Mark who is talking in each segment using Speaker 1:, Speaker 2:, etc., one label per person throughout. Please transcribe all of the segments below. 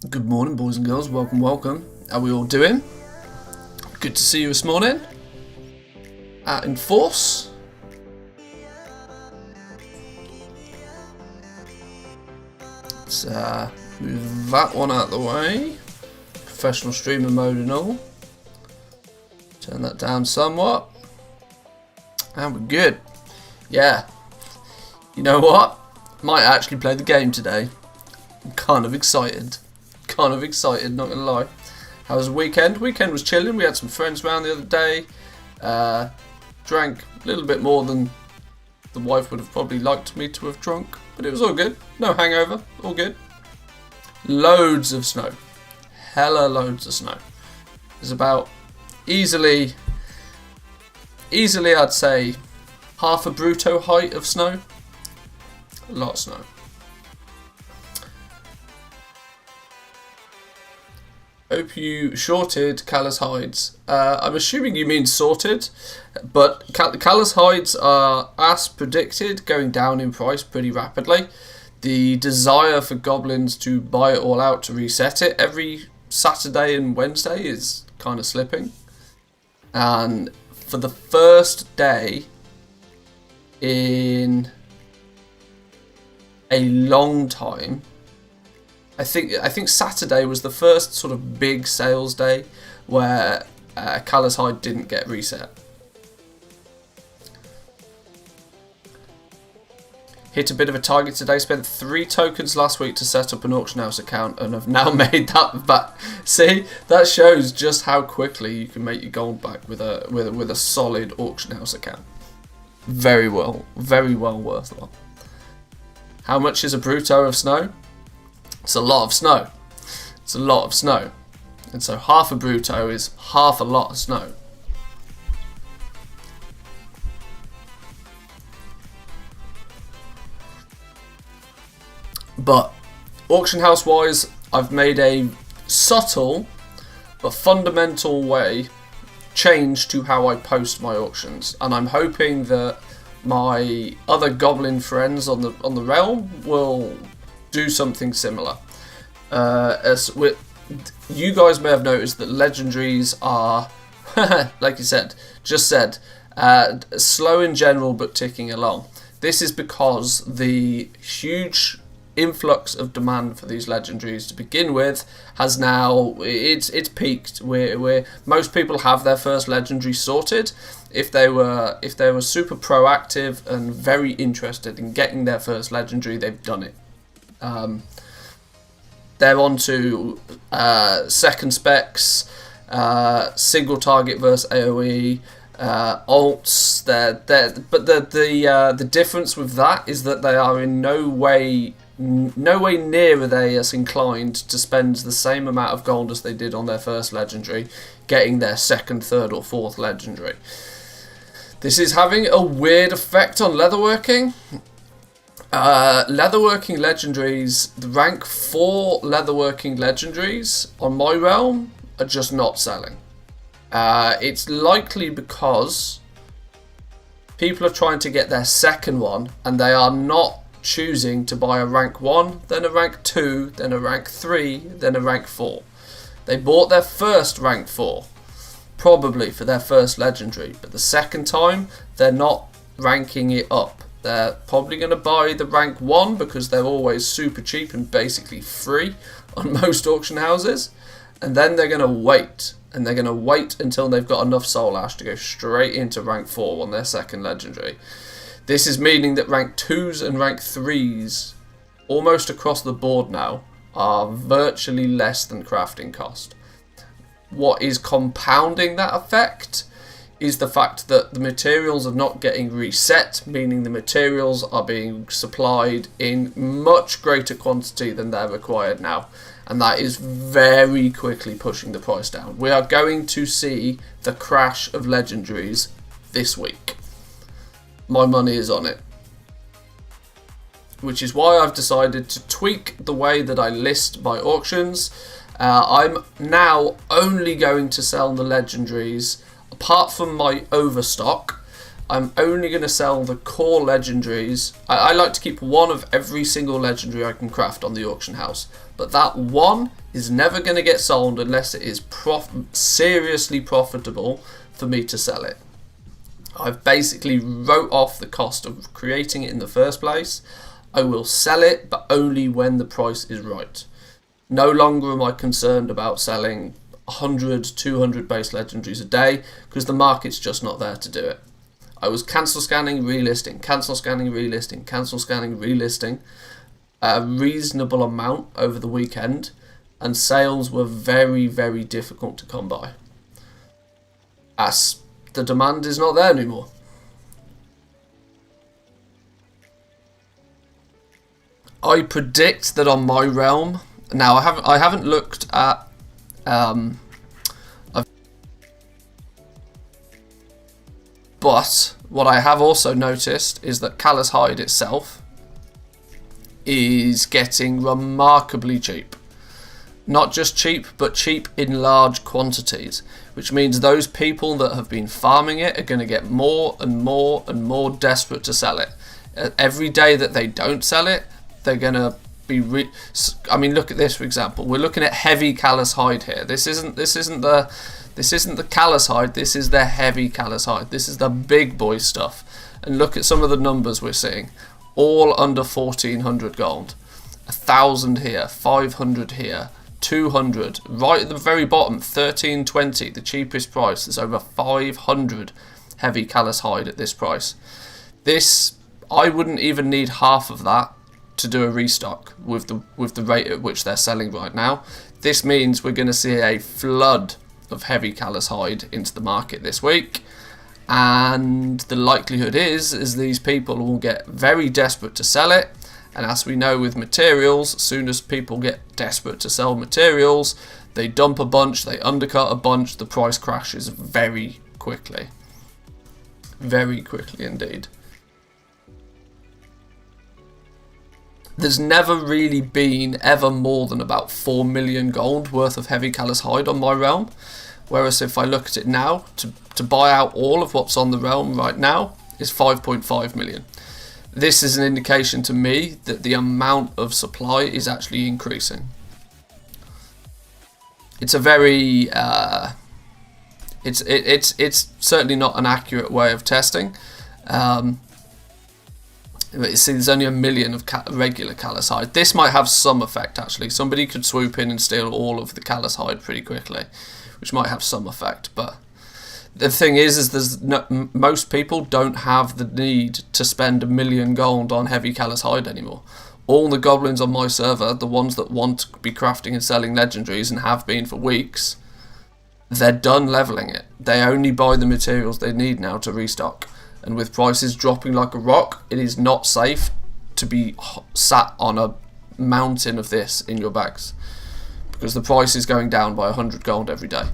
Speaker 1: Good morning, boys and girls. Welcome, welcome. How are we all doing? Good to see you this morning. Out in force. Let's move that one out of the way. Professional streamer mode and all. Turn that down somewhat. And we're good. Yeah. You know what? Might actually play the game today. I'm kind of excited. Not gonna lie. How was the weekend? Weekend was chilling. We had some friends around the other day. Drank a little bit more than the wife would have probably liked me to have drunk. But it was all good. No hangover. All good. Loads of snow. Hella loads of snow. There's about easily I'd say half a Bruto height of snow. A lot of snow. Hope you shorted Callous hides. I'm assuming you mean sorted, but Callous hides are, as predicted, going down in price pretty rapidly. The desire for goblins to buy it all out to reset it every Saturday and Wednesday is kind of slipping. And for the first day in a long time, I think Saturday was the first sort of big sales day where Callous hide didn't get reset. Hit a bit of a target today. Spent 3 tokens last week to set up an auction house account and have now made that back. See, that shows just how quickly you can make your gold back with a solid auction house account. Very well worthwhile. How much is a Bruto of snow? It's a lot of snow. It's a lot of snow. And so half a Bruto is half a lot of snow. But auction house wise, I've made a subtle but fundamental change to how I post my auctions, and I'm hoping that my other goblin friends on the realm will do something similar. You guys may have noticed that legendaries are, like you said, slow in general but ticking along. This is because the huge influx of demand for these legendaries to begin with has now it's peaked. Where most people have their first legendary sorted. If they were super proactive and very interested in getting their first legendary, they've done it. They're on to second specs, single target versus AoE, alts. But the difference with that is that they are in no way near are they as inclined to spend the same amount of gold as they did on their first legendary, getting their second, third, or fourth legendary. This is having a weird effect on leatherworking. Leatherworking legendaries, the rank 4 leatherworking legendaries on my realm are just not selling. It's likely because people are trying to get their second one and they are not choosing to buy a rank 1, then a rank 2, then a rank 3, then a rank 4. They bought their first rank 4, probably for their first legendary, but the second time they're not ranking it up. They're probably going to buy the rank 1 because they're always super cheap and basically free on most auction houses, and then they're going to wait. And they're going to wait until they've got enough soul ash to go straight into rank 4 on their second legendary. This is meaning that rank 2s and rank 3s, almost across the board now, are virtually less than crafting cost. What is compounding that effect is the fact that the materials are not getting reset, meaning the materials are being supplied in much greater quantity than they're required now. And that is very quickly pushing the price down. We are going to see the crash of legendaries this week. My money is on it. Which is why I've decided to tweak the way that I list my auctions. I'm now only going to sell the legendaries, apart from my overstock. I'm only going to sell the core legendaries. I like to keep one of every single legendary I can craft on the auction house. But that one is never going to get sold unless it is seriously profitable for me to sell it. I've basically wrote off the cost of creating it in the first place. I will sell it, but only when the price is right. No longer am I concerned about selling 100, 200 base legendaries a day, because the market's just not there to do it. I was cancel scanning, relisting, cancel scanning, relisting, cancel scanning, relisting a reasonable amount over the weekend, and sales were very, very difficult to come by, as the demand is not there anymore. I predict that on my realm, now I haven't looked at but what I have also noticed is that Callous Hide itself is getting remarkably cheap. Not just cheap, but cheap in large quantities, which means those people that have been farming it are going to get more and more and more desperate to sell it. Every day that they don't sell it, they're going to be I mean, look at this, for example. We're looking at heavy Callous Hide here. This isn't the Callous Hide, this is the heavy Callous Hide. This is the big boy stuff. And look at some of the numbers we're seeing. All under 1,400 gold. 1,000 here, 500 here, 200. Right at the very bottom, 1,320, the cheapest price. There's over 500 heavy Callous Hide at this price. This, I wouldn't even need half of that to do a restock with the rate at which they're selling right now. This means we're going to see a flood of heavy Callous Hide into the market this week, and the likelihood is these people will get very desperate to sell it, and as we know with materials, as soon as people get desperate to sell materials, they dump a bunch, they undercut a bunch, the price crashes very quickly indeed. There's never really been ever more than about 4 million gold worth of heavy Callous Hide on my realm. Whereas if I look at it now, to buy out all of what's on the realm right now is 5.5 million. This is an indication to me that the amount of supply is actually increasing. It's a very, it's certainly not an accurate way of testing. You see, there's only 1 million of regular Callous Hide. This might have some effect, actually. Somebody could swoop in and steal all of the Callous Hide pretty quickly, which might have some effect. But the thing is there's most people don't have the need to spend 1 million gold on heavy Callous Hide anymore. All the goblins on my server, the ones that want to be crafting and selling legendaries and have been for weeks, they're done leveling it. They only buy the materials they need now to restock. And with prices dropping like a rock, it is not safe to be sat on a mountain of this in your bags, because the price is going down by 100 gold every day.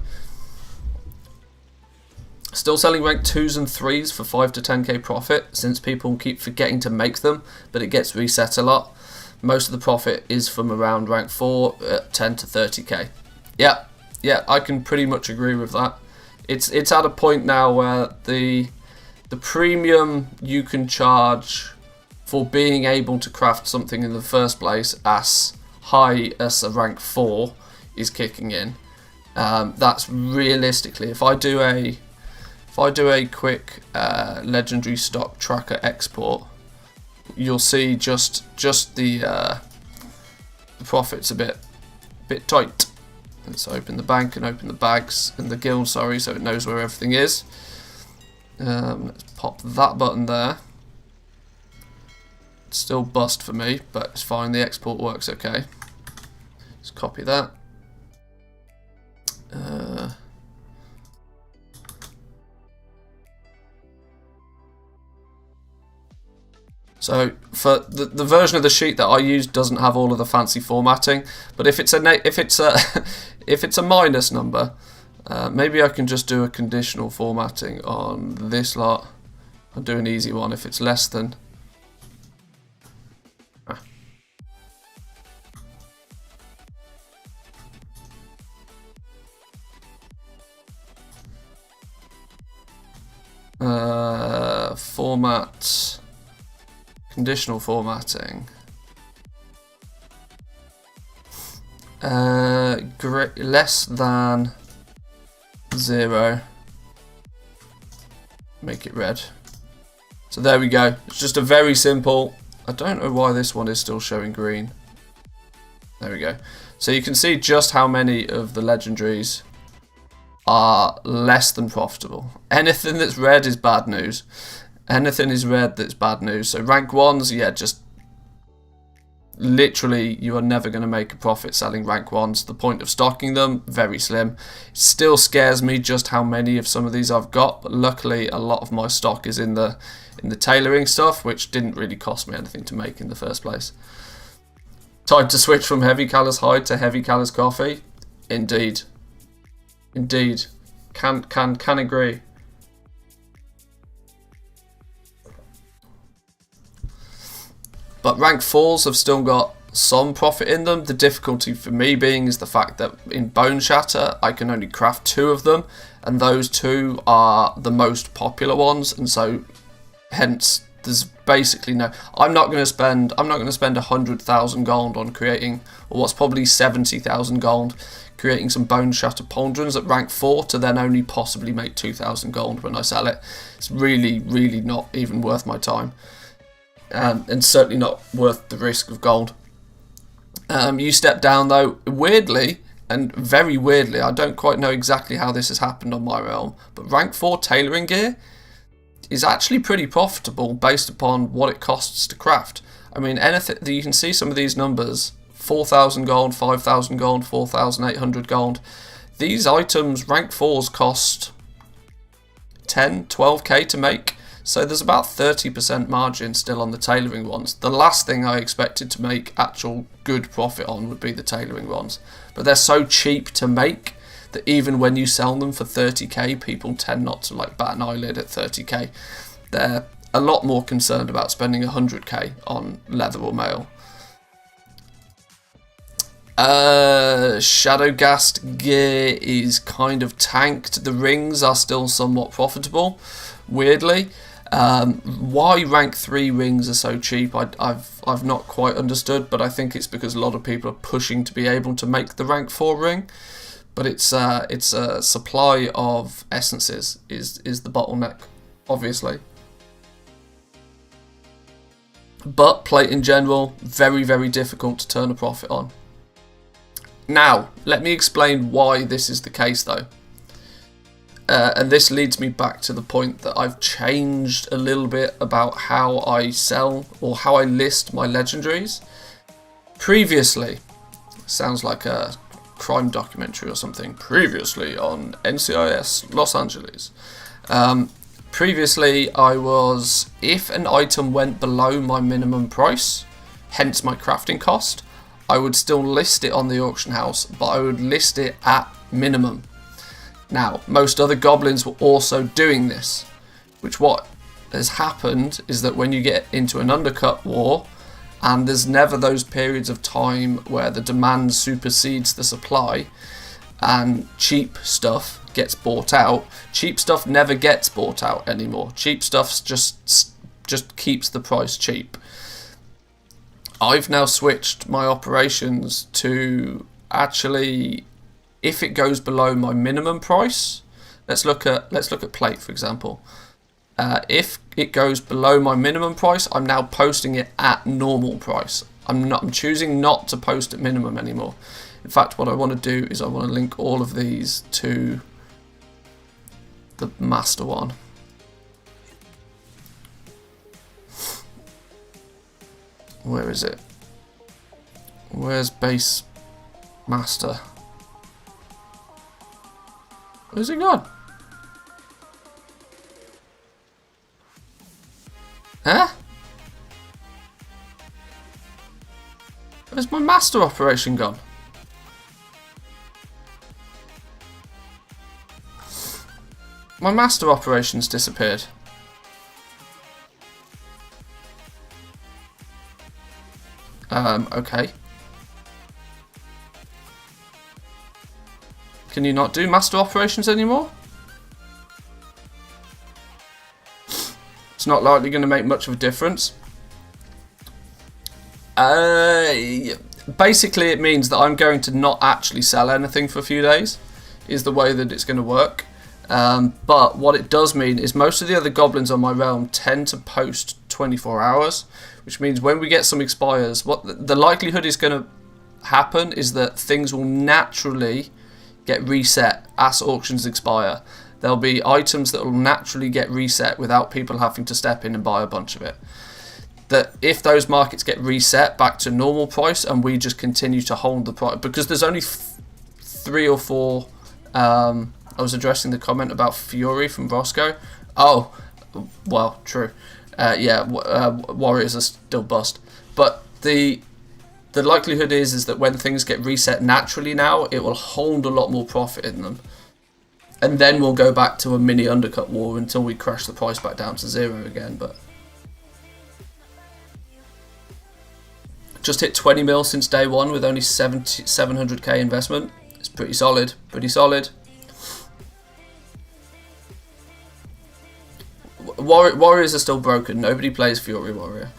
Speaker 1: Still selling rank 2s and 3s for 5 to 10k profit, since people keep forgetting to make them, but it gets reset a lot. Most of the profit is from around rank 4 at 10 to 30k. Yeah, I can pretty much agree with that. It's at a point now where the premium you can charge for being able to craft something in the first place as high as a rank 4 is kicking in. That's realistically, if I do a quick legendary stock tracker export, you'll see just the profits a bit tight. Let's open the bank and open the bags and the guild, so it knows where everything is. Let's pop that button there. It's still bust for me, but it's fine, the export works okay. Let's copy that. So for the version of the sheet that I use doesn't have all of the fancy formatting, but if it's a minus number, maybe I can just do a conditional formatting on this lot. I'll do an easy one if it's less than. Format, conditional formatting. Less than 0. Make it red. So there we go. It's just a very simple I don't know why this one is still showing green. There we go. So you can see just how many of the legendaries are less than profitable. Anything that's red is bad news. Anything is red that's bad news. So rank 1s, yeah, just literally you are never going to make a profit selling rank 1s. The point of stocking them, very slim. It still scares me just how many of some of these I've got, but luckily a lot of my stock is in the tailoring stuff, which didn't really cost me anything to make in the first place. Time to switch from heavy colours hide to heavy colours coffee. Indeed. Indeed. Can agree. But rank 4s have still got some profit in them. The difficulty for me being is the fact that in Bone Shatter I can only craft 2 of them, and those 2 are the most popular ones, and so hence there's basically no. I'm not going to spend 100,000 gold on creating, or what's probably 70,000 gold, creating some Bone Shatter pauldrons at rank 4 to then only possibly make 2,000 gold when I sell it. It's really, really not even worth my time. And certainly not worth the risk of gold. You step down though, weirdly, and very weirdly, I don't quite know exactly how this has happened on my realm, but rank 4 tailoring gear is actually pretty profitable based upon what it costs to craft. I mean, anything, you can see some of these numbers, 4,000 gold, 5,000 gold, 4,800 gold. These items, rank 4s, cost 10, 12k to make. So there's about 30% margin still on the tailoring ones. The last thing I expected to make actual good profit on would be the tailoring ones. But they're so cheap to make that even when you sell them for 30k, people tend not to like bat an eyelid at 30k. They're a lot more concerned about spending 100k on leather or mail. Shadowgast gear is kind of tanked. The rings are still somewhat profitable, weirdly. Why rank 3 rings are so cheap, I've not quite understood, but I think it's because a lot of people are pushing to be able to make the rank 4 ring. But it's a supply of essences is the bottleneck, obviously. But plate in general, very, very difficult to turn a profit on. Now, let me explain why this is the case though. And this leads me back to the point that I've changed a little bit about how I sell or how I list my legendaries. Previously, sounds like a crime documentary or something, previously on NCIS Los Angeles. Previously I was, if an item went below my minimum price, hence my crafting cost, I would still list it on the auction house, but I would list it at minimum. Now, most other goblins were also doing this, which what has happened is that when you get into an undercut war, and there's never those periods of time where the demand supersedes the supply, and cheap stuff gets bought out, cheap stuff never gets bought out anymore. Cheap stuff just keeps the price cheap. I've now switched my operations to actually, if it goes below my minimum price, let's look at plate for example. If it goes below my minimum price, I'm now posting it at normal price. I'm choosing not to post at minimum anymore. In fact, what I want to do is I want to link all of these to the master one. Where is it? Where's base master? Where's it gone? Huh? Where's my master operation gone? My master operation's disappeared. Okay. Can you not do master operations anymore? It's not likely going to make much of a difference. Basically it means that I'm going to not actually sell anything for a few days, is the way that it's going to work. But what it does mean is most of the other goblins on my realm tend to post 24 hours, which means when we get some expires, what the likelihood is going to happen is that things will naturally get reset as auctions expire. There'll be items that will naturally get reset without people having to step in and buy a bunch of it. That if those markets get reset back to normal price and we just continue to hold the price, because there's only 3 or 4. I was addressing the comment about Fury from Roscoe. Oh, well, true. Warriors are still bust, but the likelihood is that when things get reset naturally now, it will hold a lot more profit in them. And then we'll go back to a mini undercut war until we crash the price back down to 0 again. But just hit 20 mil since day one with only 700k investment. It's pretty solid. Pretty solid. Warriors are still broken. Nobody plays Fury Warrior.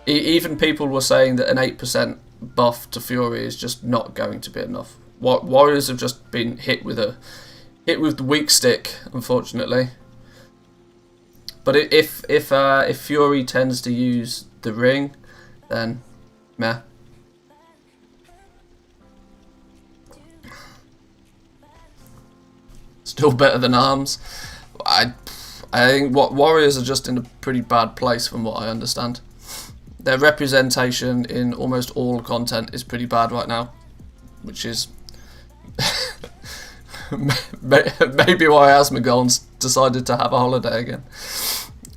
Speaker 1: Even people were saying that an 8% buff to Fury is just not going to be enough. Warriors have just been hit with the weak stick, unfortunately. But if Fury tends to use the ring, then meh. Still better than arms. I think Warriors are just in a pretty bad place from what I understand. Their representation in almost all content is pretty bad right now, which is maybe why Asmongold's decided to have a holiday again.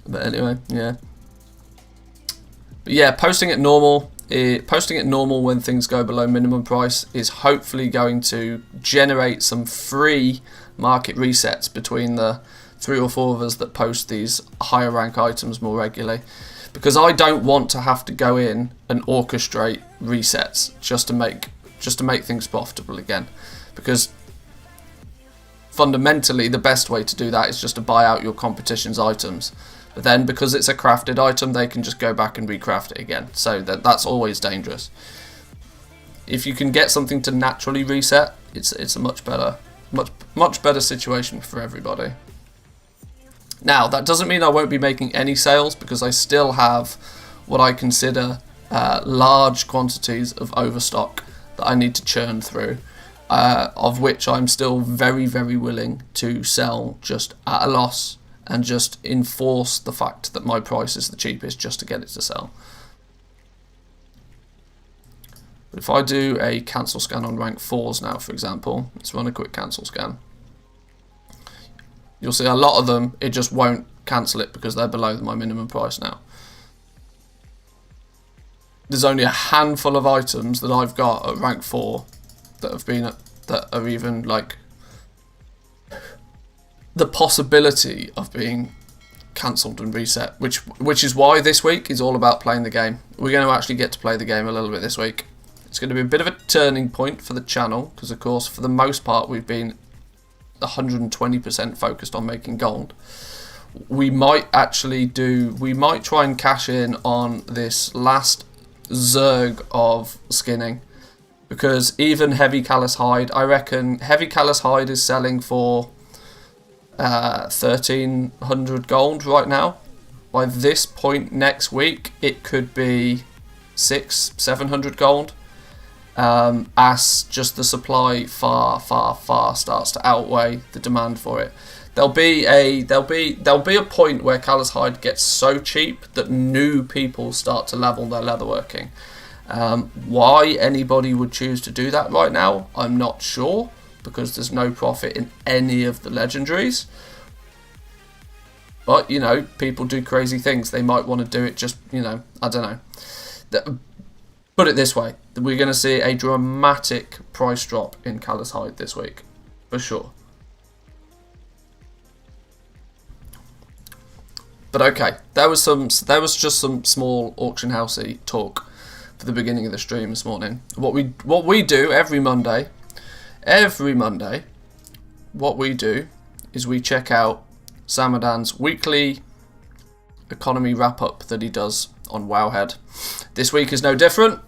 Speaker 1: But anyway, yeah. But yeah, posting it normal when things go below minimum price is hopefully going to generate some free market resets between the 3 or 4 of us that post these higher rank items more regularly. Because I don't want to have to go in and orchestrate resets just to make things profitable again. Because fundamentally the best way to do that is just to buy out your competition's items. But then because it's a crafted item, they can just go back and recraft it again. So that's always dangerous. If you can get something to naturally reset, it's a much better situation for everybody. Now, that doesn't mean I won't be making any sales, because I still have what I consider large quantities of overstock that I need to churn through, of which I'm still very, very willing to sell just at a loss and just enforce the fact that my price is the cheapest just to get it to sell. But if I do a cancel scan on rank 4s now, for example, let's run a quick cancel scan. You'll see a lot of them, it just won't cancel it because they're below my minimum price now. There's only a handful of items that I've got at rank 4 that are even like the possibility of being cancelled and reset, which is why this week is all about playing the game. We're going to actually get to play the game a little bit this week. It's going to be a bit of a turning point for the channel, because of course for the most part we've been 120% focused on making gold. We might try and cash in on this last zerg of skinning, because even heavy callous hide, I reckon heavy callous hide is selling for 1300 gold right now. By this point next week it could be 600-700 gold, as just the supply far starts to outweigh the demand for it. There'll be a point where callous hide gets so cheap that new people start to level their leatherworking. Why anybody would choose to do that right now, I'm not sure, because there's no profit in any of the legendaries. But, you know, people do crazy things. They might want to do it just, you know, I don't know. Put it this way, we're going to see a dramatic price drop in callous hide this week, for sure. But okay, there was just some small auction housey talk for the beginning of the stream this morning. What we do every Monday, what we do is we check out Samadan's weekly economy wrap up that he does on Wowhead. This week is no different.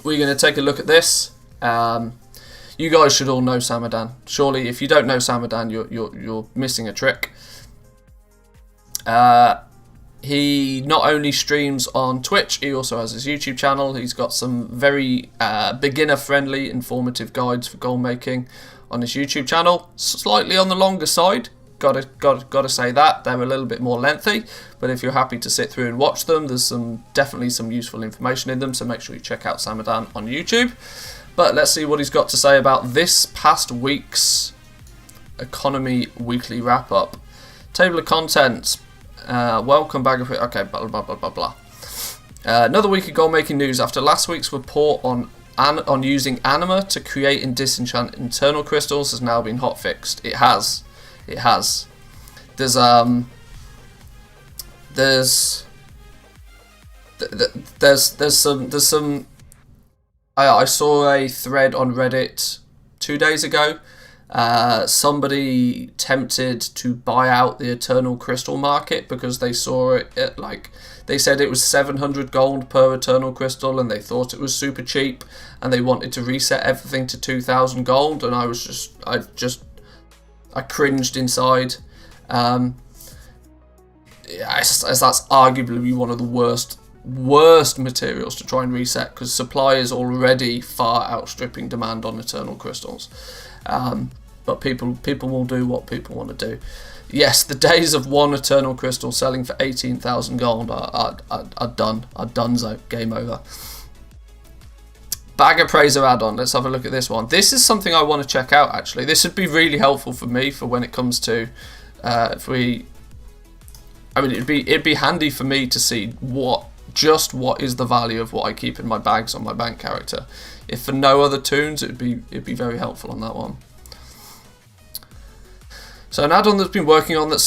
Speaker 1: We're going to take a look at this. You guys should all know Samadan. Surely, if you don't know Samadan, you're missing a trick. He not only streams on Twitch, he also has his YouTube channel. He's got some very beginner-friendly, informative guides for gold making on his YouTube channel. Slightly on the longer side, gotta say that. They're a little bit more lengthy, but if you're happy to sit through and watch them, there's definitely some useful information in them, so make sure you check out Samadan on YouTube. But let's see what he's got to say about this past week's Economy Weekly Wrap-Up. Table of contents. Welcome back. Okay, blah, blah, blah, blah, blah. Another week of gold-making news. After last week's report on using anima to create and disenchant internal crystals has now been hotfixed. It has. There's some. I saw a thread on Reddit 2 days ago. Somebody tempted to buy out the Eternal Crystal market because they saw it at, like, they said it was 700 gold per Eternal Crystal and they thought it was super cheap and they wanted to reset everything to 2,000 gold, and I cringed inside. As that's arguably one of the worst materials to try and reset, because supply is already far outstripping demand on Eternal Crystals. But people will do what people want to do. Yes, the days of one Eternal Crystal selling for 18,000 gold are done. Are donezo. Game over. Bag Appraiser add-on. Let's have a look at this one. This is something I want to check out, actually. This would be really helpful for me for when it comes to it'd be handy for me to see what is the value of what I keep in my bags on my bank character. If for no other toons, it'd be very helpful on that one. So an add-on that's been working on that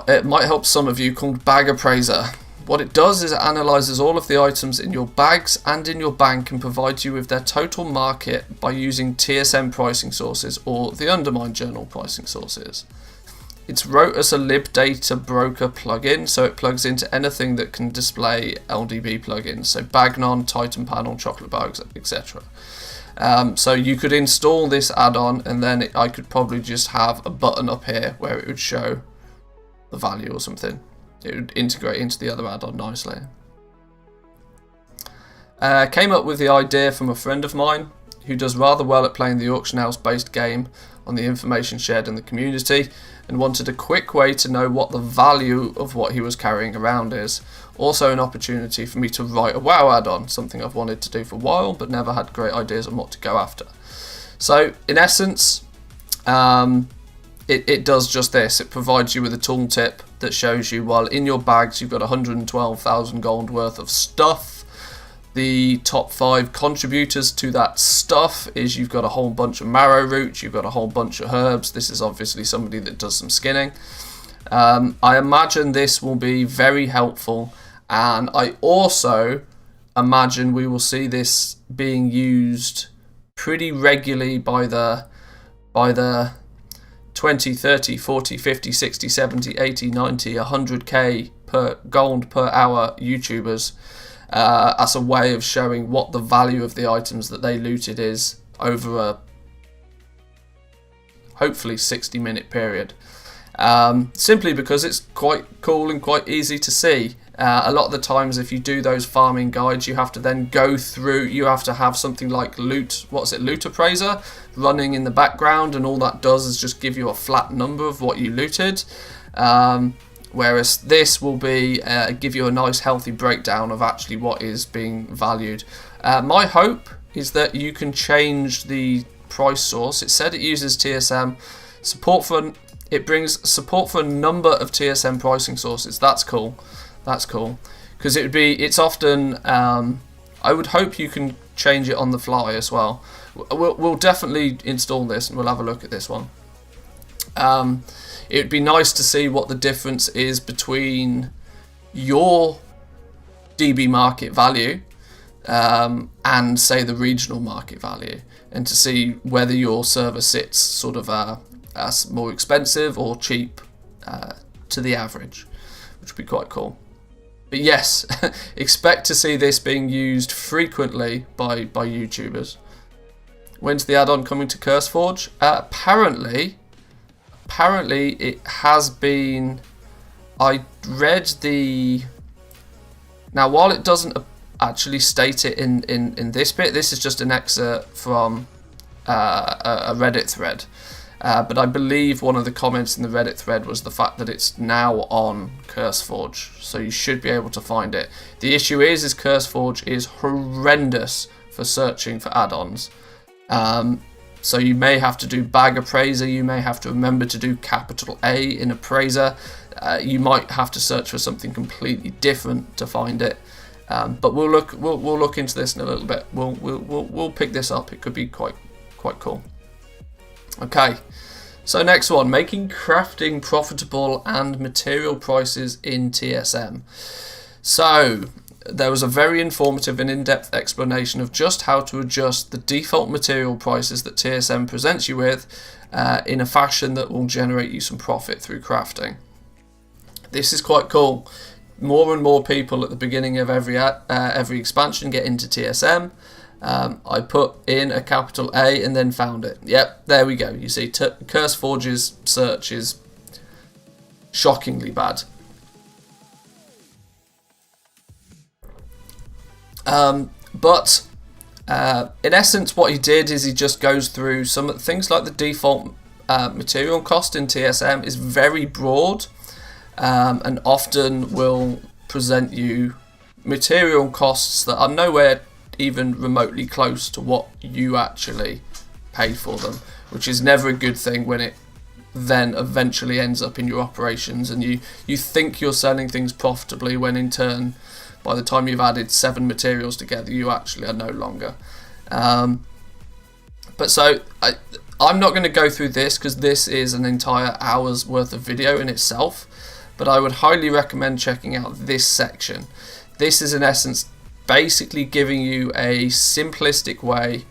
Speaker 1: it might help some of you, called Bag Appraiser. What it does is it analyses all of the items in your bags and in your bank and provides you with their total market by using TSM pricing sources or the Undermine Journal pricing sources. It's wrote as a libdata broker plugin, so it plugs into anything that can display LDB plugins, so Bagnon, Titan Panel, Chocolate Bags, etc. So you could install this add-on, and then I could probably just have a button up here where it would show the value or something. It would integrate into the other add-on nicely. Came up with the idea from a friend of mine who does rather well at playing the auction house based game on the information shared in the community, and wanted a quick way to know what the value of what he was carrying around is. Also an opportunity for me to write a WoW add-on, something I've wanted to do for a while but never had great ideas on what to go after. So in essence, it does just this. It provides you with a tooltip that shows you, well, in your bags you've got 112,000 gold worth of stuff. The top 5 contributors to that stuff is you've got a whole bunch of marrow roots, you've got a whole bunch of herbs. This is obviously somebody that does some skinning. I imagine this will be very helpful, and I also imagine we will see this being used pretty regularly by the 20, 30, 40, 50, 60, 70, 80, 90, 100k per gold per hour YouTubers, as a way of showing what the value of the items that they looted is over a hopefully 60-minute period. Simply because it's quite cool and quite easy to see. A lot of the times if you do those farming guides, you have to then go through, you have to have something like Loot Appraiser running in the background, and all that does is just give you a flat number of what you looted. Whereas this will be give you a nice healthy breakdown of actually what is being valued. My hope is that you can change the price source. It said it uses TSM it brings support for a number of TSM pricing sources. That's cool. Because it's often I would hope you can change it on the fly as well. We'll definitely install this and we'll have a look at this one. It would be nice to see what the difference is between your DB market value and say the regional market value, and to see whether your server sits sort of as more expensive or cheap to the average, which would be quite cool. But yes, expect to see this being used frequently by YouTubers. When's the add-on coming to CurseForge? Apparently it has been I read the... Now, while it doesn't actually state it in this bit, this is just an excerpt from a Reddit thread. But I believe one of the comments in the Reddit thread was the fact that it's now on CurseForge, so you should be able to find it. The issue is CurseForge is horrendous for searching for add-ons. So you may have to do bag appraiser, you may have to remember to do capital A in appraiser, you might have to search for something completely different to find it. But we'll look into this in a little bit. We'll pick this up. It could be quite cool. Okay, so next one, making crafting profitable and material prices in TSM. So there was a very informative and in-depth explanation of just how to adjust the default material prices that TSM presents you with in a fashion that will generate you some profit through crafting. This is quite cool. More and more people at the beginning of every expansion get into TSM. I put in a capital A and then found it. Yep, there we go. You see, CurseForge's search is shockingly bad. But in essence, what he did is he just goes through some things like the default material cost in TSM is very broad, and often will present you material costs that are nowhere even remotely close to what you actually paid for them, which is never a good thing when it then eventually ends up in your operations and you think you're selling things profitably when in turn by the time you've added 7 materials together you actually are no longer. But so I'm not going to go through this because this is an entire hour's worth of video in itself, but I would highly recommend checking out this section. This is in essence basically giving you a simplistic way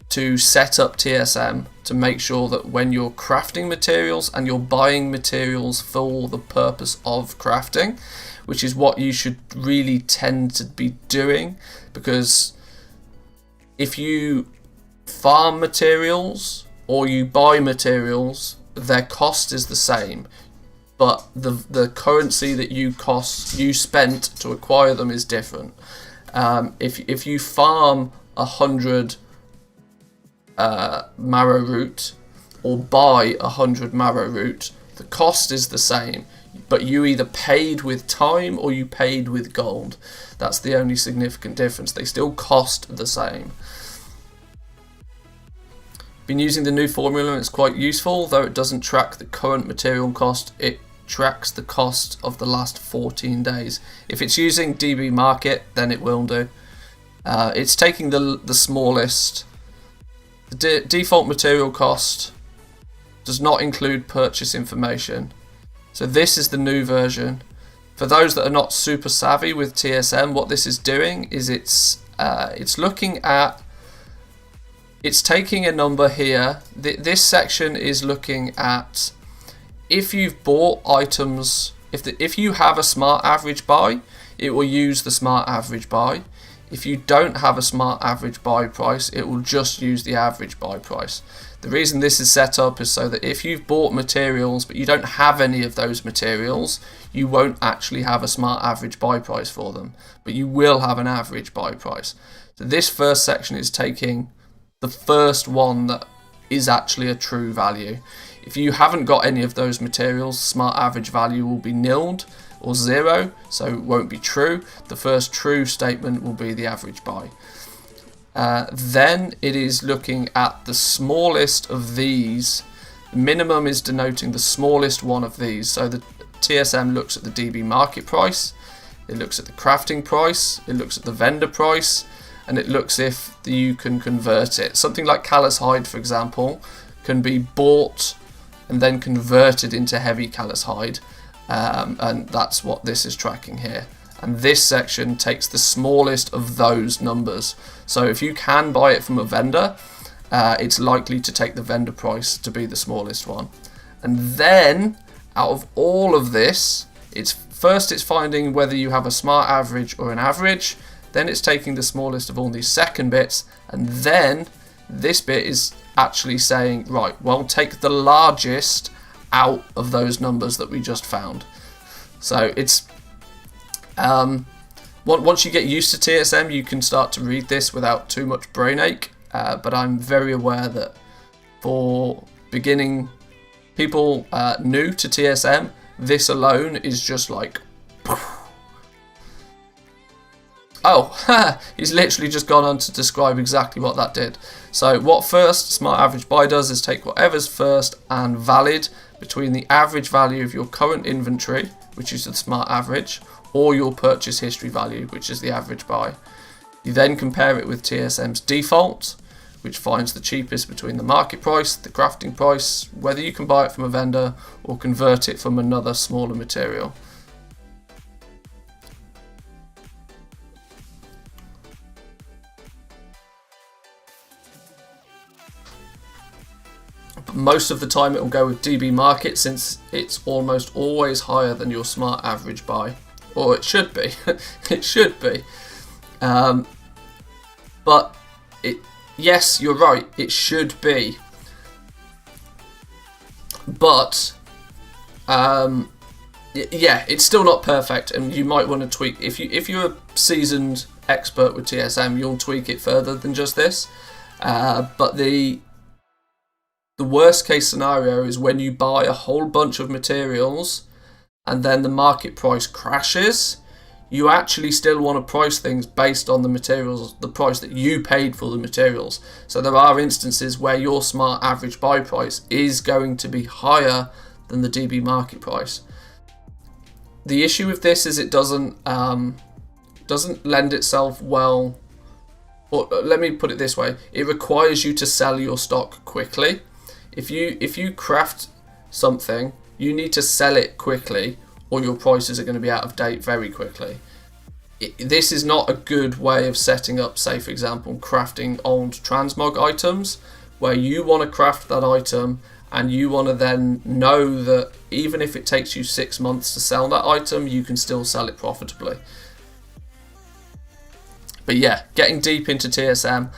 Speaker 1: to set up TSM to make sure that when you're crafting materials and you're buying materials for the purpose of crafting, which is what you should really tend to be doing, because if you farm materials or you buy materials, their cost is the same, but the currency that you spent to acquire them is different. If you farm 100 marrow root or buy 100 marrow root, the cost is the same, but you either paid with time or you paid with gold. That's the only significant difference. They still cost the same. Been using the new formula and it's quite useful, though it doesn't track the current material cost. It tracks the cost of the last 14 days. If it's using DB Market, then it will do. It's taking the smallest. The default material cost does not include purchase information. So this is the new version. For those that are not super savvy with TSM, what this is doing is it's looking at, it's taking a number here. This section is looking at if you've bought items, if you have a smart average buy, it will use the smart average buy. If you don't have a smart average buy price, it will just use the average buy price. The reason this is set up is so that if you've bought materials but you don't have any of those materials, you won't actually have a smart average buy price for them, but you will have an average buy price. So this first section is taking the first one that is actually a true value. If you haven't got any of those materials, smart average value will be nilled or 0, so it won't be true. The first true statement will be the average buy. Then it is looking at the smallest of these. Minimum is denoting the smallest one of these. So the TSM looks at the DB market price, it looks at the crafting price, it looks at the vendor price, and it looks if you can convert it. Something like callous hide, for example, can be bought and then converted into heavy callous hide, and that's what this is tracking here. And this section takes the smallest of those numbers. So if you can buy it from a vendor, it's likely to take the vendor price to be the smallest one. And then out of all of this, it's finding whether you have a smart average or an average, then it's taking the smallest of all these second bits, and then this bit is actually saying, right, well, take the largest out of those numbers that we just found. So it's once you get used to TSM, you can start to read this without too much brain ache. But I'm very aware that for beginning people new to TSM, this alone is just like, oh, he's literally just gone on to describe exactly what that did. So what first smart average buy does is take whatever's first and valid between the average value of your current inventory, which is the smart average, or your purchase history value, which is the average buy. You then compare it with TSM's default, which finds the cheapest between the market price, the crafting price, whether you can buy it from a vendor or convert it from another smaller material. But most of the time it will go with DB market, since it's almost always higher than your smart average buy. Or it should be. It should be. But yes, you're right, it should be. But yeah, it's still not perfect, and you might want to tweak. If you're a seasoned expert with TSM, you'll tweak it further than just this. But the worst case scenario is when you buy a whole bunch of materials and then the market price crashes. You actually still want to price things based on the materials, the price that you paid for the materials. So there are instances where your smart average buy price is going to be higher than the DB market price. The issue with this is it doesn't lend itself well, or let me put it this way, it requires you to sell your stock quickly. If you craft something, you need to sell it quickly, or your prices are going to be out of date very quickly. This is not a good way of setting up, say for example, crafting old transmog items, where you want to craft that item and you want to then know that even if it takes you 6 months to sell that item, you can still sell it profitably. But yeah, getting deep into TSM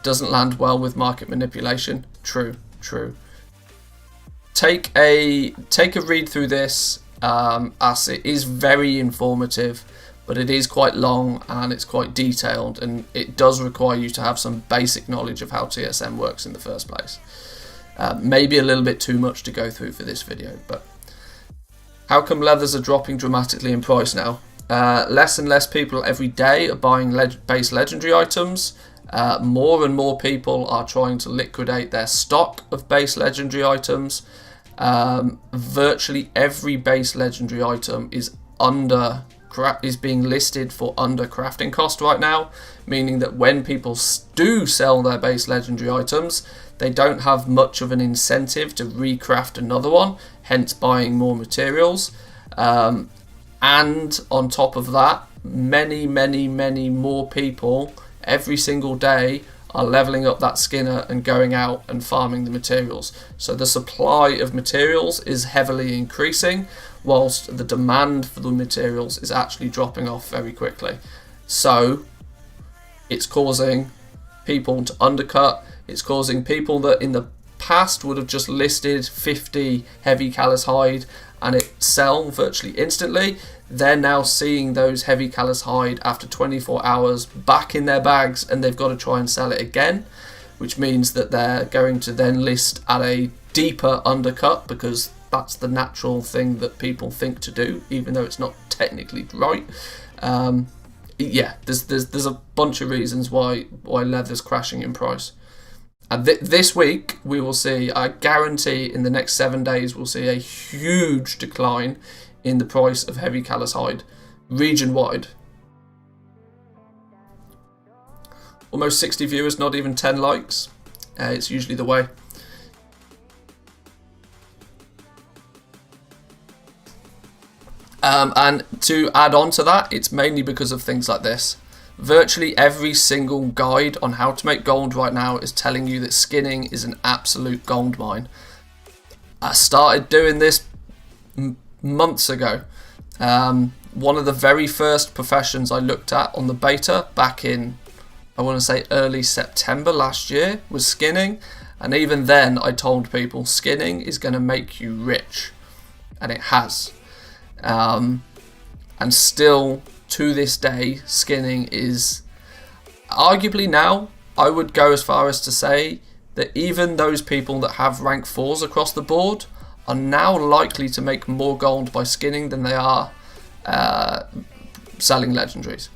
Speaker 1: doesn't land well with market manipulation. True. Take a read through this, as it is very informative, but it is quite long and it's quite detailed, and it does require you to have some basic knowledge of how TSM works in the first place. Maybe a little bit too much to go through for this video, but how come leathers are dropping dramatically in price now? Less and less people every day are buying base legendary items. More and more people are trying to liquidate their stock of base legendary items. Virtually every base legendary item is being listed for under crafting cost right now, meaning that when people do sell their base legendary items, they don't have much of an incentive to recraft another one, hence buying more materials. And on top of that, many more people every single day are leveling up that Skinner and going out and farming the materials. So the supply of materials is heavily increasing, whilst the demand for the materials is actually dropping off very quickly. So it's causing people to undercut. It's causing people that in the past would have just listed 50 heavy callous hide and it sell virtually instantly. They're now seeing those heavy callous hide after 24 hours back in their bags, and they've got to try and sell it again, which means that they're going to then list at a deeper undercut, because that's the natural thing that people think to do, even though it's not technically right. Yeah, there's a bunch of reasons why leather's crashing in price. And this week we will see, I guarantee in the next 7 days we'll see a huge decline in the price of heavy callous hide, region wide. Almost 60 viewers, not even 10 likes. It's usually the way. And to add on to that, it's mainly because of things like this. Virtually every single guide on how to make gold right now is telling you that skinning is an absolute gold mine. I started doing this months ago. One of the very first professions I looked at on the beta back in, I want to say early September last year, was skinning, and even then I told people skinning is going to make you rich, and it has. And still, to this day, skinning is arguably now, I would go as far as to say that even those people that have rank 4s across the board are now likely to make more gold by skinning than they are selling legendaries.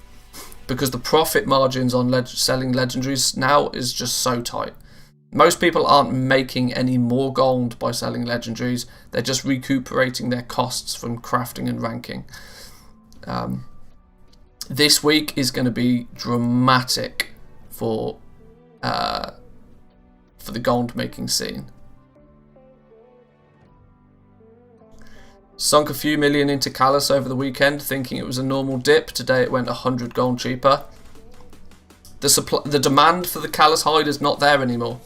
Speaker 1: Because the profit margins on selling legendaries now is just so tight. Most people aren't making any more gold by selling legendaries. They're just recuperating their costs from crafting and ranking. This week is going to be dramatic for the gold making scene. Sunk a few million into Callus over the weekend, thinking it was a normal dip. Today it went 100 gold cheaper. The demand for the Callus hide is not there anymore.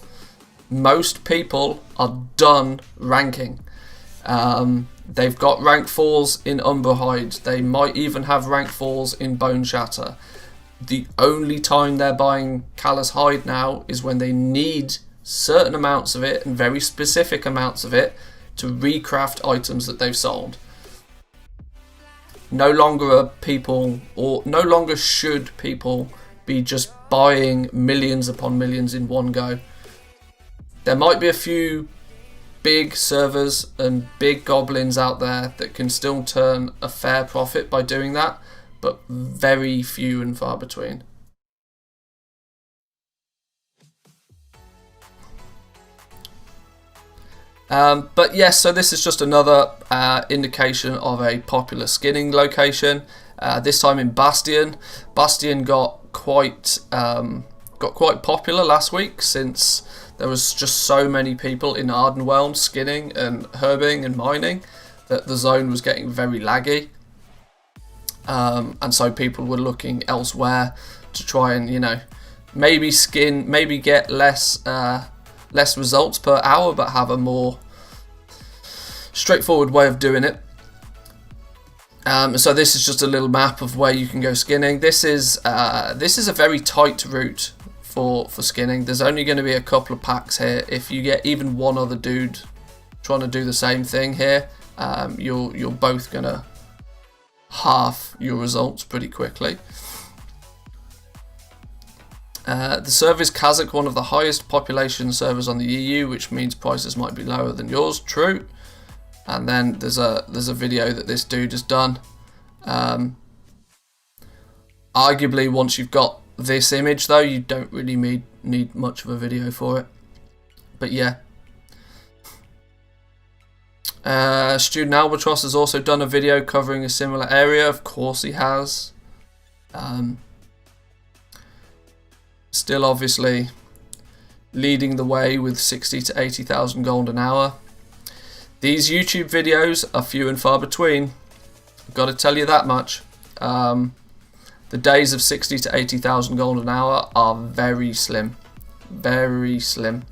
Speaker 1: Most people are done ranking. They've got rank 4s in Umber Hide. They might even have rank 4s in Bone Shatter. The only time they're buying Callus hide now is when they need certain amounts of it and very specific amounts of it to recraft items that they've sold. No longer should people be just buying millions upon millions in one go. There might be a few big servers and big goblins out there that can still turn a fair profit by doing that, but very few and far between. But yes, so this is just another indication of a popular skinning location. This time in Bastion. Bastion got quite popular last week, since there was just so many people in Ardenwhelm skinning and herbing and mining that the zone was getting very laggy. And so people were looking elsewhere to try and, maybe get less results per hour, but have a more straightforward way of doing it. So this is just a little map of where you can go skinning. This is a very tight route for skinning. There's only going to be a couple of packs here. If you get even one other dude trying to do the same thing here, you're both going to half your results pretty quickly. The server is Kazakh, one of the highest population servers on the EU, which means prices might be lower than yours. True. And then there's a video that this dude has done. Arguably, once you've got this image, though, you don't really need much of a video for it. But yeah. Student Albatross has also done a video covering a similar area. Of course he has. Still obviously leading the way with 60 to 80,000 gold an hour. These YouTube videos are few and far between. I've got to tell you that much. The days of 60 to 80,000 gold an hour are very slim. Very slim.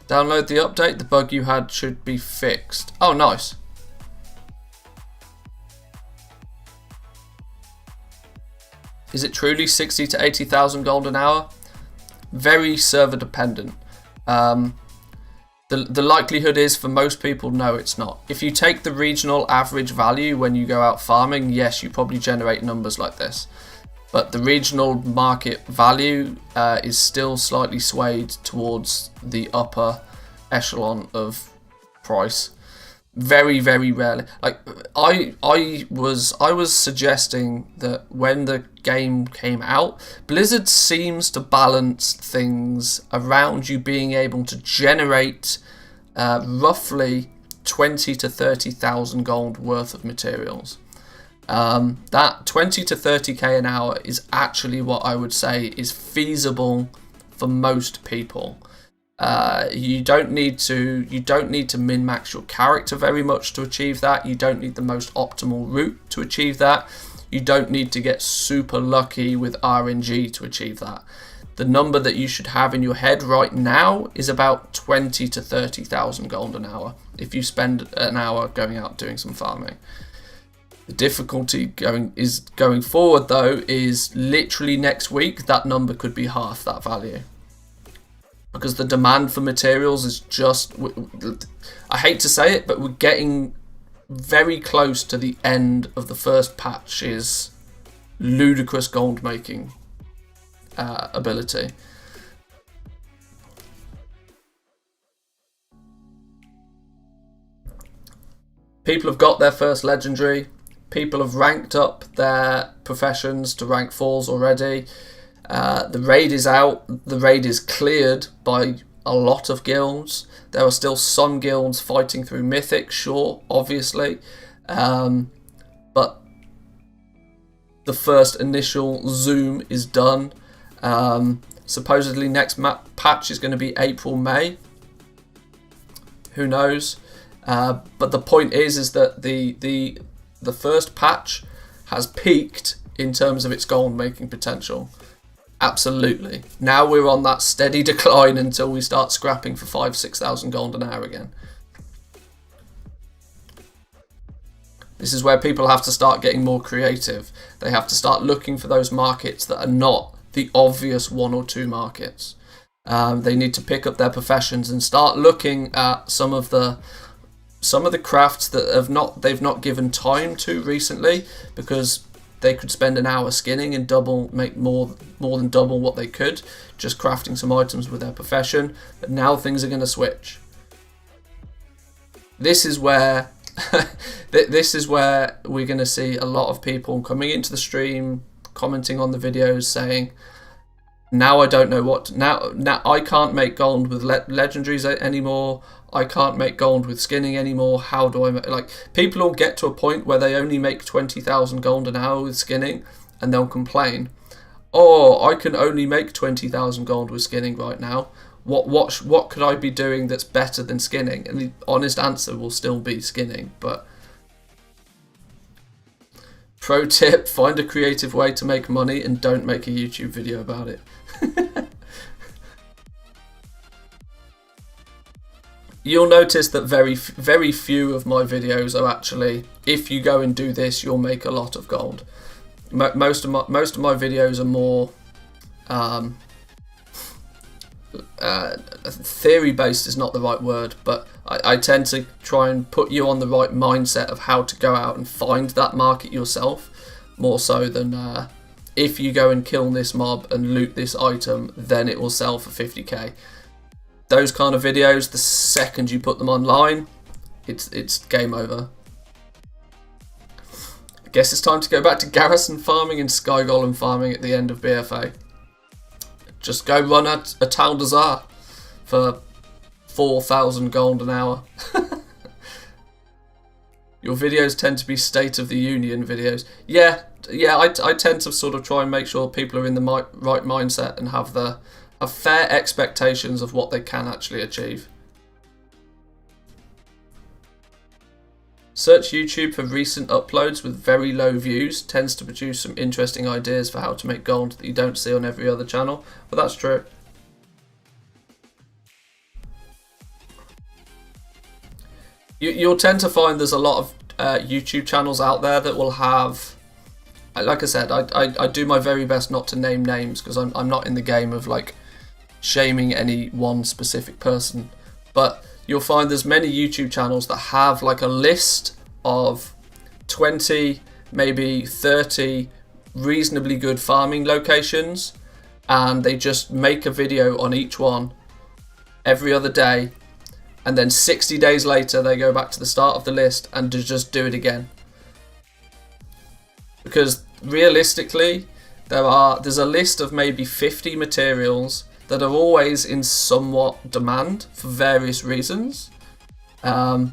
Speaker 1: Download the update. The bug you had should be fixed. Oh, nice. Is it truly 60 to 80,000 gold an hour? Very server dependent. The likelihood is for most people, no, it's not. If you take the regional average value when you go out farming, yes, you probably generate numbers like this. But the regional market value is still slightly swayed towards the upper echelon of price. Very, very rarely. Like I was suggesting that when the game came out, Blizzard seems to balance things around you being able to generate roughly 20 to 30,000 gold worth of materials. That 20 to 30k an hour is actually what I would say is feasible for most people. You don't need to min-max your character very much to achieve that. You don't need the most optimal route to achieve that. You don't need to get super lucky with RNG to achieve that. The number that you should have in your head right now is about 20 to 30,000 gold an hour if you spend an hour going out doing some farming. The difficulty going forward though is literally next week that number could be half that value. because the demand for materials is just, I hate to say it, but we're getting very close to the end of the first patch's ludicrous gold making ability. People have got their first legendary. People have ranked up their professions to rank 4s already. The raid is out. The raid is cleared by a lot of guilds. There are still some guilds fighting through Mythic, sure, obviously. But the first initial zoom is done. Supposedly next patch is going to be April, May. Who knows? But the point is that the first patch has peaked in terms of its gold making potential. Absolutely. Now we're on that steady decline until we start scrapping for 5,000-6,000 gold an hour again. This is where people have to start getting more creative. They have to start looking for those markets that are not the obvious 1 or 2 markets. They need to pick up their professions and start looking at some of the crafts that they've not given time to recently, because they could spend an hour skinning and make more than double what they could just crafting some items with their profession. But now things are going to switch. This is where we're going to see a lot of people coming into the stream, commenting on the videos, saying, now I don't know what, now I can't make gold with legendaries anymore. I can't make gold with skinning anymore. How do I make, like, people will get to a point where they only make 20,000 gold an hour with skinning and they'll complain, oh, I can only make 20,000 gold with skinning right now. What could I be doing that's better than skinning? And the honest answer will still be skinning. But pro tip, find a creative way to make money and don't make a YouTube video about it. You'll notice that very few of my videos are actually, if you go and do this, you'll make a lot of gold. Most of my videos are more theory based is not the right word, but I tend to try and put you on the right mindset of how to go out and find that market yourself, more so than if you go and kill this mob and loot this item, then it will sell for 50k. Those kind of videos, the second you put them online, it's game over. I guess it's time to go back to garrison farming and sky golem farming at the end of BFA. Just go run a Tal Dazar for 4,000 gold an hour. Your videos tend to be State of the Union videos. Yeah, I tend to sort of try and make sure people are in the right mindset and have fair expectations of what they can actually achieve. Search YouTube for recent uploads with very low views. Tends to produce some interesting ideas for how to make gold that you don't see on every other channel. But that's true. You'll tend to find there's a lot of YouTube channels out there that will have, like I said, I do my very best not to name names because I'm not in the game of like shaming any one specific person, but you'll find there's many YouTube channels that have like a list of 20, maybe 30 reasonably good farming locations, and they just make a video on each one every other day, and then 60 days later they go back to the start of the list and just do it again. Because realistically, there's a list of maybe 50 materials that are always in somewhat demand for various reasons. But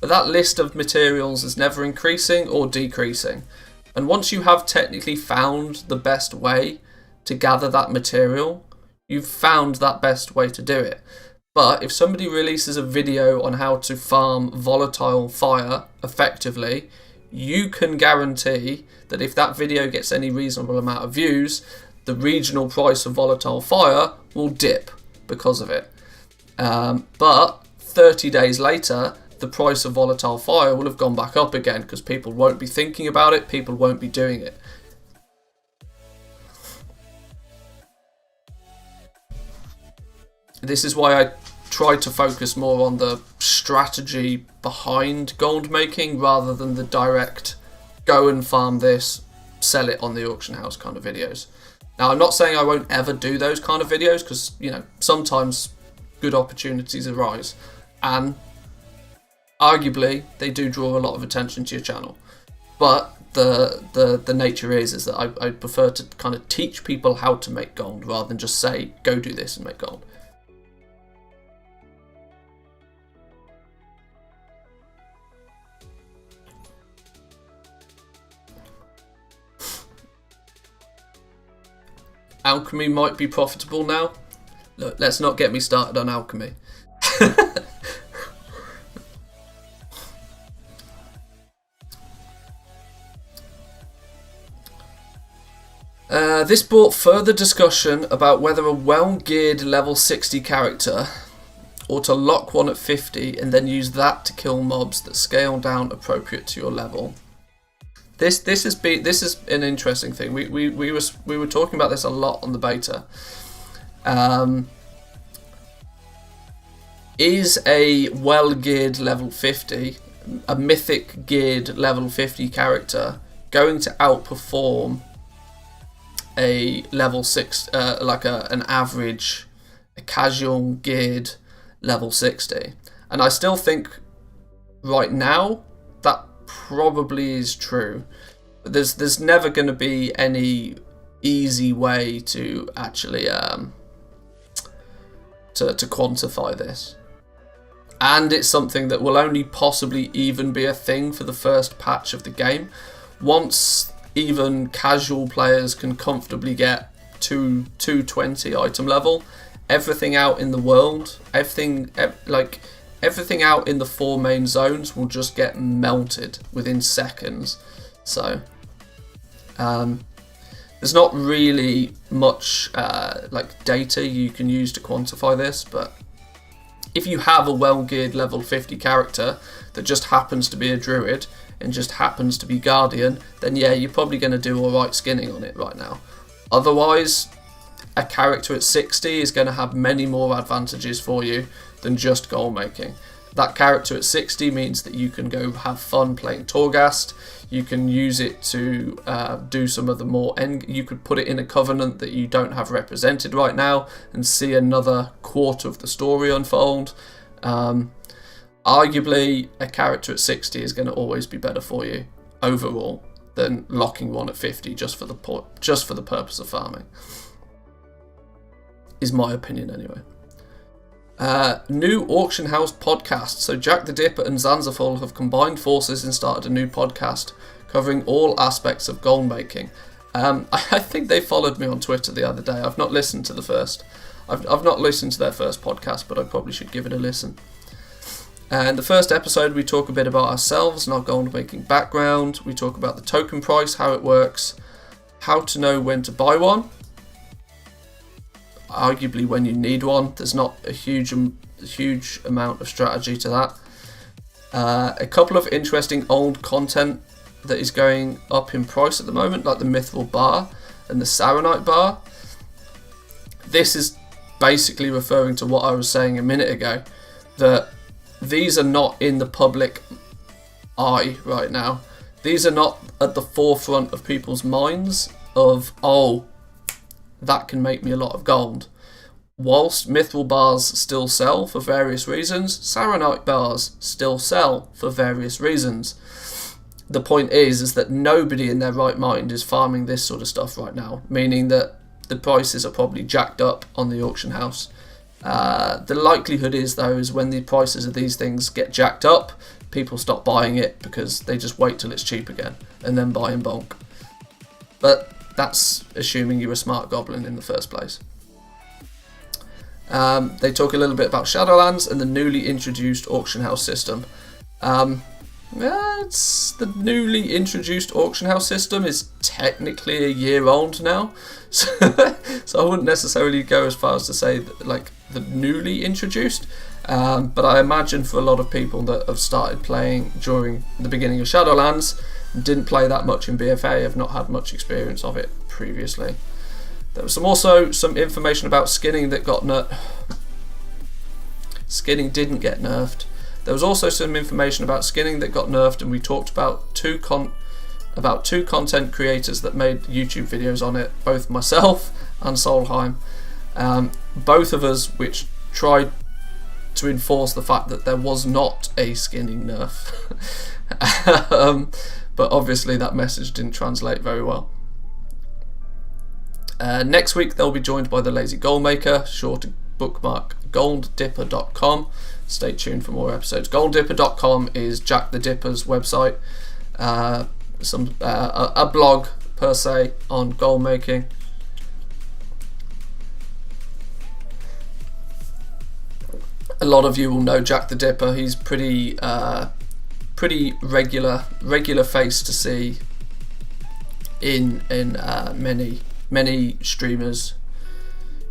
Speaker 1: that list of materials is never increasing or decreasing. And once you have technically found the best way to gather that material, you've found that best way to do it. But if somebody releases a video on how to farm volatile fire effectively, you can guarantee that if that video gets any reasonable amount of views, the regional price of volatile fire will dip because of it. But 30 days later, the price of volatile fire will have gone back up again because people won't be thinking about it, people won't be doing it. This is why I try to focus more on the strategy behind gold making rather than the direct go and farm this, sell it on the auction house kind of videos. Now, I'm not saying I won't ever do those kind of videos, because, you know, sometimes good opportunities arise, and arguably they do draw a lot of attention to your channel. But the nature is that I prefer to kind of teach people how to make gold rather than just say, go do this and make gold. Alchemy might be profitable now. Look, let's not get me started on alchemy. This brought further discussion about whether a well-geared level 60 character or to lock one at 50 and then use that to kill mobs that scale down appropriate to your level. This is an interesting thing. We were talking about this a lot on the beta. Is a well-geared level 50, a mythic geared level 50 character, going to outperform a level 6, like an average, a casual geared level 60? And I still think right now that probably is true. But there's never going to be any easy way to actually to quantify this. And it's something that will only possibly even be a thing for the first patch of the game. Once even casual players can comfortably get to 220 item level, everything out in the world, everything out in the 4 main zones will just get melted within seconds. So there's not really much like data you can use to quantify this, but if you have a well-geared level 50 character that just happens to be a druid and just happens to be guardian, then yeah, you're probably going to do alright skinning on it right now. Otherwise, a character at 60 is going to have many more advantages for you than just goal making. That character at 60 means that you can go have fun playing Torghast. You can use it to do some of the more you could put it in a covenant that you don't have represented right now and see another quarter of the story unfold. Arguably, a character at 60 is going to always be better for you overall than locking one at 50 just for the purpose of farming. Is my opinion anyway. New auction house podcast. So Jack the Dipper and Zanzaful have combined forces and started a new podcast covering all aspects of gold making. I think they followed me on Twitter the other day. I've not listened to the first. I've not listened to their first podcast, but I probably should give it a listen. In the first episode, we talk a bit about ourselves and our gold making background. We talk about the token price, how it works, how to know when to buy one. Arguably when you need one. There's not a huge amount of strategy to that. A couple of interesting old content that is going up in price at the moment, like the Mithril Bar and the Saronite Bar. This is basically referring to what I was saying a minute ago, that these are not in the public eye right now. These are not at the forefront of people's minds of, oh, that can make me a lot of gold. Whilst Mithril bars still sell for various reasons, Saronite bars still sell for various reasons. The point is that nobody in their right mind is farming this sort of stuff right now, meaning that the prices are probably jacked up on the auction house. The likelihood is, though, is when the prices of these things get jacked up, people stop buying it because they just wait till it's cheap again and then buy in bulk. But that's assuming you're a smart goblin in the first place. They talk a little bit about Shadowlands and the newly introduced auction house system. It's the newly introduced auction house system is technically a year old now, so I wouldn't necessarily go as far as to say that, like, the newly introduced, but I imagine for a lot of people that have started playing during the beginning of Shadowlands, didn't play that much in BFA, have not had much experience of it previously. There was also some information about skinning that got Skinning didn't get nerfed. There was also some information about skinning that got nerfed, and we talked about two content creators that made YouTube videos on it, both myself and Solheim. Both of us which tried to enforce the fact that there was not a skinning nerf. But obviously that message didn't translate very well. Next week they'll be joined by the Lazy Goalmaker. Sure to bookmark golddipper.com. Stay tuned for more episodes. Golddipper.com is Jack the Dipper's website. A blog per se on goal making. A lot of you will know Jack the Dipper. He's pretty regular face to see in many streamers.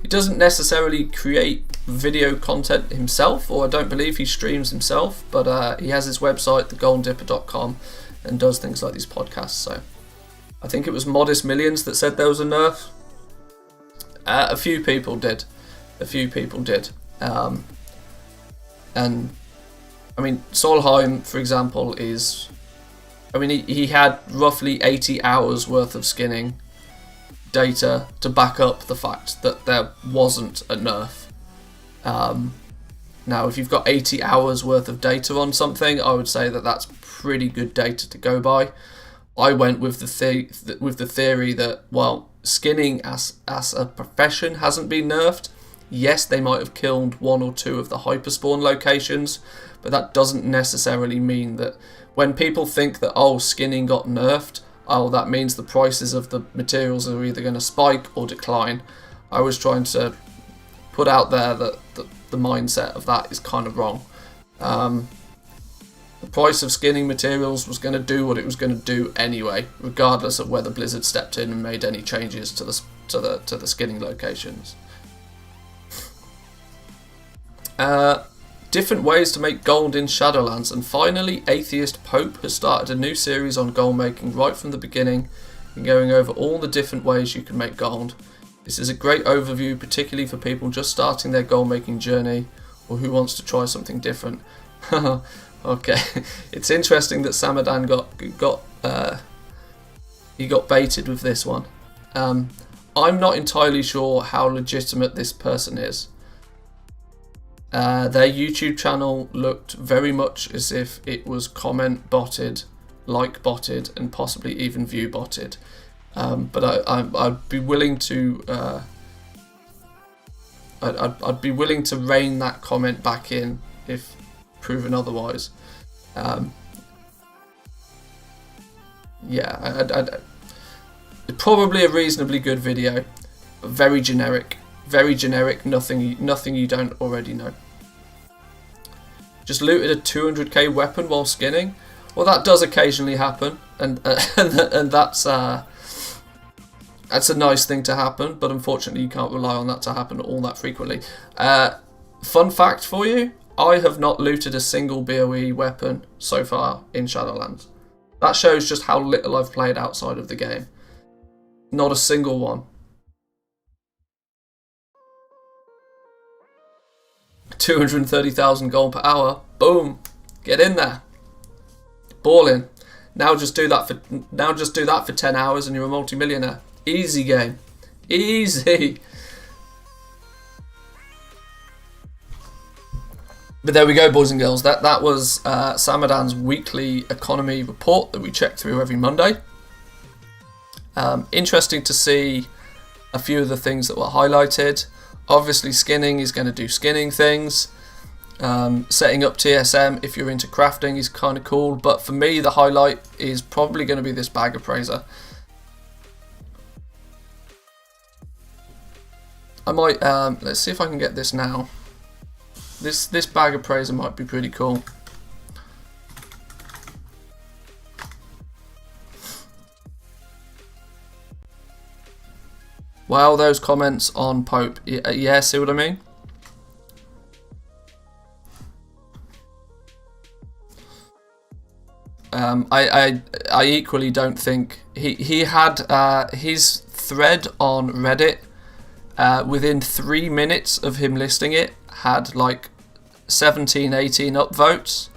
Speaker 1: He doesn't necessarily create video content himself, or I don't believe he streams himself, but he has his website, thegolddipper.com, and does things like these podcasts. So I think it was Modest Millions that said there was a nerf. A few people did. And I mean, Solheim, for example, he had roughly 80 hours worth of skinning data to back up the fact that there wasn't a nerf. Now, if you've got 80 hours worth of data on something, I would say that that's pretty good data to go by. I went with the theory that, well, skinning as a profession hasn't been nerfed. Yes, they might have killed one or two of the hyperspawn locations, but that doesn't necessarily mean that when people think that, oh, skinning got nerfed, oh, that means the prices of the materials are either going to spike or decline. I was trying to put out there that the mindset of that is kind of wrong. The price of skinning materials was going to do what it was going to do anyway, regardless of whether Blizzard stepped in and made any changes to the skinning locations. Different ways to make gold in Shadowlands, and finally Atheist Pope has started a new series on gold making right from the beginning and going over all the different ways you can make gold. This is a great overview, particularly for people just starting their gold making journey or who wants to try something different. Okay, it's interesting that Samadan got baited with this one. I'm not entirely sure how legitimate this person is. Their YouTube channel looked very much as if it was comment botted, like botted, and possibly even view botted. But I'd be willing to I'd be willing to rein that comment back in if proven otherwise. Probably a reasonably good video, but very generic, nothing you don't already know. Just looted a 200k weapon while skinning. Well, that does occasionally happen, and that's a nice thing to happen, but unfortunately you can't rely on that to happen all that frequently. Fun fact for you, I have not looted a single BOE weapon so far in Shadowlands. That shows just how little I've played outside of the game. Not a single one. 230,000 gold per hour. Boom. Get in there. Balling. Now just do that for 10 hours and you're a multi-millionaire. Easy game. Easy. But there we go, boys and girls. That was Samadan's weekly economy report that we check through every Monday. Interesting to see a few of the things that were highlighted. Obviously, skinning is going to do skinning things. Setting up TSM if you're into crafting is kind of cool. But for me, the highlight is probably going to be this bag appraiser. I might let's see if I can get this now. This bag appraiser might be pretty cool. Wow, those comments on Pope. Yeah, see what I mean? I equally don't think he had his thread on Reddit within 3 minutes of him listing it had like 17, 18 upvotes.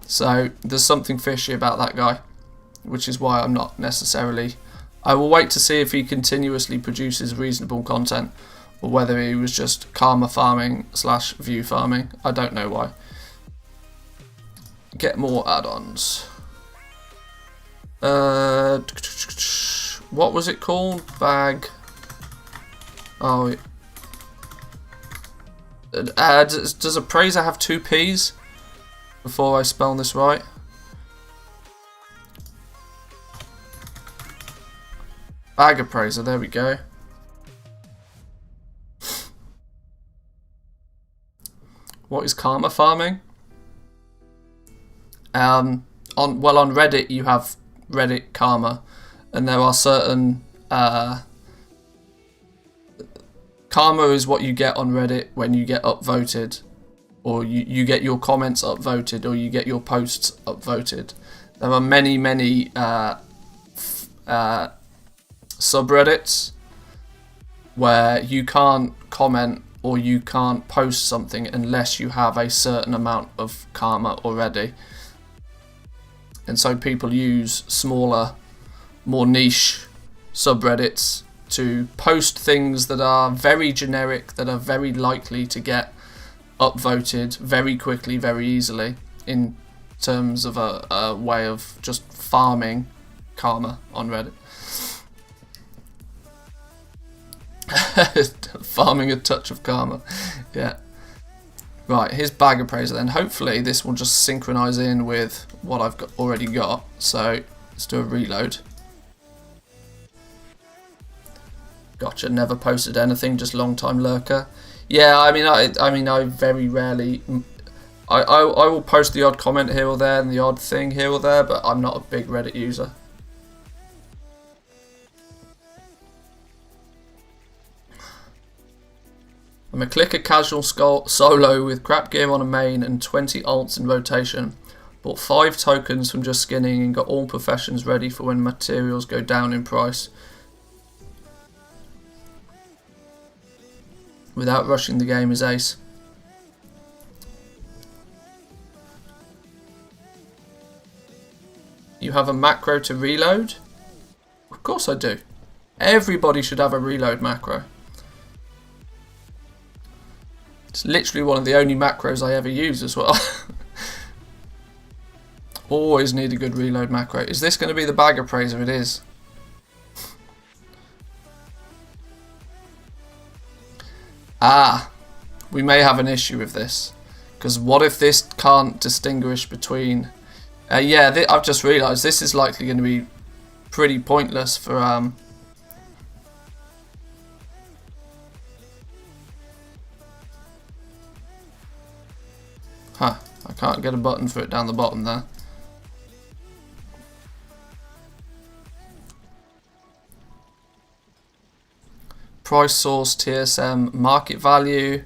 Speaker 1: So there's something fishy about that guy, which is why I'm not necessarily... I will wait to see if he continuously produces reasonable content, or whether he was just karma farming / view farming. I don't know why. Get more add-ons. What was it called? Bag. Oh. Does appraiser have 2 P's? Before I spell this right. Bag appraiser, there we go. What is karma farming? On Reddit you have Reddit karma, and there are certain karma is what you get on Reddit when you get upvoted, or you get your comments upvoted, or you get your posts upvoted. There are many subreddits where you can't comment or you can't post something unless you have a certain amount of karma already. And so people use smaller, more niche subreddits to post things that are very generic, that are very likely to get upvoted very quickly, very easily, in terms of a way of just farming karma on Reddit. Farming a touch of karma. Yeah. Right, here's bag appraiser then. Hopefully this will just synchronize in with what I've already got. So let's do a reload. Gotcha, never posted anything, just long time lurker. Yeah, I very rarely... I will post the odd comment here or there and the odd thing here or there, but I'm not a big Reddit user. I'm a clicker casual solo with crap gear on a main and 20 alts in rotation. Bought 5 tokens from just skinning and got all professions ready for when materials go down in price. Without rushing the game is ace. You have a macro to reload? Of course I do. Everybody should have a reload macro. It's literally one of the only macros I ever use as well. Always need a good reload macro. Is this going to be the bag appraiser? It is. Ah, we may have an issue with this. Because what if this can't distinguish between... yeah, I've just realised this is likely going to be pretty pointless for... Huh, I can't get a button for it down the bottom there. Price source, TSM, market value,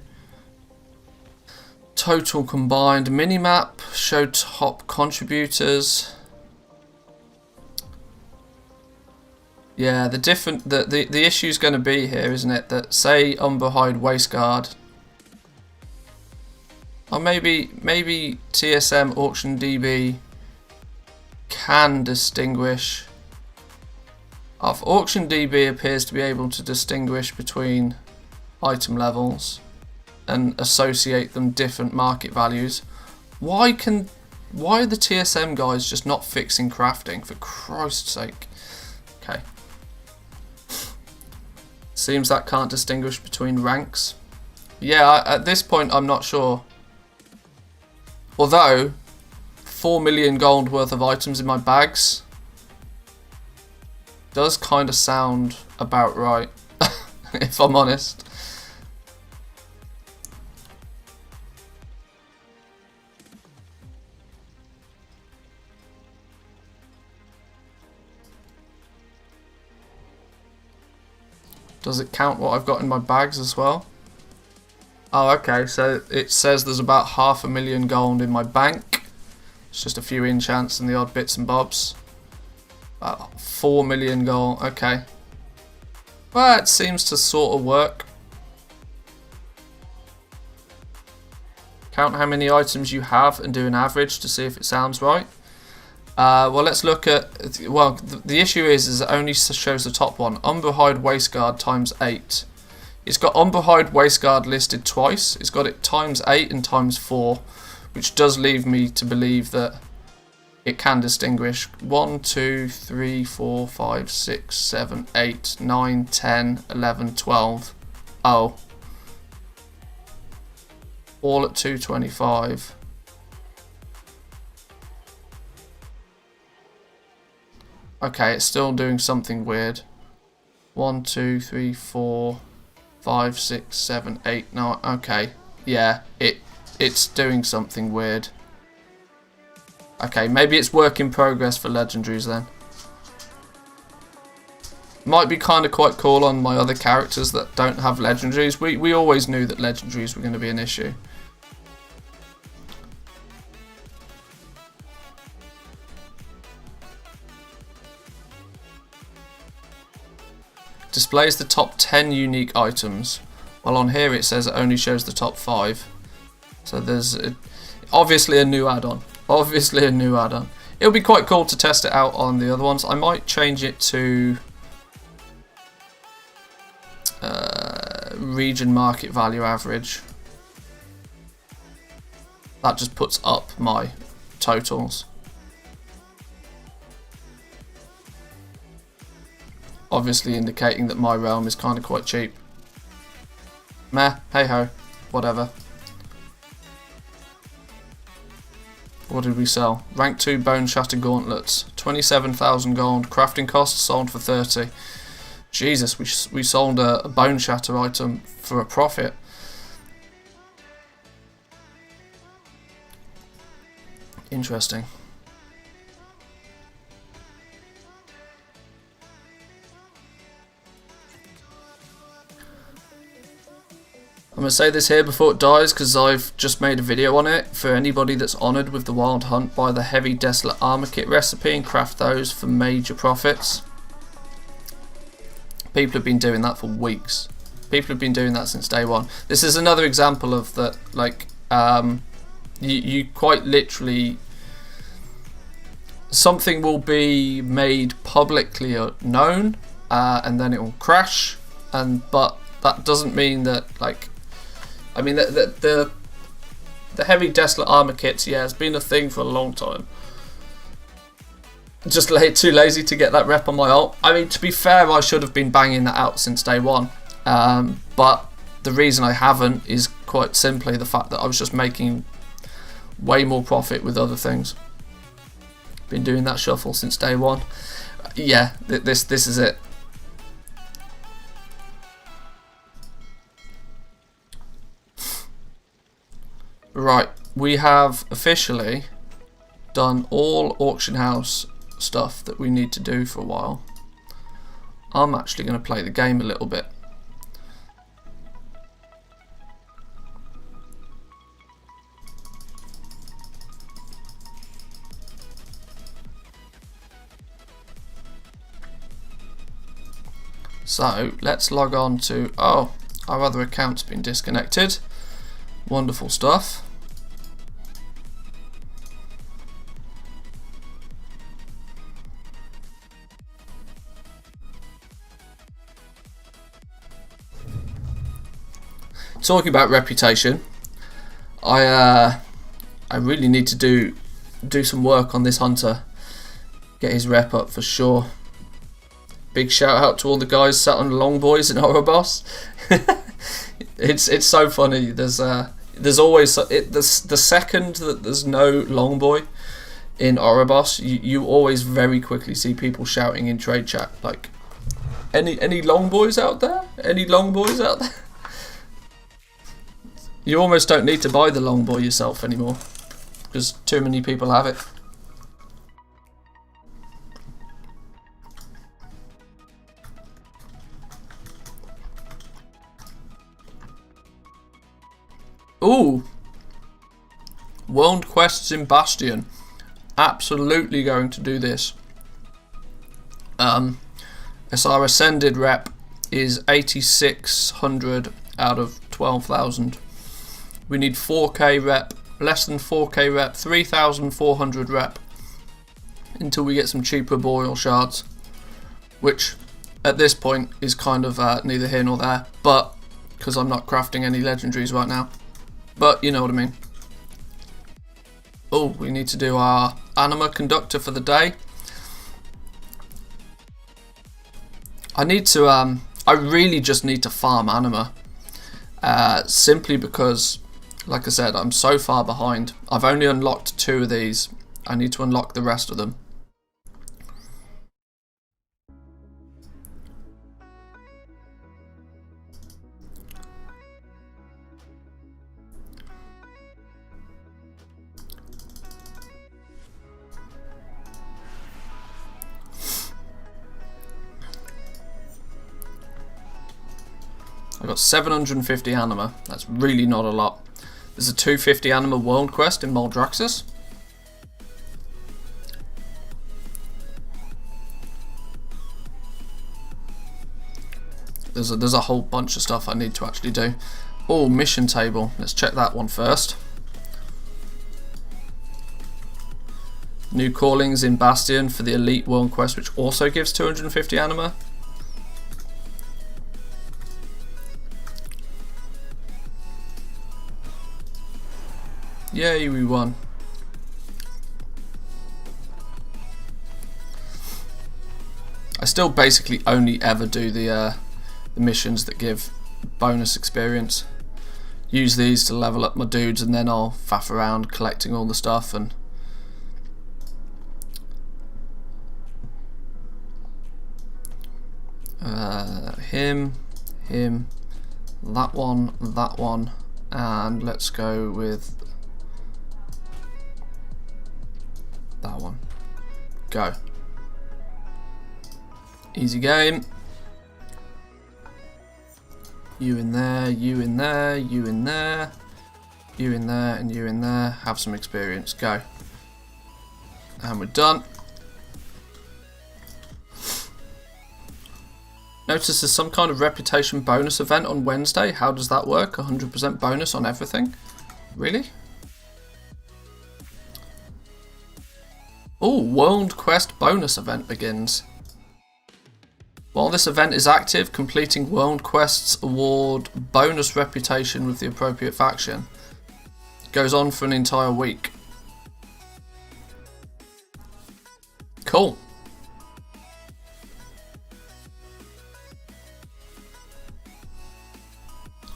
Speaker 1: total combined, minimap, show top contributors. Yeah, the issue is going to be here, isn't it? That say Umberhide Wasteguard. Or maybe TSM Auction DB can distinguish. Auction DB appears to be able to distinguish between item levels and associate them different market values. Why are the TSM guys just not fixing crafting, for Christ's sake? Okay. Seems that can't distinguish between ranks. Yeah, at this point I'm not sure. Although, 4 million gold worth of items in my bags does kind of sound about right, if I'm honest. Does it count what I've got in my bags as well? Oh, okay, so it says there's about 500,000 gold in my bank. It's just a few enchants and the odd bits and bobs. 4 million gold, okay. Well, it seems to sort of work. Count how many items you have and do an average to see if it sounds right. Well, let's look at... Well, the issue is it only shows the top one. Umberhide Waistguard times 8. It's got Umberhide Waistguard listed twice. It's got it times 8 and times 4, which does leave me to believe that it can distinguish 1, 2, 3, 4, 5, 6, 7, 8, 9, 10, 11, 12. Oh. All at 225. Okay, it's still doing something weird. 1, 2, 3, 4, 5, 6, 7, 8, 9. Okay, yeah, it's doing something weird. Okay, maybe it's work in progress for legendaries then. Might be kind of quite cool on my other characters that don't have legendaries. We always knew that legendaries were going to be an issue. Displays the top 10 unique items. Well, on here it says it only shows the top 5. So there's obviously a new add-on. Obviously a new add-on. It'll be quite cool to test it out on the other ones. I might change it to region market value average. That just puts up my totals. Obviously indicating that my realm is kind of quite cheap. Meh, hey ho, whatever. What did we sell? Rank 2 Bone Shatter Gauntlets. 27,000 gold. Crafting costs sold for 30. Jesus, we sold a Bone Shatter item for a profit. Interesting. I'm going to say this here before it dies because I've just made a video on it. For anybody that's honoured with the Wild Hunt, buy the Heavy Desolate Armour Kit recipe and craft those for major profits. People have been doing that for weeks. People have been doing that since day one. This is another example of that, like, you quite literally... Something will be made publicly known and then it will crash. But that doesn't mean that, like... I mean, the Heavy Desolate Armour Kits, yeah, it's been a thing for a long time. Just too lazy to get that rep on my ult. I mean, to be fair, I should have been banging that out since day one. But the reason I haven't is quite simply the fact that I was just making way more profit with other things. Been doing that shuffle since day one. Yeah, this is it. Right, we have officially done all auction house stuff that we need to do for a while. I'm actually going to play the game a little bit. So let's log on to, oh, our other account's been disconnected. Wonderful stuff. Talking about reputation, I really need to do some work on this hunter. Get his rep up for sure. Big shout out to all the guys sat on long boys in Oribos. It's so funny. There's always the second that there's no long boy in Oribos, you always very quickly see people shouting in trade chat like, any long boys out there? Any long boys out there? You almost don't need to buy the long boy yourself anymore because too many people have it. Ooh, World Quests in Bastion. Absolutely going to do this. As our Ascended rep is 8,600 out of 12,000. We need 4k rep less than 4k rep, 3,400 rep until we get some cheaper boreal shards, which at this point is kind of neither here nor there, but because I'm not crafting any legendaries right now, but you know what I mean. Oh, we need to do our anima conductor for the day. I need to I really just need to farm anima, simply because, like I said, I'm so far behind. I've only unlocked 2 of these. I need to unlock the rest of them. I got 750 anima. That's really not a lot. There's a 250 anima world quest in Maldraxxus. There's a whole bunch of stuff I need to actually do. Oh, mission table. Let's check that one first. New callings in Bastion for the elite world quest, which also gives 250 anima. Yay, we won. I still basically only ever do the missions that give bonus experience. Use these to level up my dudes, and then I'll faff around collecting all the stuff and him, that one, and let's go with that one. Go. Easy game. You in there, you in there, you in there, you in there, and you in there. Have some experience. Go. And we're done. Notice there's some kind of reputation bonus event on Wednesday. How does that work? 100% bonus on everything? Really? Oh, World Quest bonus event begins. While this event is active, completing World Quests award bonus reputation with the appropriate faction. It goes on for an entire week. Cool.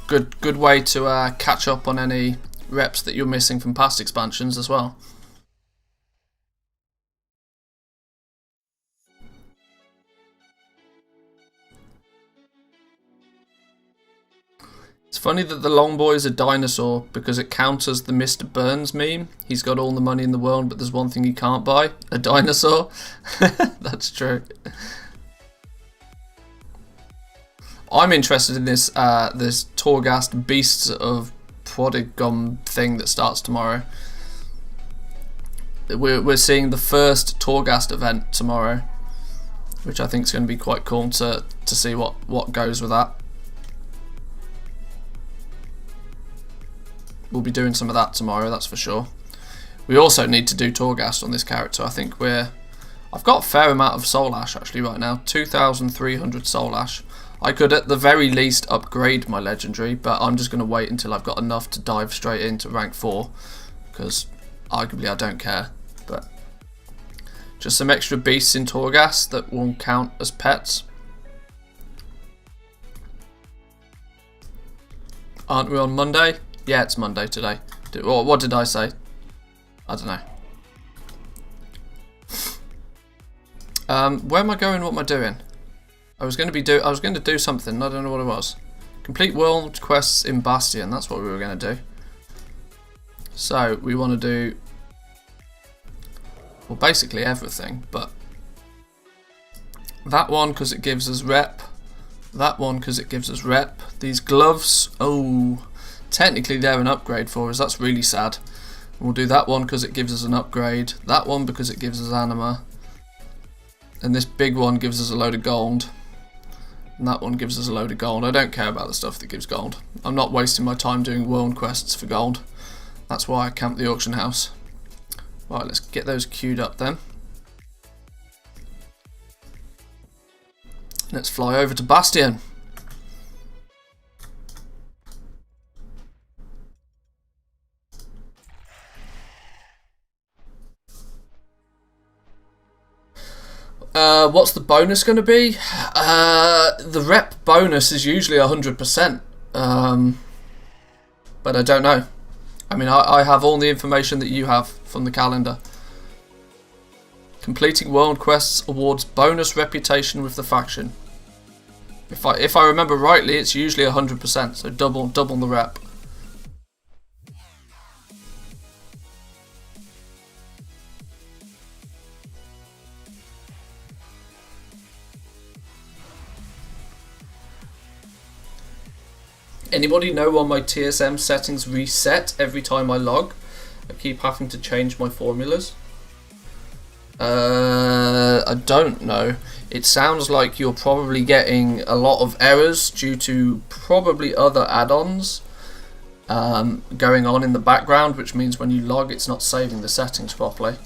Speaker 1: Good way to catch up on any reps that you're missing from past expansions as well. It's funny that the long boy is a dinosaur because it counters the Mr. Burns meme. He's got all the money in the world, but there's one thing he can't buy: a dinosaur. That's true. I'm interested in this this Torghast Beasts of Prodigum thing that starts tomorrow. We're seeing the first Torghast event tomorrow, which I think is going to be quite cool to see what goes with that. We'll be doing some of that tomorrow, that's for sure. We also need to do Torghast on this character. I think I've got a fair amount of Soul Ash actually right now, 2,300 Soul Ash. I could at the very least upgrade my legendary, but I'm just going to wait until I've got enough to dive straight into rank 4, because arguably I don't care. But just some extra beasts in Torghast that won't count as pets. Aren't we on Monday? Yeah, it's Monday today. What did I say? I don't know. Where am I going? What am I doing? I was going to do something. I don't know what it was. Complete world quests in Bastion. That's what we were going to do. So we want to do, well, basically everything, but that one because it gives us rep. That one because it gives us rep. These gloves. Oh, technically they're an upgrade for us. That's really sad. We'll do that one because it gives us an upgrade. That one because it gives us anima. And this big one gives us a load of gold. And that one gives us a load of gold. I don't care about the stuff that gives gold. I'm not wasting my time doing world quests for gold. That's why I camped the auction house. Right, let's get those queued up then. Let's fly over to Bastion. What's the bonus going to be? The rep bonus is usually 100%. But I don't know. I mean, I have all the information that you have from the calendar. Completing world quests awards bonus reputation with the faction. If I remember rightly, it's usually 100%, so double the rep. Anybody know why my TSM settings reset every time I log? I keep having to change my formulas. I don't know. It sounds like you're probably getting a lot of errors due to probably other add-ons going on in the background, which means when you log it's not saving the settings properly.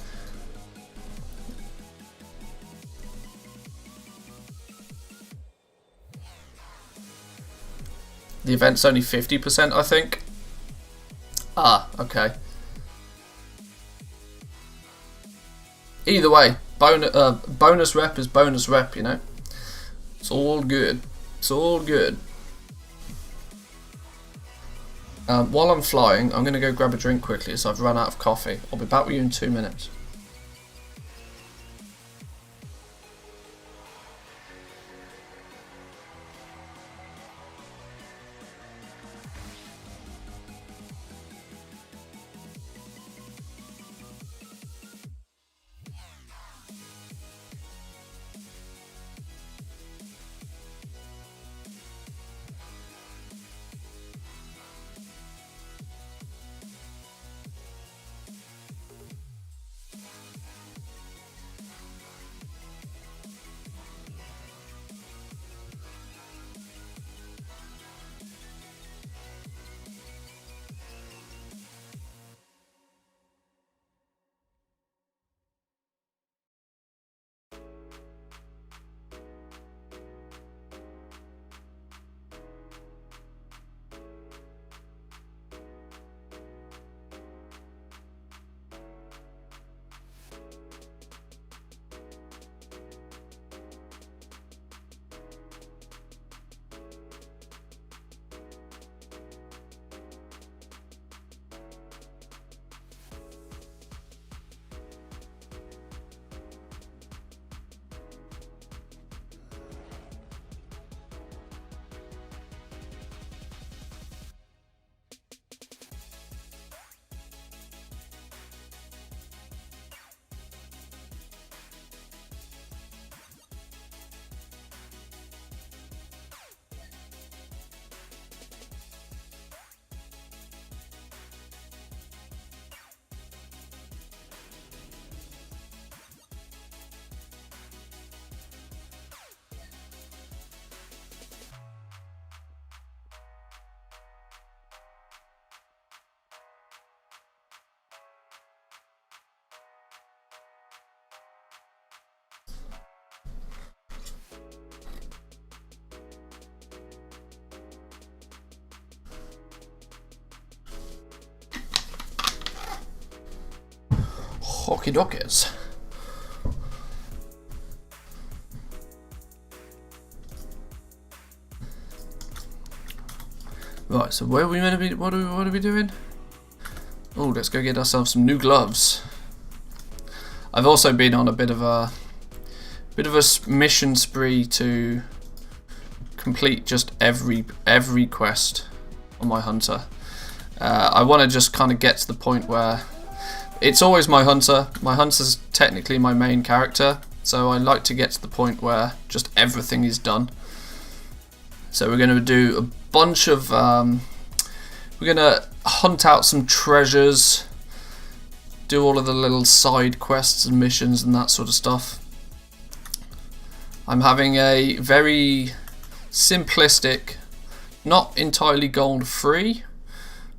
Speaker 1: The event's only 50%, I think. Ah, okay. Either way, bonus rep is bonus rep, you know. It's all good. It's all good. While I'm flying, I'm going to go grab a drink quickly as I've run out of coffee. I'll be back with you in 2 minutes. Okie dokies. Right, so where are we going to be? What are we doing? Oh, let's go get ourselves some new gloves. I've also been on a bit of a mission spree to complete just every quest on my hunter. I want to just kind of get to the point where it's always my hunter. My hunter's technically my main character, so I like to get to the point where just everything is done. So we're going to do a bunch of we're going to hunt out some treasures, do all of the little side quests and missions and that sort of stuff. I'm having a very simplistic, not entirely gold free,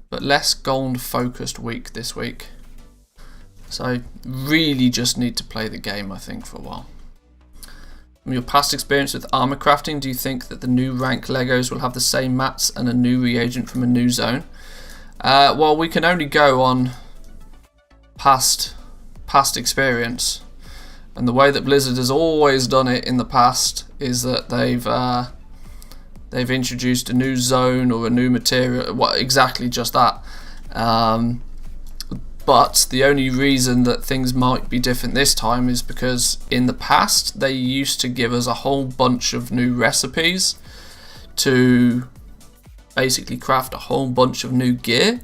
Speaker 1: but less gold focused week this week. So really just need to play the game, I think, for a while. From your past experience with armor crafting, do you think that the new rank Legos will have the same mats and a new reagent from a new zone? Well, we can only go on past experience, and the way that Blizzard has always done it in the past is that they've introduced a new zone or a new material. Well, exactly just that. But the only reason that things might be different this time is because in the past they used to give us a whole bunch of new recipes to basically craft a whole bunch of new gear.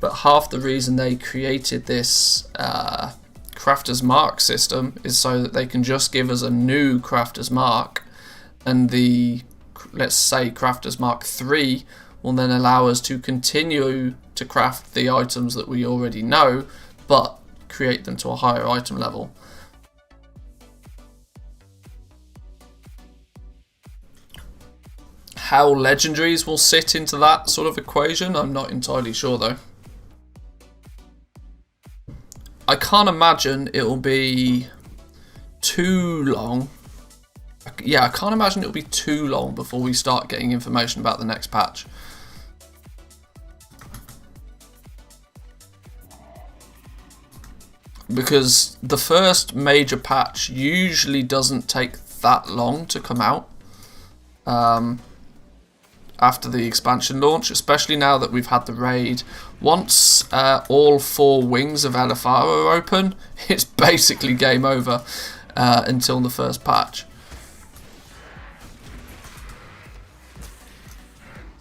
Speaker 1: But half the reason they created this Crafter's Mark system is so that they can just give us a new Crafter's Mark, and the, let's say, Crafter's Mark 3 will then allow us to continue to craft the items that we already know, but create them to a higher item level. How legendaries will sit into that sort of equation, I'm not entirely sure though. I can't imagine it'll be too long. Yeah, I can't imagine it'll be too long before we start getting information about the next patch. Because the first major patch usually doesn't take that long to come out after the expansion launch, especially now that we've had the raid. Once all 4 wings of LFR are open, it's basically game over until the first patch.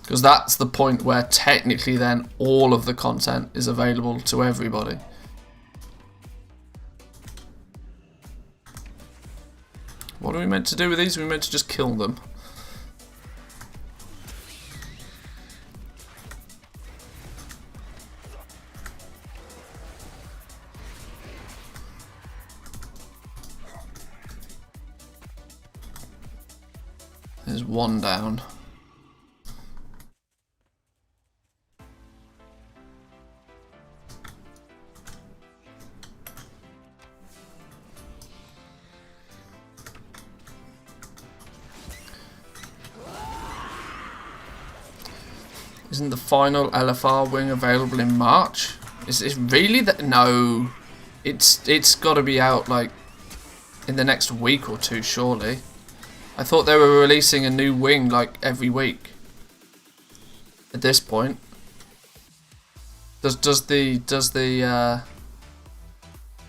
Speaker 1: Because that's the point where technically then all of the content is available to everybody. What are we meant to do with these? Are we meant to just kill them? There's one down. Isn't the final LFR wing available in March? Is it really that? No, it's got to be out like in the next week or two, surely. I thought they were releasing a new wing like every week. At this point, does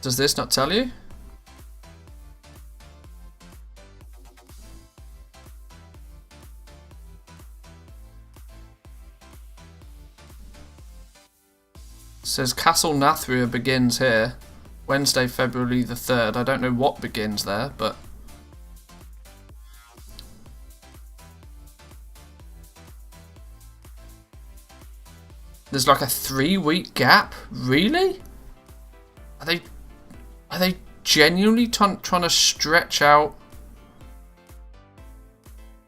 Speaker 1: this not tell you? It says Castle Nathria begins here, Wednesday, February the 3rd. I don't know what begins there, but there's like a 3-week gap. Really? Are they genuinely trying to stretch out?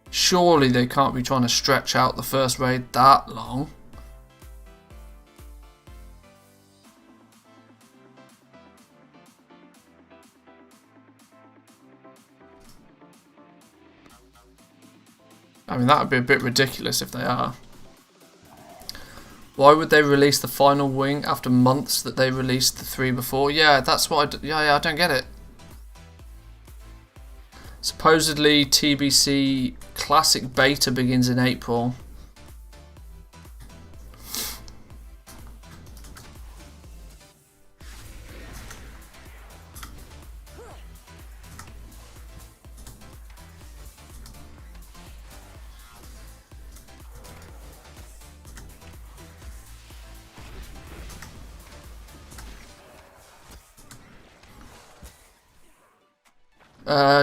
Speaker 1: Surely they can't be trying to stretch out the first raid that long. I mean, that would be a bit ridiculous if they are. Why would they release the final wing after months that they released the 3 before? Yeah, that's what I don't get it. Supposedly TBC Classic Beta begins in April.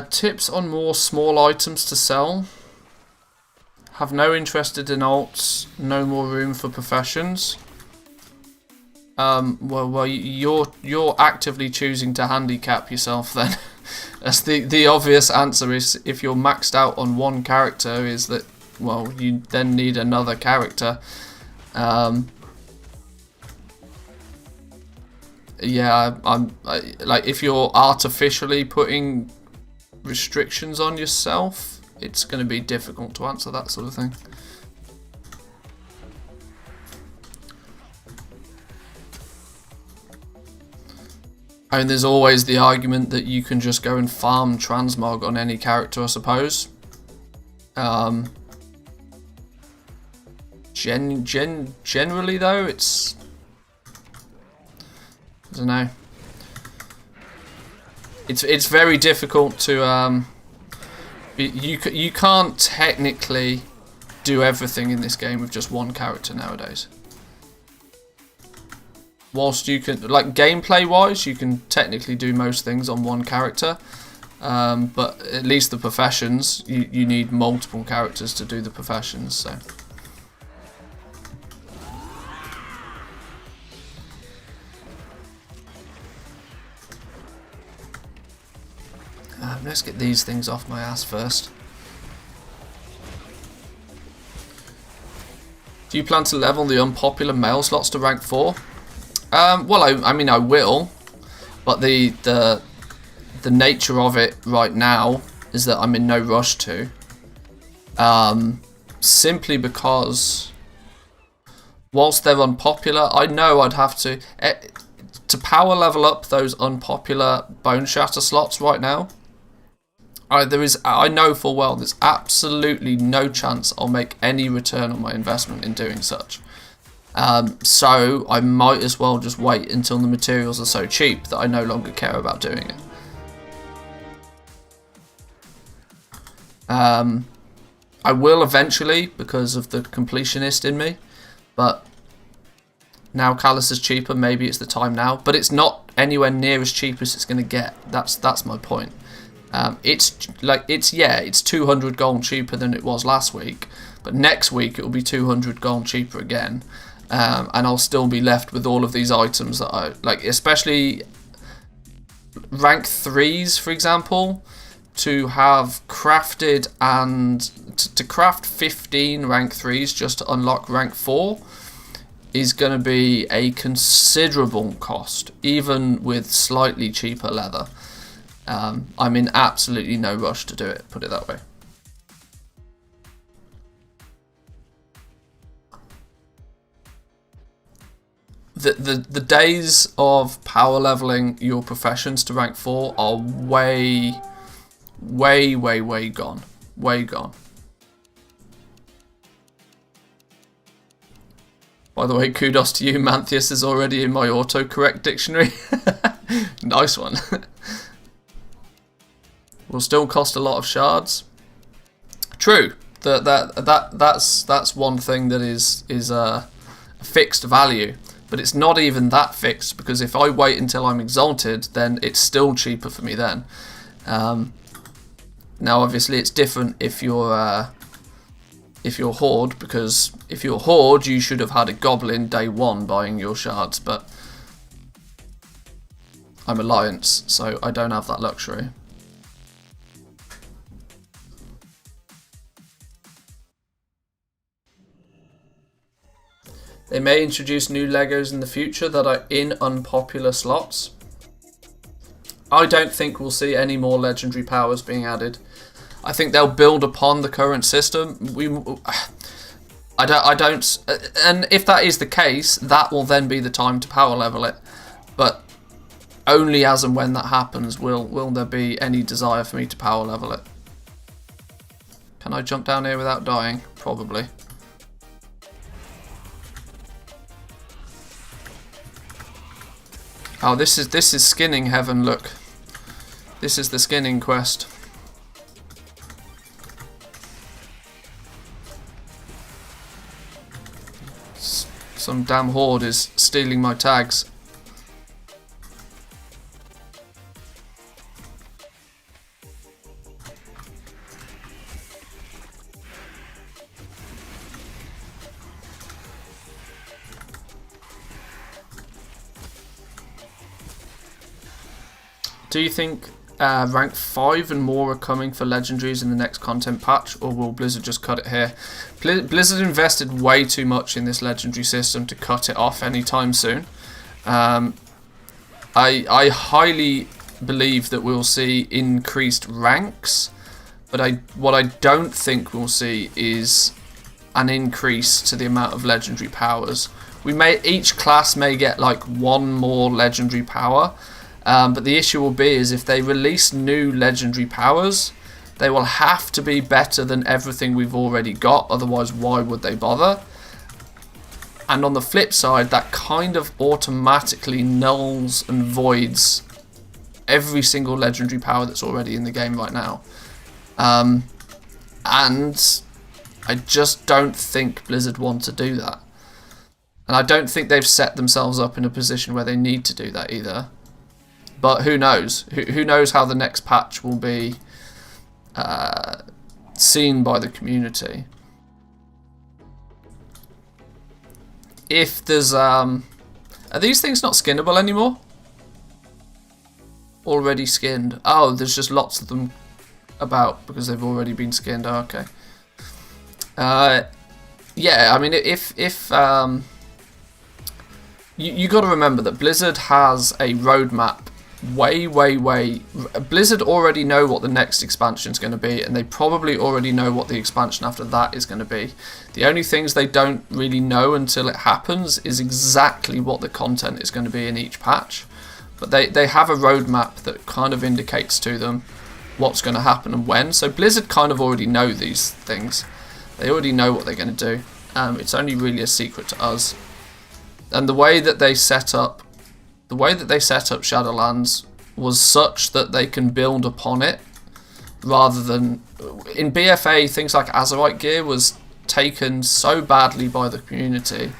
Speaker 1: Tips on more small items to sell. Have no interested in alts, no more room for professions. Well, you're actively choosing to handicap yourself then. That's the obvious answer is if you're maxed out on one character is that, well, you then need another character. yeah, like if you're artificially putting restrictions on yourself, it's going to be difficult to answer that sort of thing. I mean, there's always the argument that you can just go and farm transmog on any character, I suppose. Generally though, it's, I don't know. It's very difficult to you can't technically do everything in this game with just one character nowadays. Whilst you can, like gameplay wise, you can technically do most things on one character, but at least the professions, you need multiple characters to do the professions. So let's get these things off my ass first. Do you plan to level the unpopular male slots to rank 4? Well, I mean, I will, but the nature of it right now is that I'm in no rush to. Simply because, whilst they're unpopular, I know I'd have to power level up those unpopular Bone Shatter slots right now. I know full well there's absolutely no chance I'll make any return on my investment in doing such. So I might as well just wait until the materials are so cheap that I no longer care about doing it. I will eventually because of the completionist in me, but now Callus is cheaper, maybe it's the time now, but it's not anywhere near as cheap as it's going to get. That's my point. It's 200 gold cheaper than it was last week, but next week it will be 200 gold cheaper again. And I'll still be left with all of these items that I like, especially rank 3s, for example, to have crafted and to craft 15 rank 3s just to unlock rank 4 is going to be a considerable cost, even with slightly cheaper leather. I'm in absolutely no rush to do it, put it that way. The days of power leveling your professions to rank 4 are way gone. Way gone. By the way, kudos to you, Manthieus is already in my autocorrect dictionary. Nice one. Will still cost a lot of shards. True. That's one thing that is a fixed value. But it's not even that fixed, because if I wait until I'm exalted, then it's still cheaper for me then. Now, obviously, it's different if you're Horde, because if you're Horde, you should have had a Goblin day 1 buying your shards, but I'm Alliance, so I don't have that luxury. They may introduce new Legos in the future that are in unpopular slots. I don't think we'll see any more legendary powers being added. I think they'll build upon the current system. I don't, and if that is the case, that will then be the time to power level it. But only as and when that happens will there be any desire for me to power level it. Can I jump down here without dying? Probably. Oh, this is skinning heaven, look. This is the skinning quest. Some damn horde is stealing my tags. Do you think rank 5 and more are coming for legendaries in the next content patch, or will Blizzard just cut it here? Blizzard invested way too much in this legendary system to cut it off anytime soon. I highly believe that we'll see increased ranks, but what I don't think we'll see is an increase to the amount of legendary powers. Each class may get like one more legendary power, but the issue will be is if they release new legendary powers, they will have to be better than everything we've already got, otherwise why would they bother? And on the flip side, that kind of automatically nulls and voids every single legendary power that's already in the game right now. And I just don't think Blizzard want to do that. And I don't think they've set themselves up in a position where they need to do that either. But who knows? Who knows how the next patch will be seen by the community. If there's are these things not skinnable anymore? Already skinned. Oh, there's just lots of them about because they've already been skinned. Oh, okay. Yeah, I mean, if you got to remember that Blizzard has a roadmap way. Blizzard already know what the next expansion is going to be, and they probably already know what the expansion after that is going to be. The only things they don't really know until it happens is exactly what the content is going to be in each patch. But they have a roadmap that kind of indicates to them what's going to happen and when. So Blizzard kind of already know these things. They already know what they're going to do. It's only really a secret to us. And the way that they set up Shadowlands was such that they can build upon it, rather than in BFA things like Azerite gear was taken so badly by the community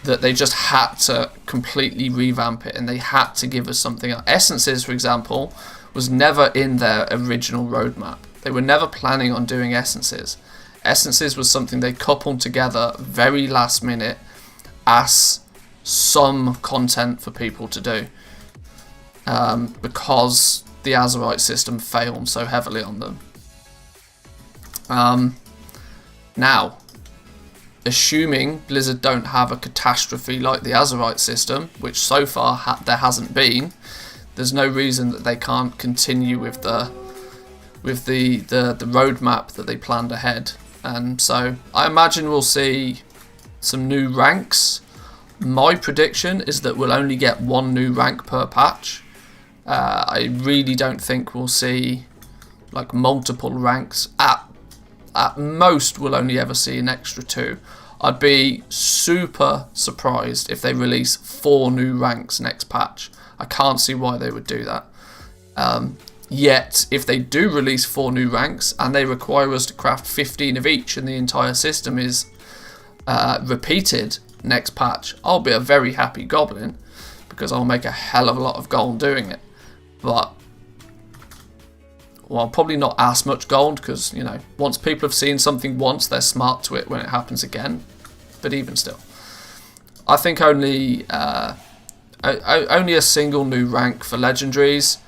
Speaker 1: that they just had to completely revamp it, and they had to give us something else. Essences, for example, was never in their original roadmap. They were never planning on doing essences. Essences was something they coupled together very last minute as some content for people to do, because the Azerite system failed so heavily on them. Now, assuming Blizzard don't have a catastrophe like the Azerite system, which so far there hasn't been, there's no reason that they can't continue with the roadmap that they planned ahead. And so I imagine we'll see some new ranks. My prediction is that we'll only get one new rank per patch. I really don't think we'll see like multiple ranks. At most, we'll only ever see an extra 2. I'd be super surprised if they release 4 new ranks next patch. I can't see why they would do that. Yet, if they do release 4 new ranks and they require us to craft 15 of each and the entire system is repeated next patch, I'll be a very happy goblin because I'll make a hell of a lot of gold doing it. But, well, probably not as much gold because, you know, once people have seen something once, they're smart to it when it happens again. But even still, I think only a single new rank for legendaries.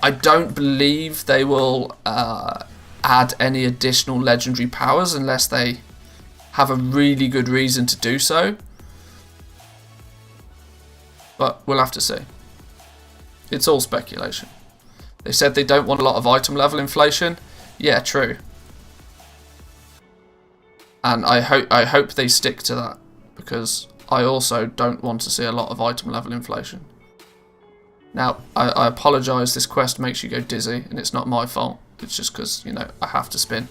Speaker 1: I don't believe they will add any additional legendary powers unless they have a really good reason to do so. But we'll have to see. It's all speculation. They said they don't want a lot of item level inflation. Yeah, true. And I hope they stick to that, because I also don't want to see a lot of item level inflation. Now, I apologise, this quest makes you go dizzy, and it's not my fault. It's just because, you know, I have to spin.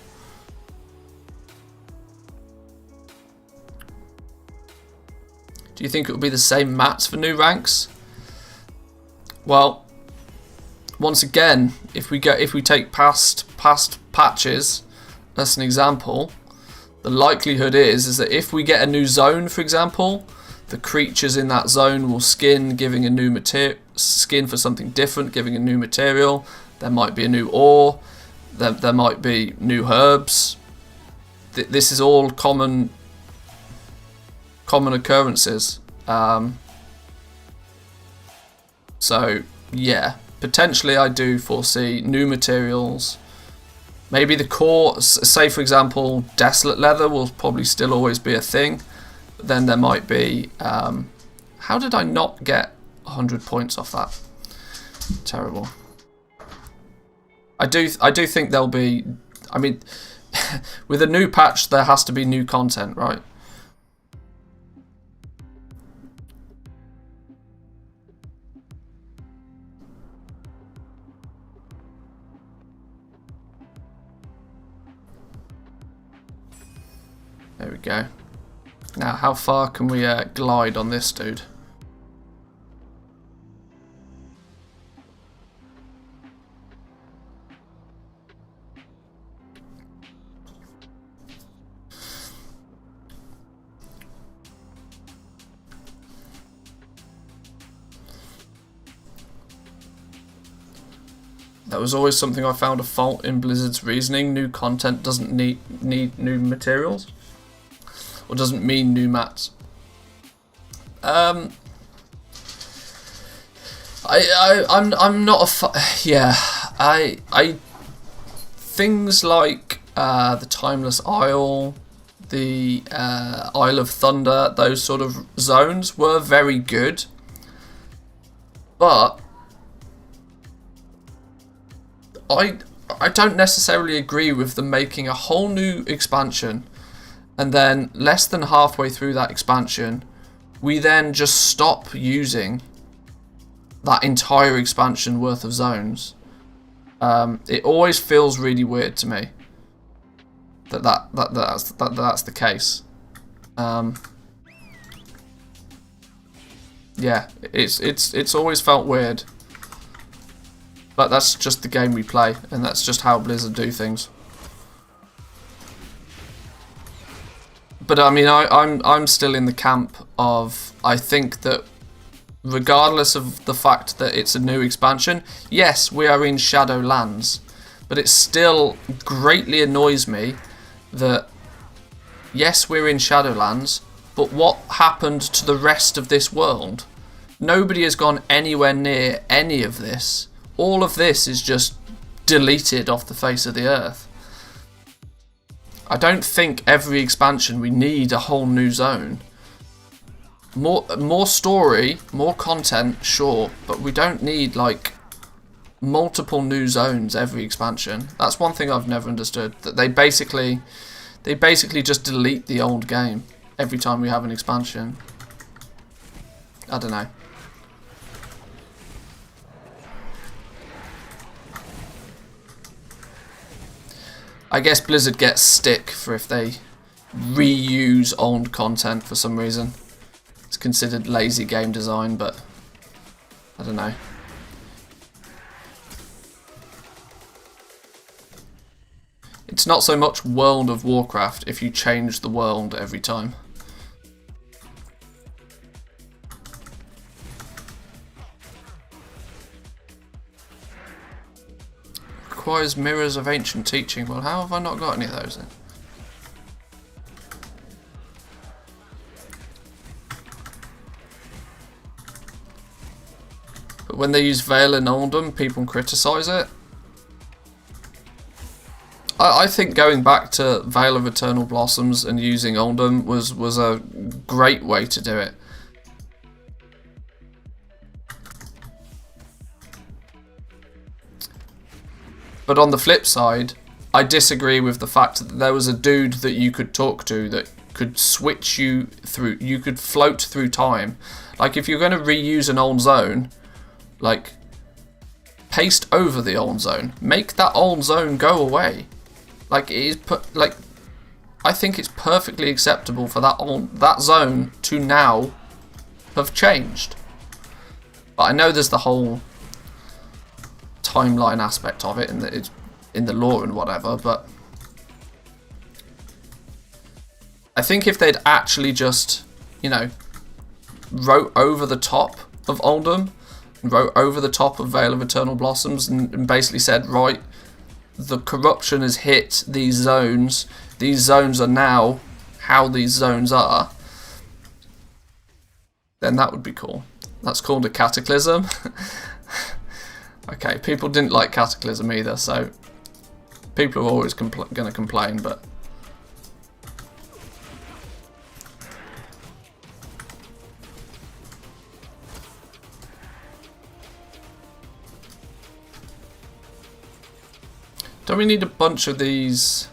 Speaker 1: Do you think it will be the same mats for new ranks? Well, once again, if we take past patches, that's an example. The likelihood is that if we get a new zone, for example, the creatures in that zone will skin, giving a new skin for something different, giving a new material. There might be a new ore. There might be new herbs. This is all common occurrences. So yeah, potentially I do foresee new materials. Maybe the core, say for example, desolate leather will probably still always be a thing. But then there might be, how did I not get 100 points off that. Terrible. I do think there'll be... I mean, with a new patch, there has to be new content, right? There we go. Now, how far can we glide on this dude? That was always something I found a fault in Blizzard's reasoning. New content doesn't need new materials. Or doesn't mean new mats. I'm not a yeah. I things like the Timeless Isle, the Isle of Thunder, those sort of zones were very good, but I don't necessarily agree with them making a whole new expansion, and then less than halfway through that expansion, we then just stop using that entire expansion worth of zones. It always feels really weird to me that's the case. Yeah, it's always felt weird. But that's just the game we play, and that's just how Blizzard do things. But I mean, I'm still in the camp of, I think that regardless of the fact that it's a new expansion, yes, we are in Shadowlands, but it still greatly annoys me that, yes, we're in Shadowlands, but what happened to the rest of this world? Nobody has gone anywhere near any of this. All of this is just deleted off the face of the earth. I don't think every expansion we need a whole new zone. More story, more content, sure, but we don't need like multiple new zones every expansion. That's one thing I've never understood. That they basically just delete the old game every time we have an expansion. I don't know. I guess Blizzard gets stick for if they reuse old content for some reason. It's considered lazy game design, but I don't know. It's not so much World of Warcraft if you change the world every time. Requires mirrors of ancient teaching. Well, how have I not got any of those then? But when they use Veil in Oldham, people criticise it. I think going back to Veil of Eternal Blossoms and using Oldham was a great way to do it. But on the flip side, I disagree with the fact that there was a dude that you could talk to that could switch you through, you could float through time. Like if you're going to reuse an old zone, like paste over the old zone, make that old zone go away. Like it is I think it's perfectly acceptable for that zone to now have changed. But I know there's the whole timeline aspect of it and that it's in the lore and whatever, but I think if they'd actually just, you know, wrote over the top of Oldham, wrote over the top of Veil of Eternal Blossoms and basically said, right, the corruption has hit these zones are now how these zones are, then that would be cool. That's called a cataclysm. Okay, people didn't like Cataclysm either, so people are always going to complain, but Don't we need a bunch of these?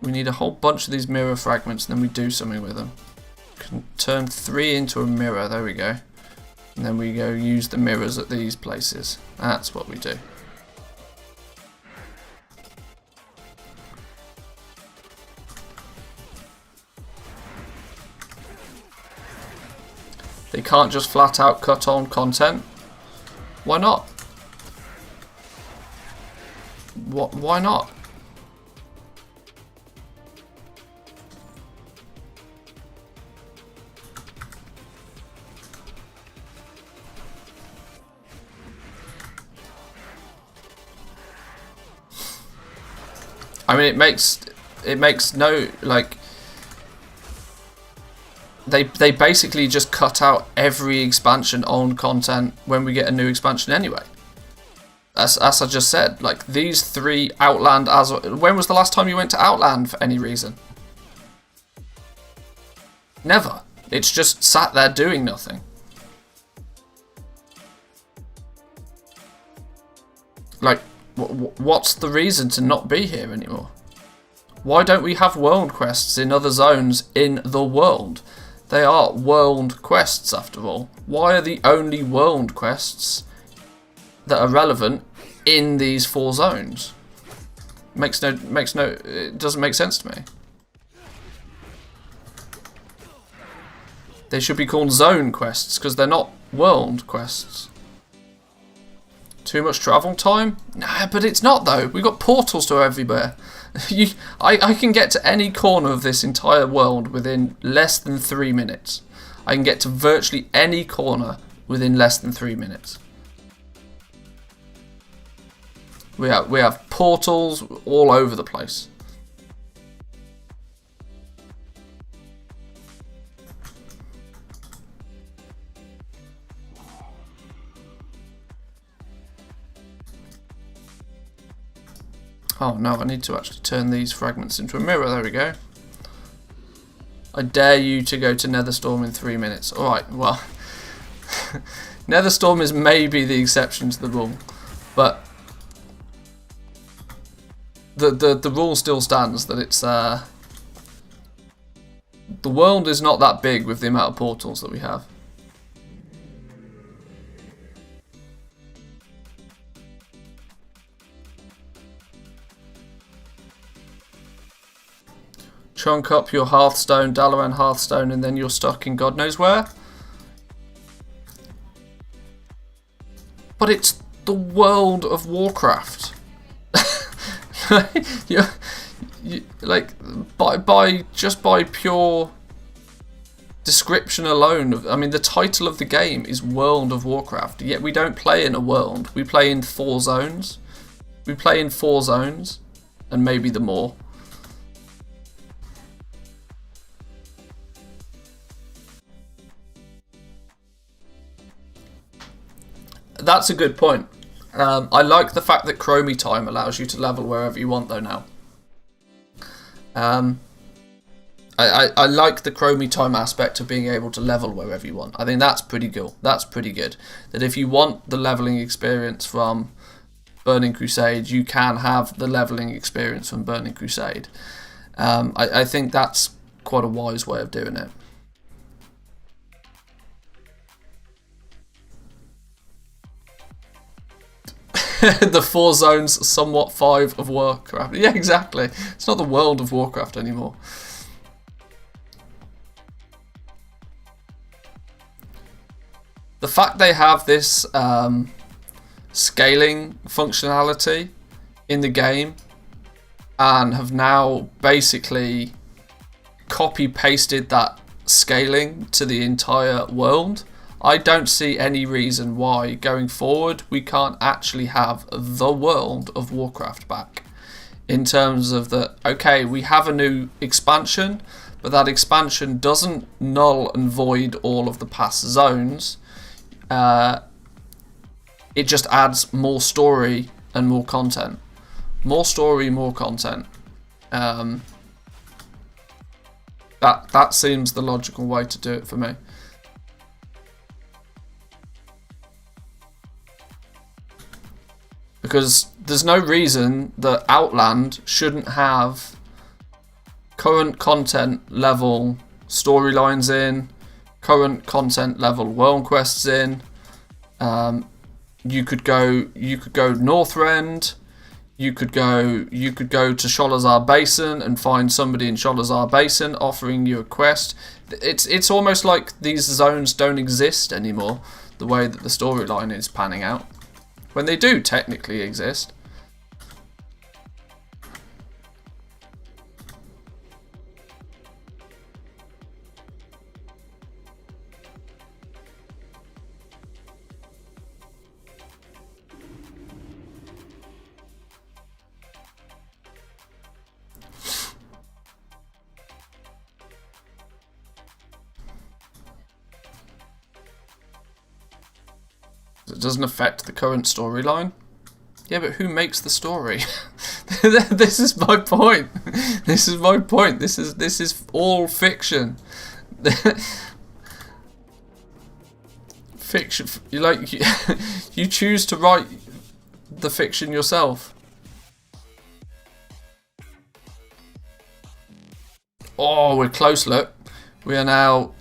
Speaker 1: We need a whole bunch of these mirror fragments, and then we do something with them. Can turn 3 into a mirror. There we go. And then we go use the mirrors at these places. That's what we do. They can't just flat out cut on content. Why not? Why not? I mean, it makes no, like, they basically just cut out every expansion on content when we get a new expansion anyway. As I just said, like, these 3 Outland, when was the last time you went to Outland for any reason? Never. It's just sat there doing nothing. Like, what's the reason to not be here anymore? Why don't we have world quests in other zones in the world? They are world quests, after all. Why are the only world quests that are relevant in these 4 zones? It doesn't make sense to me. They should be called zone quests, because they're not world quests. Too much travel time? Nah, but it's not though. We've got portals to everywhere. I can get to any corner of this entire world within less than 3 minutes. I can get to virtually any corner within less than 3 minutes. We have portals all over the place. Oh no, I need to actually turn these fragments into a mirror. There we go. I dare you to go to Netherstorm in 3 minutes. Alright, well. Netherstorm is maybe the exception to the rule. But the rule still stands that it's the world is not that big with the amount of portals that we have. Chunk up your Hearthstone, Dalaran Hearthstone, and then you're stuck in God knows where. But it's the world of Warcraft. Just by pure description alone, I mean, the title of the game is World of Warcraft. Yet we don't play in a world. We play in 4 zones. We play in 4 zones, and maybe the more. That's a good point. I like the fact that Chromie Time allows you to level wherever you want, though, now. I like the Chromie Time aspect of being able to level wherever you want. I think that's pretty cool. That's pretty good. That if you want the leveling experience from Burning Crusade, you can have the leveling experience from Burning Crusade. I think that's quite a wise way of doing it. The 4 zones, somewhat 5 of Warcraft. Yeah, exactly. It's not the world of Warcraft anymore. The fact they have this scaling functionality in the game and have now basically copy-pasted that scaling to the entire world, I don't see any reason why, going forward, we can't actually have the world of Warcraft back. In terms of okay, we have a new expansion, but that expansion doesn't null and void all of the past zones. It just adds more story and more content. More story, more content. That seems the logical way to do it for me. because there's no reason that Outland shouldn't have current content level storylines in, current content level world quests in. You could go Northrend. You could go to Sholazar Basin and find somebody in Sholazar Basin offering you a quest. It's almost like these zones don't exist anymore, the way that the storyline is panning out, when they do technically exist. It doesn't affect the current storyline. Yeah, but who makes the story? This is my point. This is my point. This is all fiction. Fiction. You choose to write the fiction yourself. Oh, we're close. Look. We are now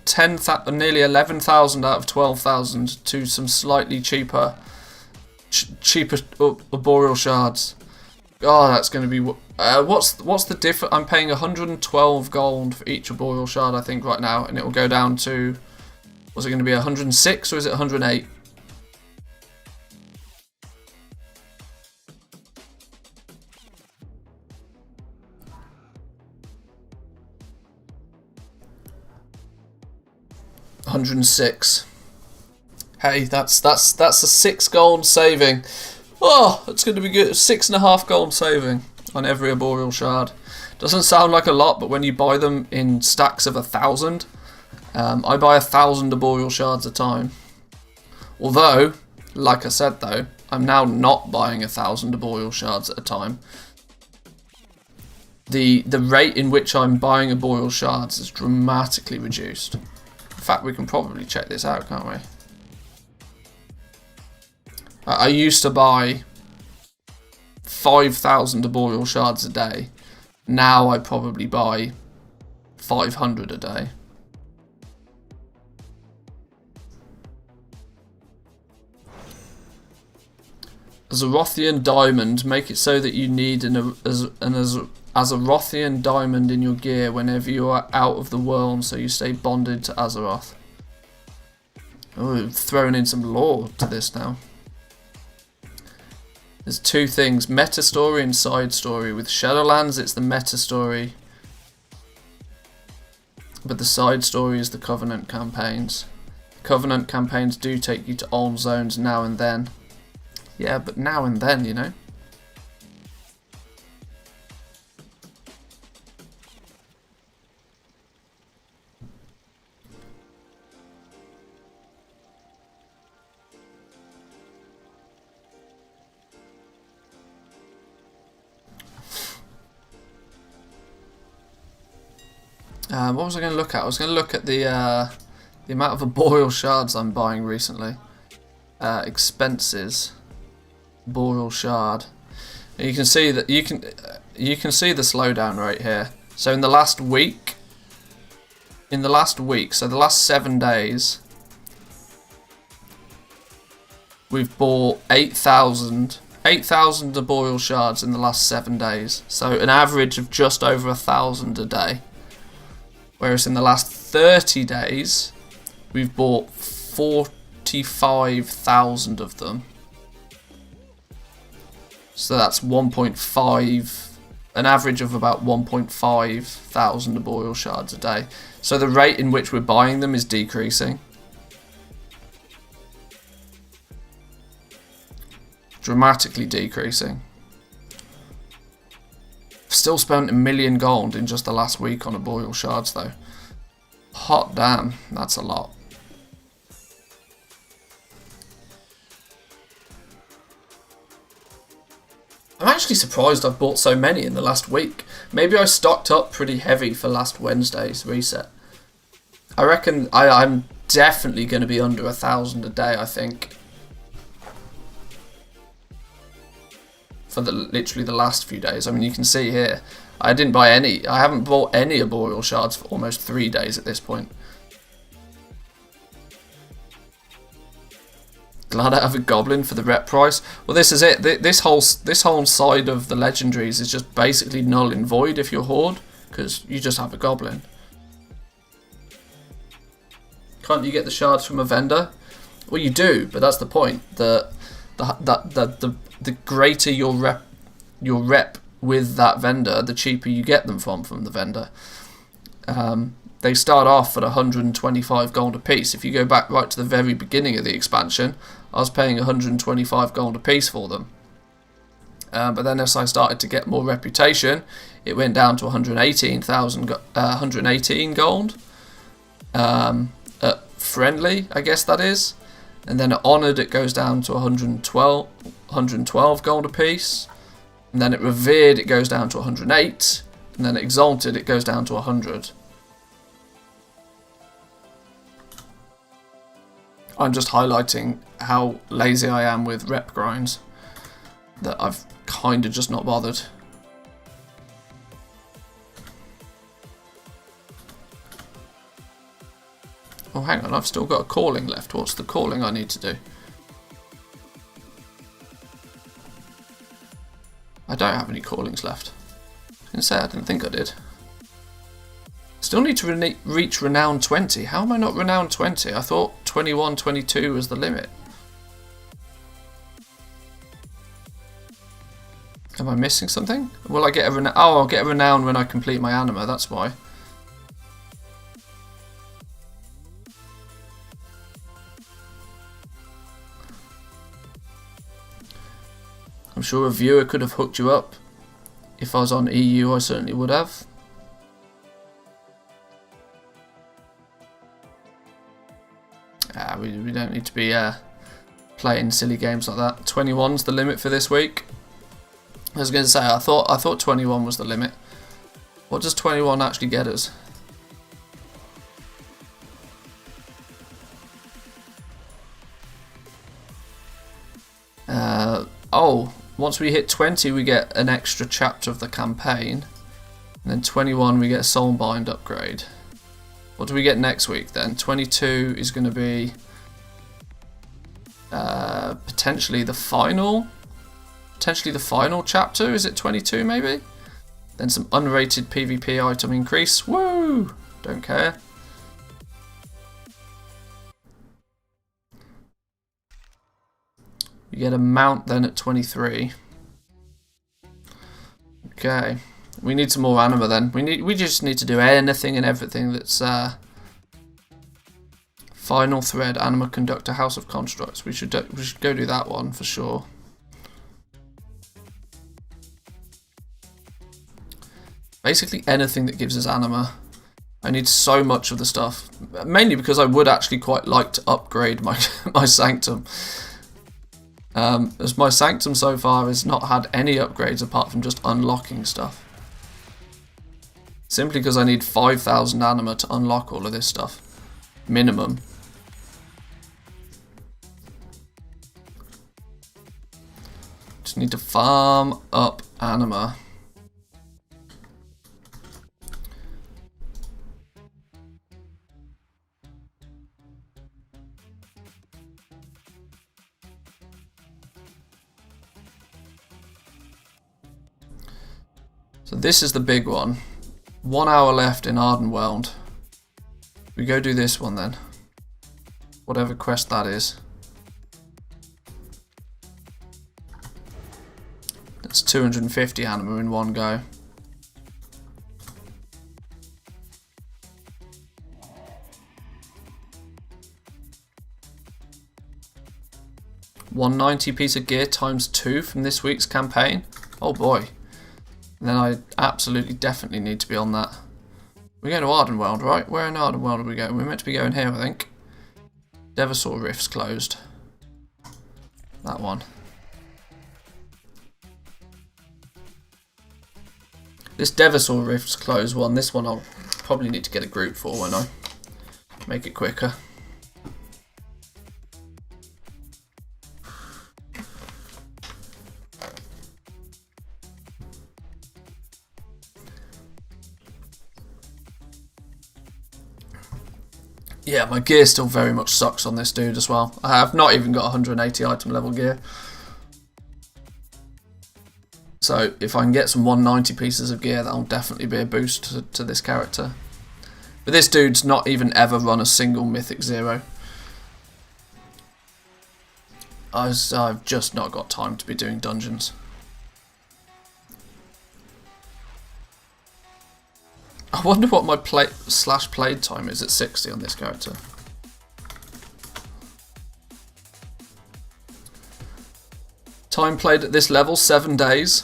Speaker 1: nearly 11,000 out of 12,000 to some slightly cheaper arboreal shards. Oh, that's going to be what's the difference? I'm paying 112 gold for each arboreal shard, I think, right now, and it will go down to, was it going to be 106 or is it 108? $106. Hey, that's a 6 gold saving. Oh, it's going to be good. 6.5 gold saving on every arboreal shard. Doesn't sound like a lot, but when you buy them in stacks of 1,000, I buy 1,000 arboreal shards a time. Although, like I said though, I'm now not buying 1,000 arboreal shards at a time. The rate in which I'm buying arboreal shards is dramatically reduced. In fact, we can probably check this out, can't we? I used to buy 5,000 arboreal shards a day. Now I probably buy 500 a day. Azerothian diamond. Make it so that you need an Azerothian diamond in your gear whenever you are out of the world, so you stay bonded to Azeroth. Oh, we're throwing in some lore to this now. There's two things, meta story and side story. With Shadowlands, it's the meta story, but the side story is the Covenant campaigns. Covenant campaigns do take you to Ulm zones now and then. Yeah, but now and then, you know. What was I going to look at? I was going to look at the amount of arboreal shards I'm buying recently. Expenses, arboreal shard. And you can see that you can see the slowdown rate here. So in the last week, so the last 7 days, we've bought 8,000 arboreal shards in the last 7 days. So an average of just over 1,000 a day. Whereas in the last 30 days, we've bought 45,000 of them. So that's 1.5, an average of about 1.5 thousand arboreal shards a day. So the rate in which we're buying them is decreasing. Dramatically decreasing. Still spent 1 million gold in just the last week on arboreal shards though. Hot damn, that's a lot. I'm actually surprised I've bought so many in the last week. Maybe I stocked up pretty heavy for last Wednesday's reset. I reckon I'm definitely going to be under 1,000 a day, I think. for literally the last few days. I mean, you can see here, I didn't buy any. I haven't bought any arboreal shards for almost 3 days at this point. Glad I have a goblin for the rep price. Well, this is it. This whole side of the legendaries is just basically null and void if you're horde, because you just have a goblin. Can't you get the shards from a vendor? Well, you do, but that's the point. The greater your rep with that vendor, the cheaper you get them from the vendor. They start off at 125 gold a piece. If you go back right to the very beginning of the expansion, I was paying 125 gold a piece for them. But then as I started to get more reputation, it went down to 118 gold. At friendly, I guess that is. And then at honoured, it goes down to 112 gold a piece. And then at revered, it goes down to 108. And then at exalted, it goes down to 100. I'm just highlighting how lazy I am with rep grinds, that I've kind of just not bothered. Oh, hang on, I've still got a calling left. What's the calling I need to do? I don't have any callings left. I was going to say, I didn't think I did. Still need to reach Renown 20. How am I not Renown 20? I thought 21, 22 was the limit. Am I missing something? Will I get a Renown? Oh, I'll get a Renown when I complete my Anima, that's why. I'm sure a viewer could have hooked you up. If I was on EU, I certainly would have. We don't need to be playing silly games like that. 21's the limit for this week. I was going to say, I thought 21 was the limit. What does 21 actually get us? Oh, once we hit 20, we get an extra chapter of the campaign. And then 21, we get a Soulbind upgrade. What do we get next week then? 22 is going to be potentially the final chapter. Is it 22 maybe? Then some unrated PvP item increase. Woo! Don't care. You get a mount then at 23. Okay. We need some more anima then. We just need to do anything and everything that's final thread, anima conductor, house of constructs. We should go do that one for sure. Basically anything that gives us anima. I need so much of the stuff, mainly because I would actually quite like to upgrade my my sanctum. As my sanctum so far has not had any upgrades apart from just unlocking stuff. Simply because I need 5,000 anima to unlock all of this stuff. Minimum. Just need to farm up anima. So this is the big one. 1 hour left in Ardenweld. We go do this one then. Whatever quest that is. That's 250 anima in one go. $190 piece of gear times 2 from this week's campaign. Oh boy. And then I absolutely definitely need to be on that. We're going to Ardenweld, right? Where in Ardenweld are we going? We're meant to be going here, I think. Devasaur Rift's closed. That one. This Devasaur Rift's closed one. This one I'll probably need to get a group for, won't I? Make it quicker. Yeah, my gear still very much sucks on this dude as well. I have not even got 180 item level gear. So if I can get some 190 pieces of gear, that'll definitely be a boost to this character. But this dude's not even ever run a single Mythic 0. I've just not got time to be doing dungeons. I wonder what my played time is at 60 on this character. Time played at this level, 7 days.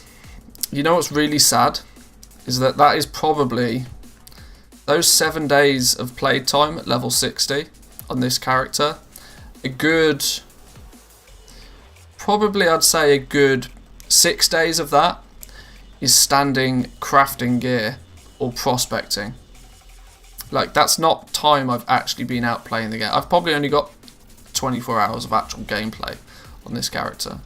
Speaker 1: You know what's really sad? Is that is probably those 7 days of played time at level 60 on this character. A good, probably I'd say a good 6 days of that is standing crafting gear or prospecting. Like, that's not time I've actually been out playing the game. I've probably only got 24 hours of actual gameplay on this character.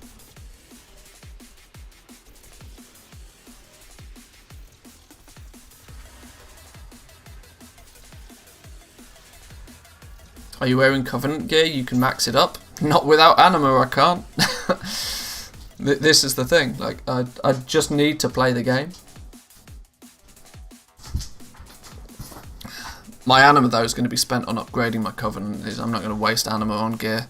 Speaker 1: Are you wearing Covenant gear? You can max it up. Not without Anima, I can't. This is the thing. Like, I just need to play the game. My Anima, though, is going to be spent on upgrading my Covenant. I'm not going to waste Anima on gear.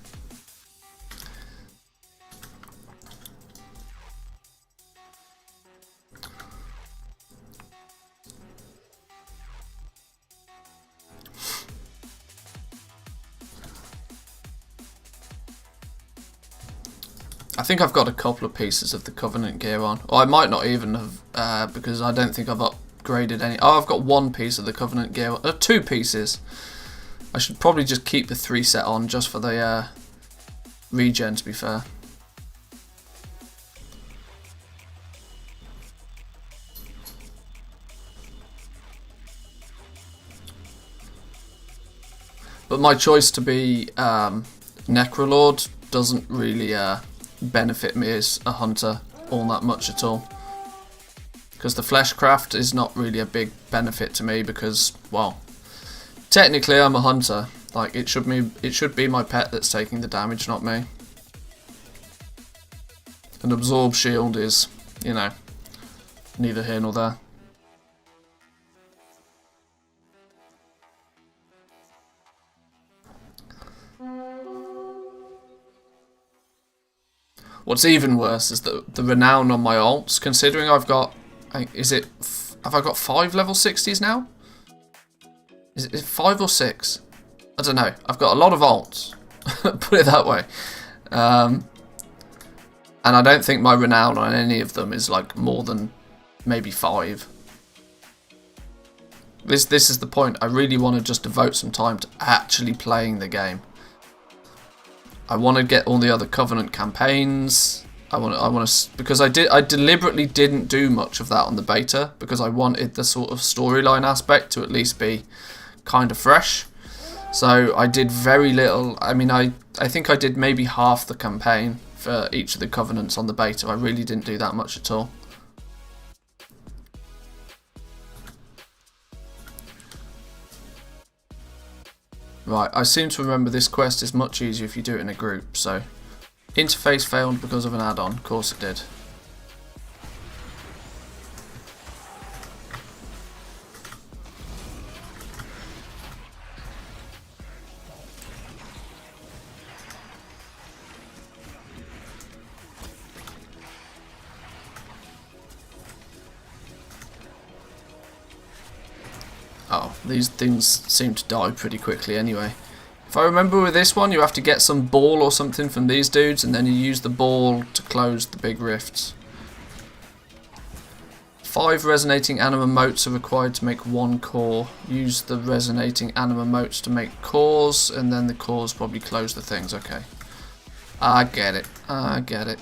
Speaker 1: I think I've got a couple of pieces of the Covenant gear on. Or I might not even have, because I don't think I've upgraded any. Oh, I've got one piece of the Covenant gear. 2 pieces. I should probably just keep the 3 set on just for the regen, to be fair. But my choice to be Necrolord doesn't really benefit me as a hunter all that much at all, because the fleshcraft is not really a big benefit to me, because, well, technically I'm a hunter. Like, it should be my pet that's taking the damage, not me. An absorb shield is, you know, neither here nor there. What's even worse is the renown on my alts, considering I've got, have I got 5 level 60s now? Is it 5 or 6? I don't know. I've got a lot of alts, put it that way. And I don't think my renown on any of them is like more than maybe 5. This is the point. I really want to just devote some time to actually playing the game. I want to get all the other Covenant campaigns. I want to, because I deliberately didn't do much of that on the beta, because I wanted the sort of storyline aspect to at least be kind of fresh. So I did very little. I mean, I think I did maybe half the campaign for each of the Covenants on the beta. I really didn't do that much at all. Right, I seem to remember this quest is much easier if you do it in a group, so... Interface failed because of an add-on, of course it did. Oh, these things seem to die pretty quickly anyway. If I remember with this one, you have to get some ball or something from these dudes, and then you use the ball to close the big rifts. 5 resonating anima motes are required to make 1 core. Use the resonating anima motes to make cores, and then the cores probably close the things. Okay. I get it. I get it.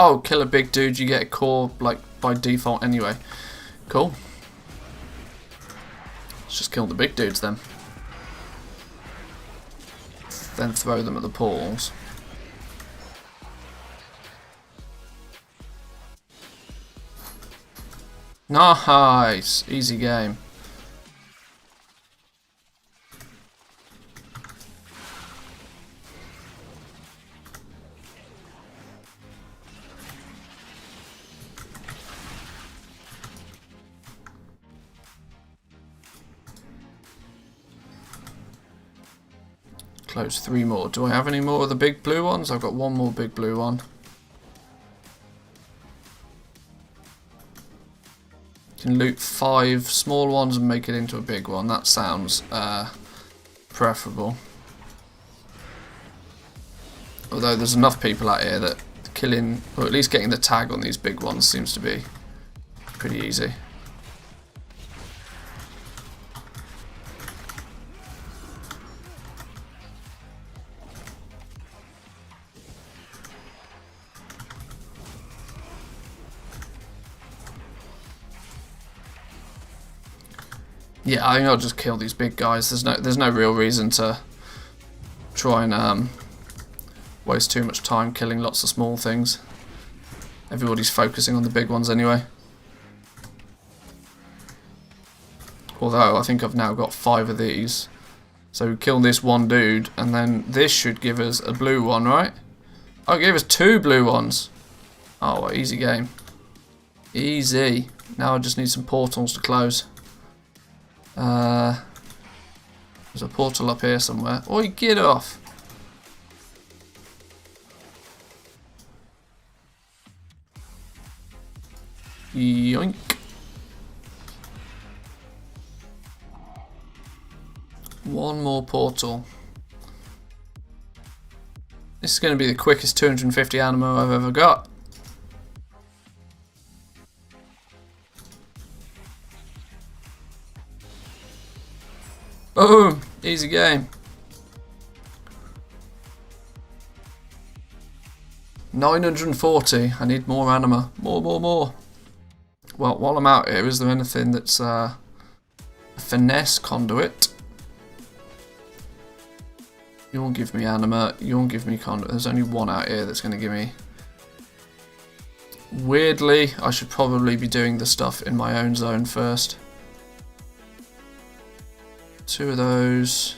Speaker 1: Oh, kill a big dude, you get a core, like, by default anyway. Cool. Let's just kill the big dudes then. then throw them at the portals. Nice! Easy game. Close 3 more. Do I have any more of the big blue ones? I've got 1 more big blue one. Can loot 5 small ones and make it into a big one. That sounds preferable. Although there's enough people out here that killing, or at least getting the tag on these big ones seems to be pretty easy. Yeah, I think I'll just kill these big guys. There's no real reason to try and waste too much time killing lots of small things. Everybody's focusing on the big ones anyway. Although I think I've now got 5 of these. So kill this one dude, and then this should give us a blue one, right? Oh, it gave us 2 blue ones. Oh, what easy game. Easy. Now I just need some portals to close. There's a portal up here somewhere. Oi, get off! Yoink. One more portal. This is going to be the quickest 250 animo I've ever got. Boom! Easy game. 940. I need more anima. More. Well, while I'm out here, is there anything that's a finesse conduit? You won't give me anima. You won't give me conduit. There's only one out here that's going to give me. Weirdly, I should probably be doing the stuff in my own zone first. 2 of those,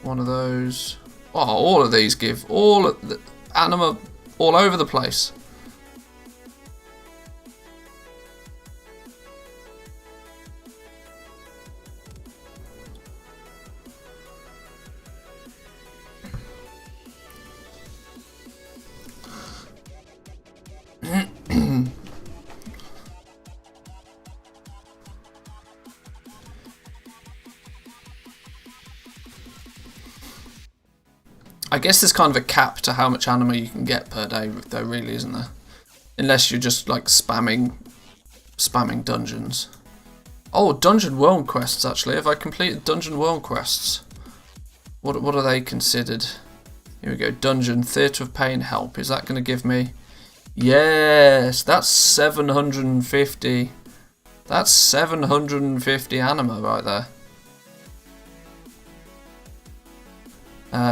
Speaker 1: 1 of those. Oh, all of these give all of the anima all over the place. I guess there's kind of a cap to how much anima you can get per day, though, really, isn't there? Unless you're just like spamming dungeons. Oh, dungeon world quests, actually. Have I completed dungeon world quests? What are they considered? Here we go. Dungeon, Theatre of Pain, help. Is that going to give me? Yes, that's 750. That's 750 anima right there.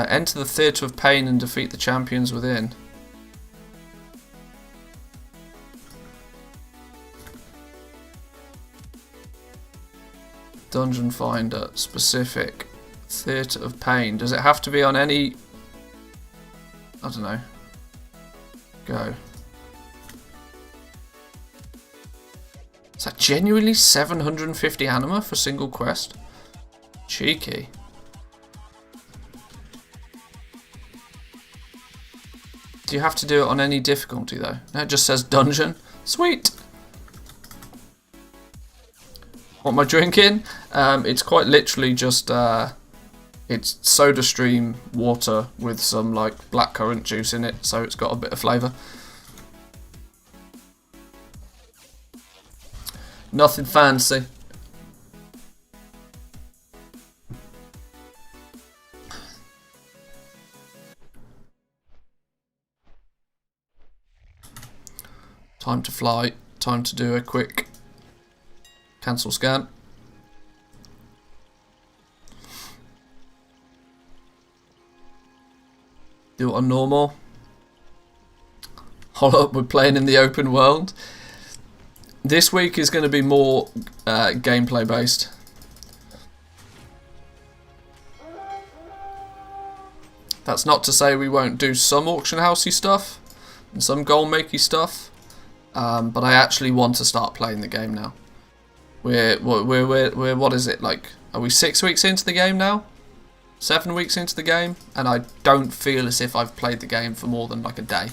Speaker 1: Enter the Theatre of Pain and defeat the champions within. Dungeon Finder, specific. Theatre of Pain. Does it have to be on any... I don't know. Go. Is that genuinely 750 anima for a single quest? Cheeky. Do you have to do it on any difficulty though? No, it just says dungeon. Sweet! What am I drinking? It's quite literally just, it's soda stream water with some like blackcurrant juice in it, so it's got a bit of flavour. Nothing fancy. Time to fly, time to do a quick cancel scan. Do it on normal. Hold up, we're playing in the open world. This week is going to be more gameplay based. That's not to say we won't do some auction housey stuff and some goal makey stuff, but I actually want to start playing the game now. We're what is it like? Are we 6 weeks into the game now? 7 weeks into the game, and I don't feel as if I've played the game for more than like a day.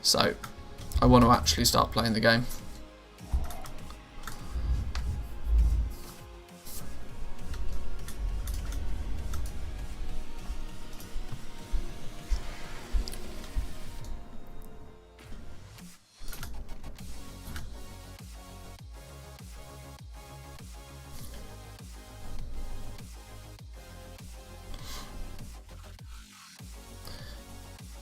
Speaker 1: So I want to actually start playing the game.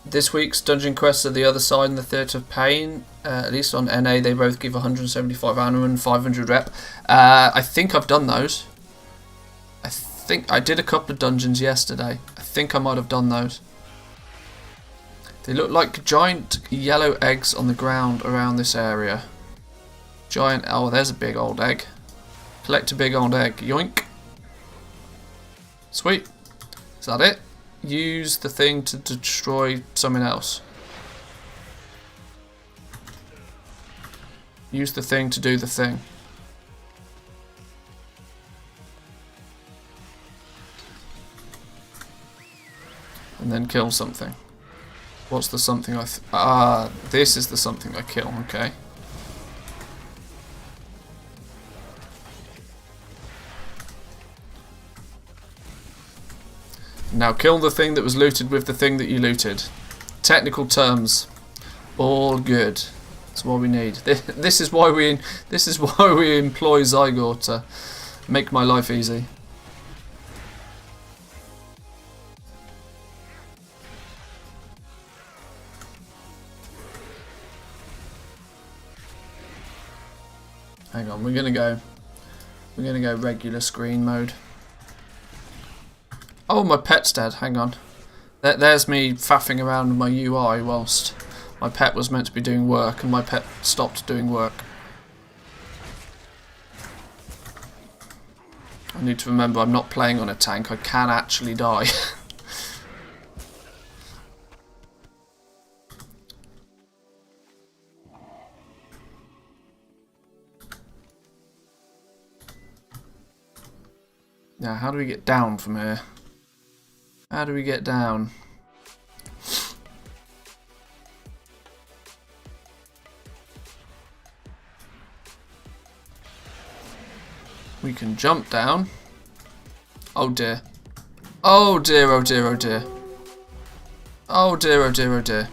Speaker 1: This week's dungeon quests are the other side and the Theatre of Pain. At least on NA, they both give 175 ammo and 500 rep. I think I've done those. I think I did a couple of dungeons yesterday. I think I might have done those. They look like giant yellow eggs on the ground around this area. Giant. Oh, there's a big old egg. Collect a big old egg. Yoink. Sweet. Is that it? Use the thing to destroy something else. Use the thing to do the thing. And then kill something. What's the something I... this is the something I kill, okay. Now kill the thing that was looted with the thing that you looted. Technical terms, all good. That's what we need. This is why we employ Zygor to make my life easy. Hang on, we're gonna go regular screen mode. Oh, my pet's dead. Hang on. There's me faffing around with my UI whilst my pet was meant to be doing work and my pet stopped doing work. I need to remember I'm not playing on a tank. I can actually die. Now, how do we get down from here? How do we get down? We can jump down. Oh dear. Oh dear, oh dear, oh dear. Oh dear, oh dear, oh dear.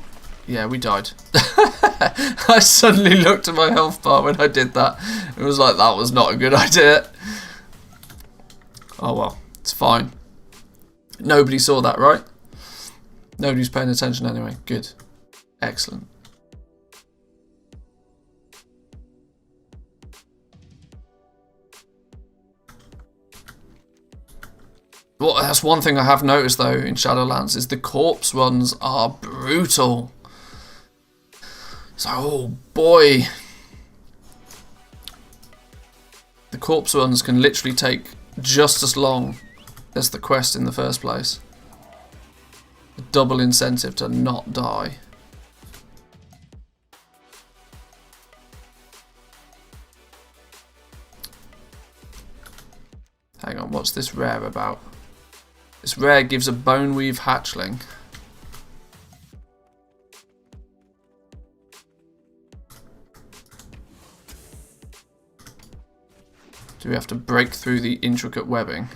Speaker 1: Yeah, we died. I suddenly looked at my health bar when I did that. It was like, that was not a good idea. Oh well, it's fine. Nobody saw that, right? Nobody's paying attention anyway. Good. Excellent. Well, that's one thing I have noticed though in Shadowlands is the corpse runs are brutal. So, oh boy. The corpse runs can literally take just as long as the quest in the first place. A double incentive to not die. Hang on, what's this rare about? This rare gives a boneweave hatchling. Do we have to break through the intricate webbing?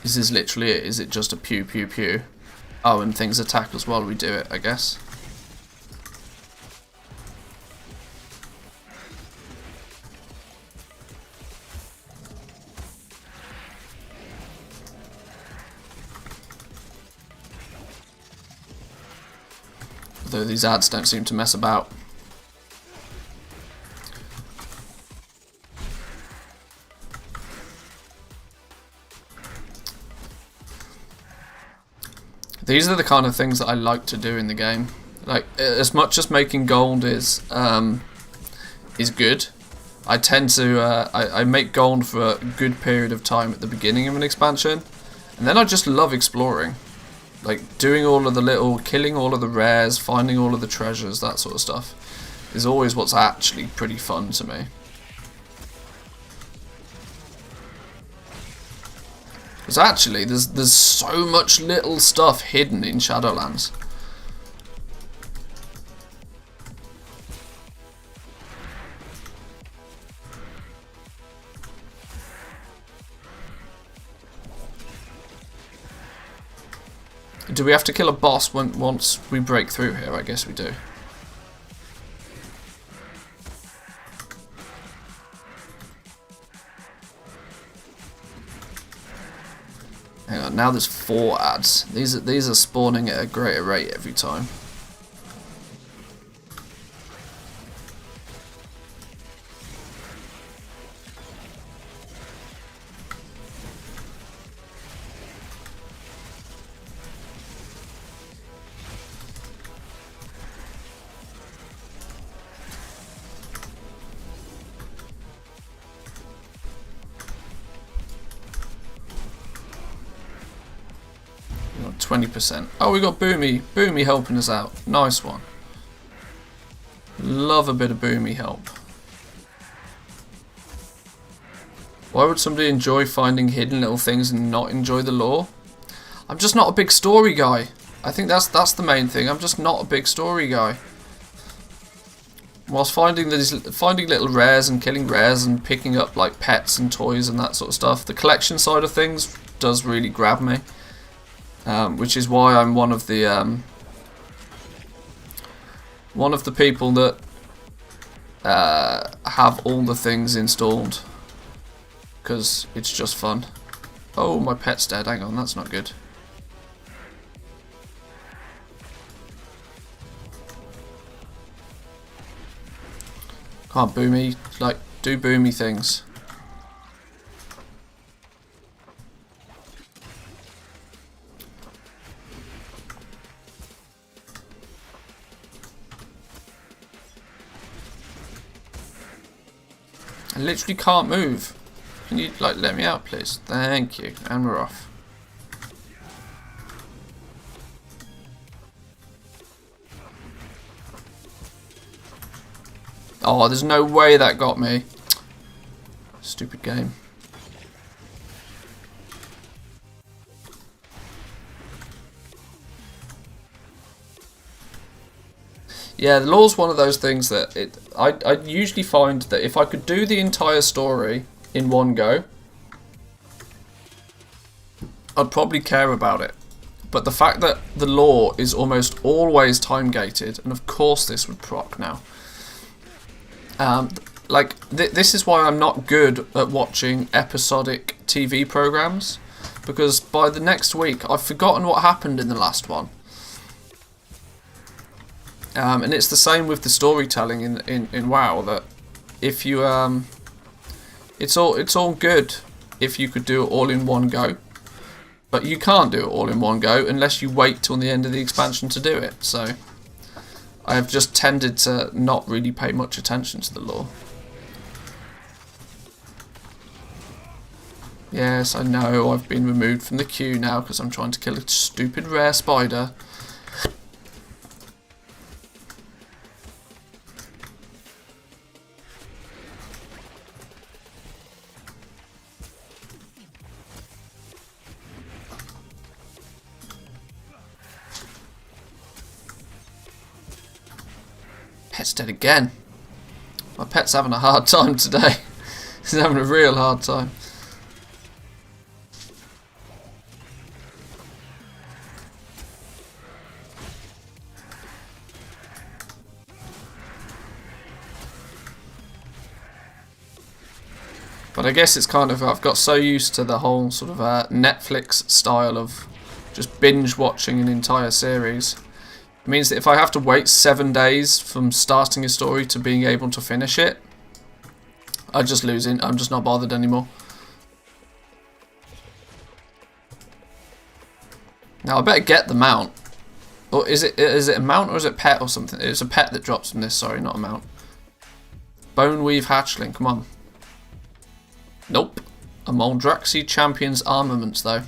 Speaker 1: Is this literally it? Is it just a pew pew pew? Oh, and things attack us while we do it, I guess. Although these ads don't seem to mess about. These are the kind of things that I like to do in the game. Like, as much as making gold is good, I tend to I make gold for a good period of time at the beginning of an expansion, and then I just love exploring, like doing all of the killing all of the rares, finding all of the treasures, that sort of stuff is always what's actually pretty fun to me. Because actually there's so much little stuff hidden in Shadowlands. Do we have to kill a boss once we break through here? I guess we do. Hang on, now there's 4 ads. These are spawning at a greater rate every time. We got 20%. Oh, we got Boomy. Boomy helping us out. Nice one. Love a bit of Boomy help. Why would somebody enjoy finding hidden little things and not enjoy the lore? I'm just not a big story guy. I think that's the main thing. I'm just not a big story guy. Whilst finding little rares and killing rares and picking up like pets and toys and that sort of stuff, the collection side of things does really grab me, which is why I'm one of the people that have all the things installed, because it's just fun. Oh, my pet's dead. Hang on, that's not good. Can't Boomy, like, do Boomy things. I literally can't move. Can you, like, let me out, please? Thank you. And we're off. Oh, there's no way that got me. Stupid game. Yeah, the lore's one of those things that I usually find that if I could do the entire story in one go, I'd probably care about it. But the fact that the lore is almost always time gated, and of course this would proc now. This is why I'm not good at watching episodic TV programs, because by the next week I've forgotten what happened in the last one. And it's the same with the storytelling in WoW, that if you it's all good if you could do it all in one go, but you can't do it all in one go unless you wait till the end of the expansion to do it. So I have just tended to not really pay much attention to the lore. Yes, I know, I've been removed from the queue now because I'm trying to kill a stupid rare spider. Pet's dead again. My pet's having a hard time today. He's having a real hard time. But I guess it's kind of, I've got so used to the whole sort of Netflix style of just binge watching an entire series. It means that if I have to wait 7 days from starting a story to being able to finish it, I just lose it. I'm just not bothered anymore. Now I better get the mount. Or is it a mount or is it pet or something? It's a pet that drops from this, sorry, not a mount. Boneweave hatchling, come on. Nope. A Moldraxi Champion's armaments though.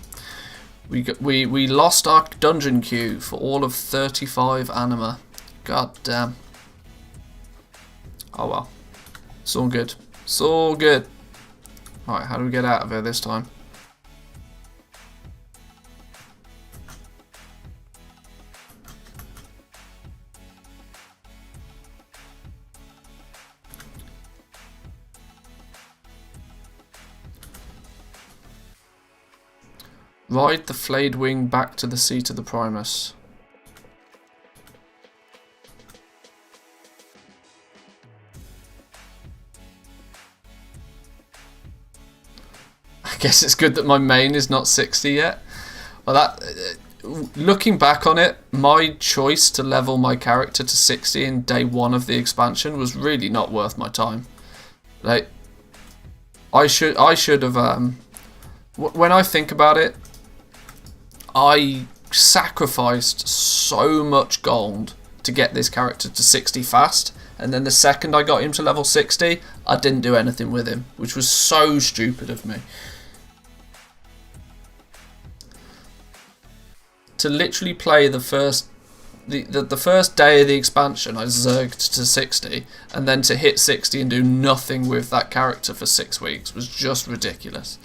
Speaker 1: We lost our dungeon queue for all of 35 anima. God damn. Oh well. It's all good. It's all good. Alright, how do we get out of here this time? Ride the flayed wing back to the seat of the Primus. I guess it's good that my main is not 60 yet. Well, that looking back on it, my choice to level my character to 60 in day 1 of the expansion was really not worth my time. Like, I should have. When I think about it, I sacrificed so much gold to get this character to 60 fast, and then the second I got him to level 60, I didn't do anything with him, which was so stupid of me. To literally play the first day of the expansion, I zerged to 60, and then to hit 60 and do nothing with that character for 6 weeks was just ridiculous.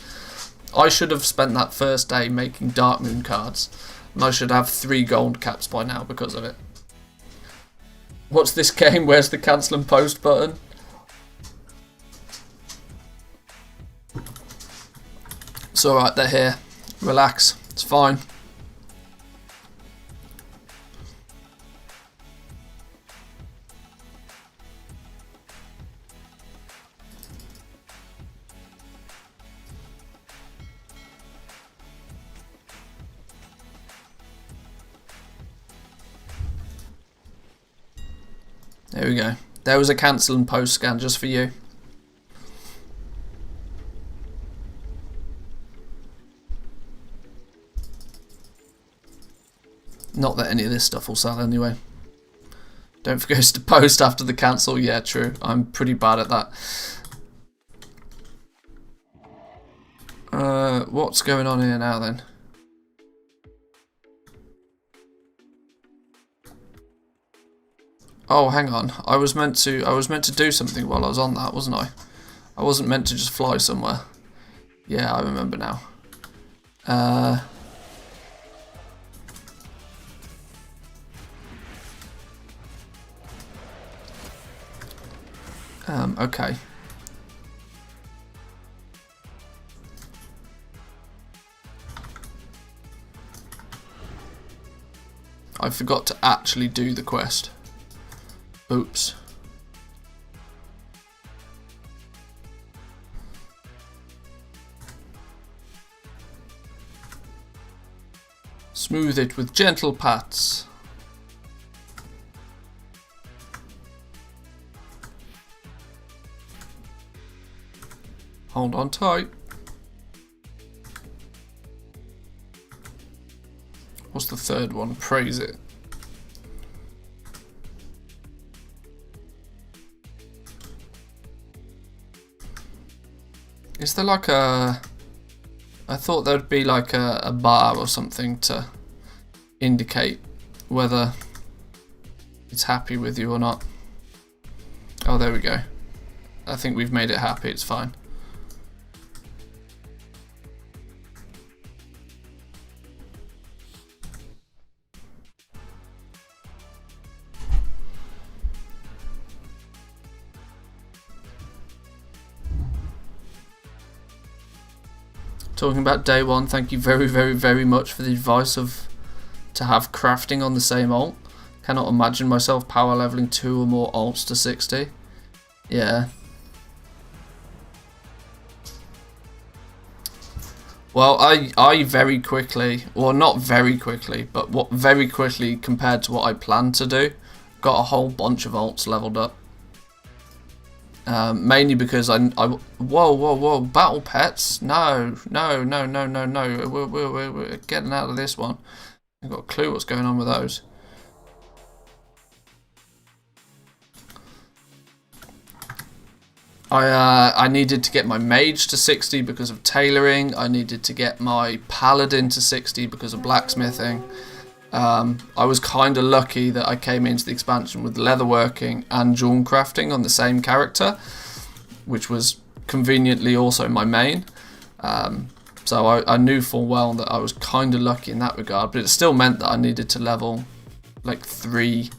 Speaker 1: I should have spent that first day making Dark Moon cards, and I should have 3 gold caps by now because of it. What's this game? Where's the cancel and post button? It's alright, they're here. Relax, it's fine. There we go. There was a cancel and post scan just for you. Not that any of this stuff will sell anyway. Don't forget to post after the cancel. Yeah, true. I'm pretty bad at that. What's going on here now then? Oh, hang on. I was meant to do something while I was on that, wasn't I? I wasn't meant to just fly somewhere. Yeah, I remember now. Okay. I forgot to actually do the quest. Oops. Smooth it with gentle pats. Hold on tight. What's the third one? Praise it. Is there like a... I thought there'd be like a bar or something to indicate whether it's happy with you or not. Oh, there we go. I think we've made it happy, it's fine. Talking about day 1, thank you very, very, very much for the advice of to have crafting on the same alt. Cannot imagine myself power leveling 2 or more alts to 60. Yeah. Well, I very quickly, well not very quickly, but what very quickly compared to what I planned to do, got a whole bunch of alts leveled up. Mainly because whoa, battle pets? No, we're getting out of this one. I've got a clue what's going on with those. I needed to get my mage to 60 because of tailoring. I needed to get my paladin to 60 because of blacksmithing. I was kind of lucky that I came into the expansion with leatherworking and jewel crafting on the same character, which was conveniently also my main. So I knew full well that I was kind of lucky in that regard, but it still meant that I needed to level like three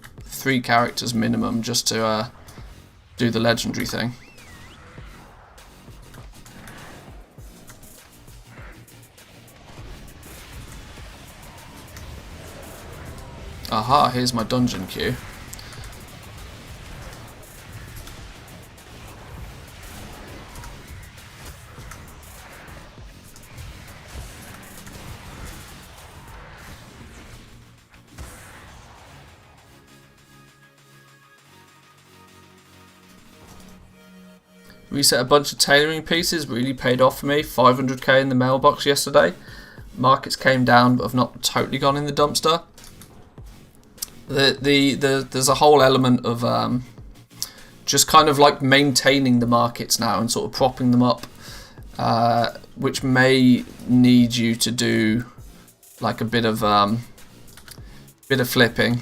Speaker 1: characters minimum just to do the legendary thing. Aha, here's my dungeon queue. Reset a bunch of tailoring pieces, really paid off for me. 500k in the mailbox yesterday. Markets came down, but have not totally gone in the dumpster. There's a whole element of just kind of like maintaining the markets now and sort of propping them up, which may need you to do like a bit of flipping.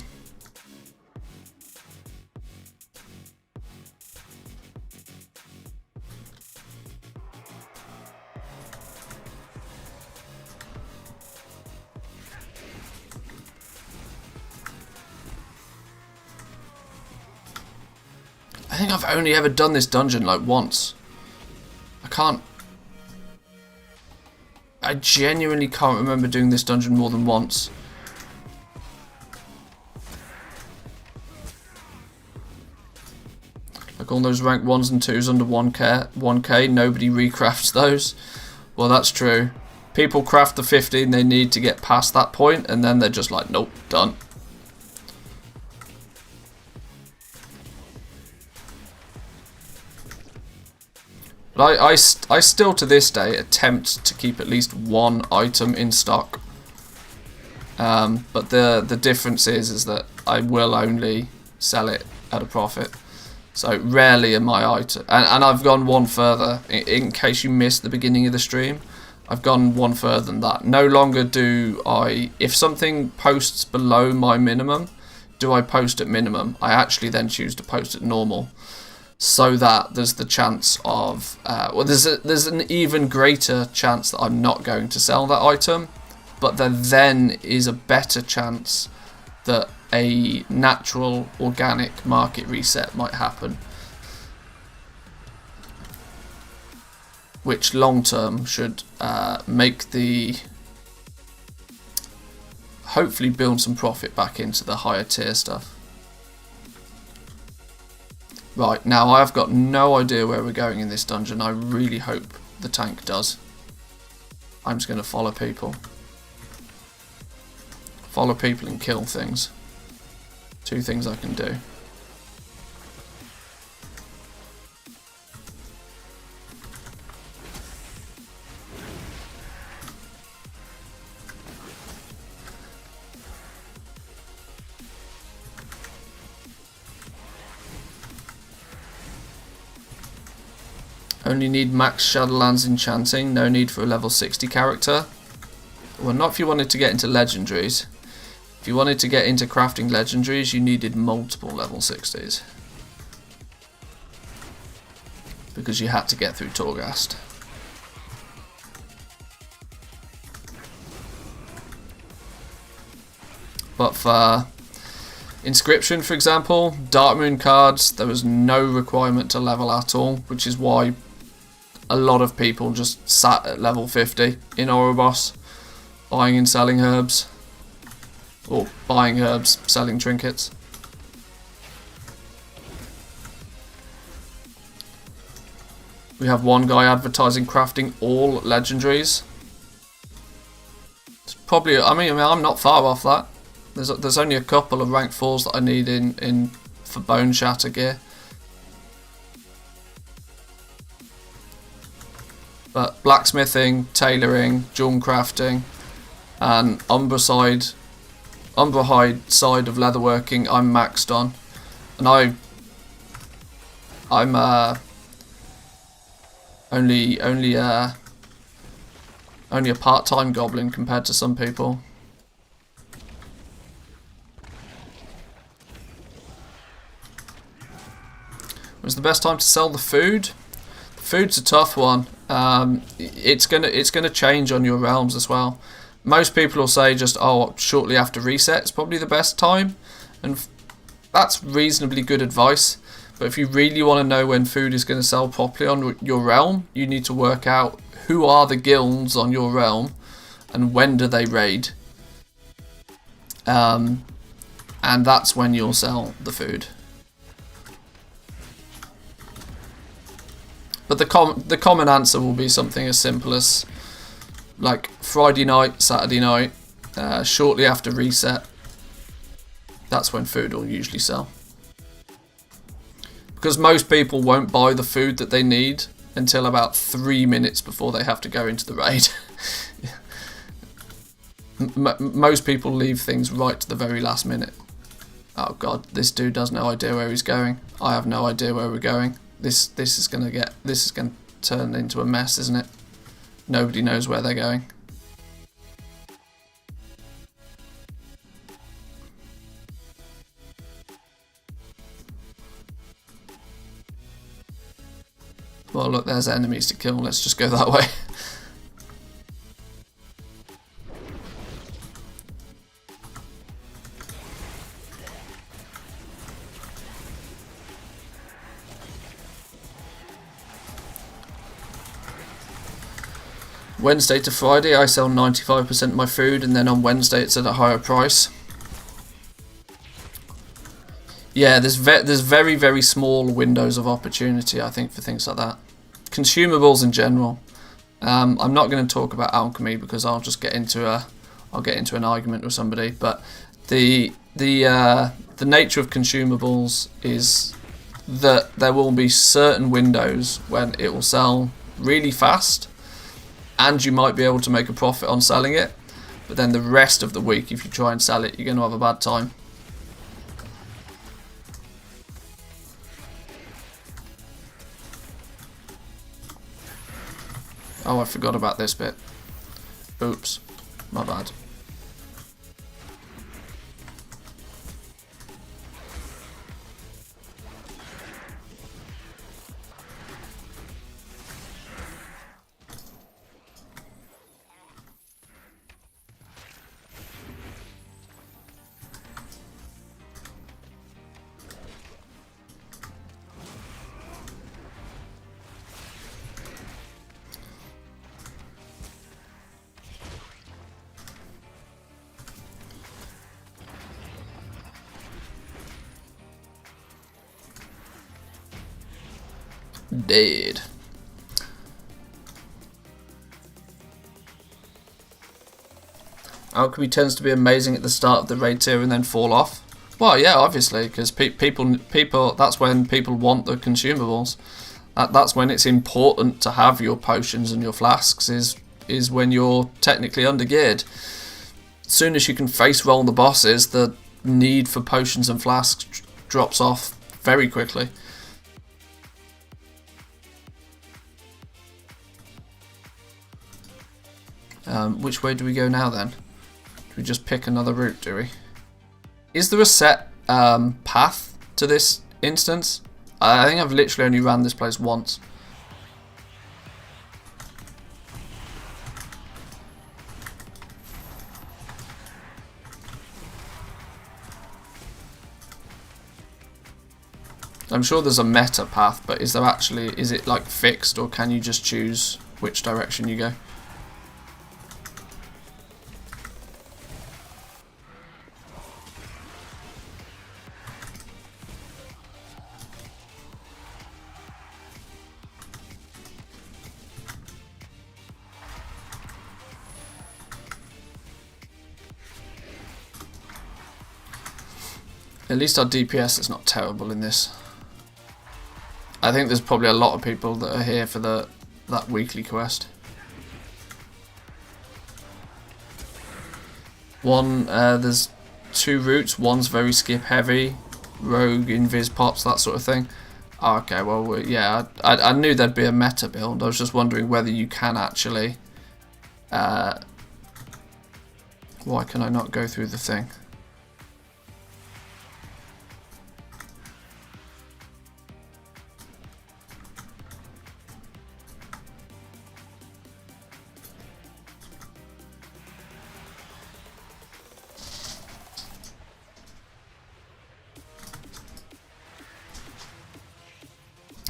Speaker 1: I think I've only ever done this dungeon like once. I genuinely can't remember doing this dungeon more than once. Like all those rank 1s and 2s under 1k, nobody recrafts those. Well, that's true. People craft the 15 they need to get past that point, and then they're just like, nope, done. But I still to this day attempt to keep at least one item in stock. But the difference is that I will only sell it at a profit. So rarely am my item, and I've gone one further. In case you missed the beginning of the stream, I've gone one further than that. No longer do I, if something posts below my minimum, do I post at minimum. I actually then choose to post at normal. So that there's the chance of, there's an even greater chance that I'm not going to sell that item, but there then is a better chance that a natural organic market reset might happen, which long term should make hopefully build some profit back into the higher tier stuff. Right, now I've got no idea where we're going in this dungeon. I really hope the tank does. I'm just going to follow people. Follow people and kill things. Two things I can do. Only need max Shadowlands enchanting, no need for a level 60 character. Well, not if you wanted to get into legendaries. If you wanted to get into crafting legendaries, you needed multiple level 60s. Because you had to get through Torghast. But for Inscription, for example, Dark Moon cards, there was no requirement to level at all, which is why a lot of people just sat at level 50 in Ouroboros, buying and selling herbs. Or buying herbs, selling trinkets. We have one guy advertising crafting all legendaries. It's probably, I mean, I'm not far off that. There's only a couple of rank 4s that I need in for Bone Shatter gear. But blacksmithing, tailoring, jewel crafting, and Umbraside Umberhide side of leatherworking I'm maxed on, and I'm only a part-time goblin compared to some people. When's the best time to sell the food? Food's a tough one. It's gonna change on your realms as well. Most people will say just shortly after reset is probably the best time, and that's reasonably good advice. But if you really want to know when food is going to sell properly on your realm, you need to work out who are the guilds on your realm and when do they raid. And that's when you'll sell the food. But the common answer will be something as simple as like Friday night, Saturday night, shortly after reset. That's when food will usually sell. Because most people won't buy the food that they need until about 3 minutes before they have to go into the raid. Most people leave things right to the very last minute. Oh god, this dude has no idea where he's going. I have no idea where we're going. This is gonna turn into a mess, isn't it? Nobody knows where they're going. Well, look, there's enemies to kill. Let's just go that way. Wednesday to Friday, I sell 95% of my food, and then on Wednesday it's at a higher price. Yeah, there's very, very small windows of opportunity, I think, for things like that. Consumables in general. I'm not going to talk about alchemy because I'll just get into an argument with somebody. But the nature of consumables is that there will be certain windows when it will sell really fast, and you might be able to make a profit on selling it. But then the rest of the week, if you try and sell it, you're going to have a bad time. Oh, I forgot about this bit. Oops, my bad. Dead. Alchemy tends to be amazing at the start of the raid tier and then fall off. Well, yeah, obviously, because people. That's when people want the consumables. That's when it's important to have your potions and your flasks. Is when you're technically undergeared. As soon as you can face roll the bosses, the need for potions and flasks drops off very quickly. Which way do we go now then? Do we just pick another route, do we? Is there a set path to this instance? I think I've literally only ran this place once. I'm sure there's a meta path, but is it like fixed, or can you just choose which direction you go? At least our DPS is not terrible in this. I think there's probably a lot of people that are here for that weekly quest. There's 2 routes. One's very skip heavy, rogue, invis pops, that sort of thing. Oh, okay, well, yeah, I knew there'd be a meta build. I was just wondering whether you can actually... why can I not go through the thing?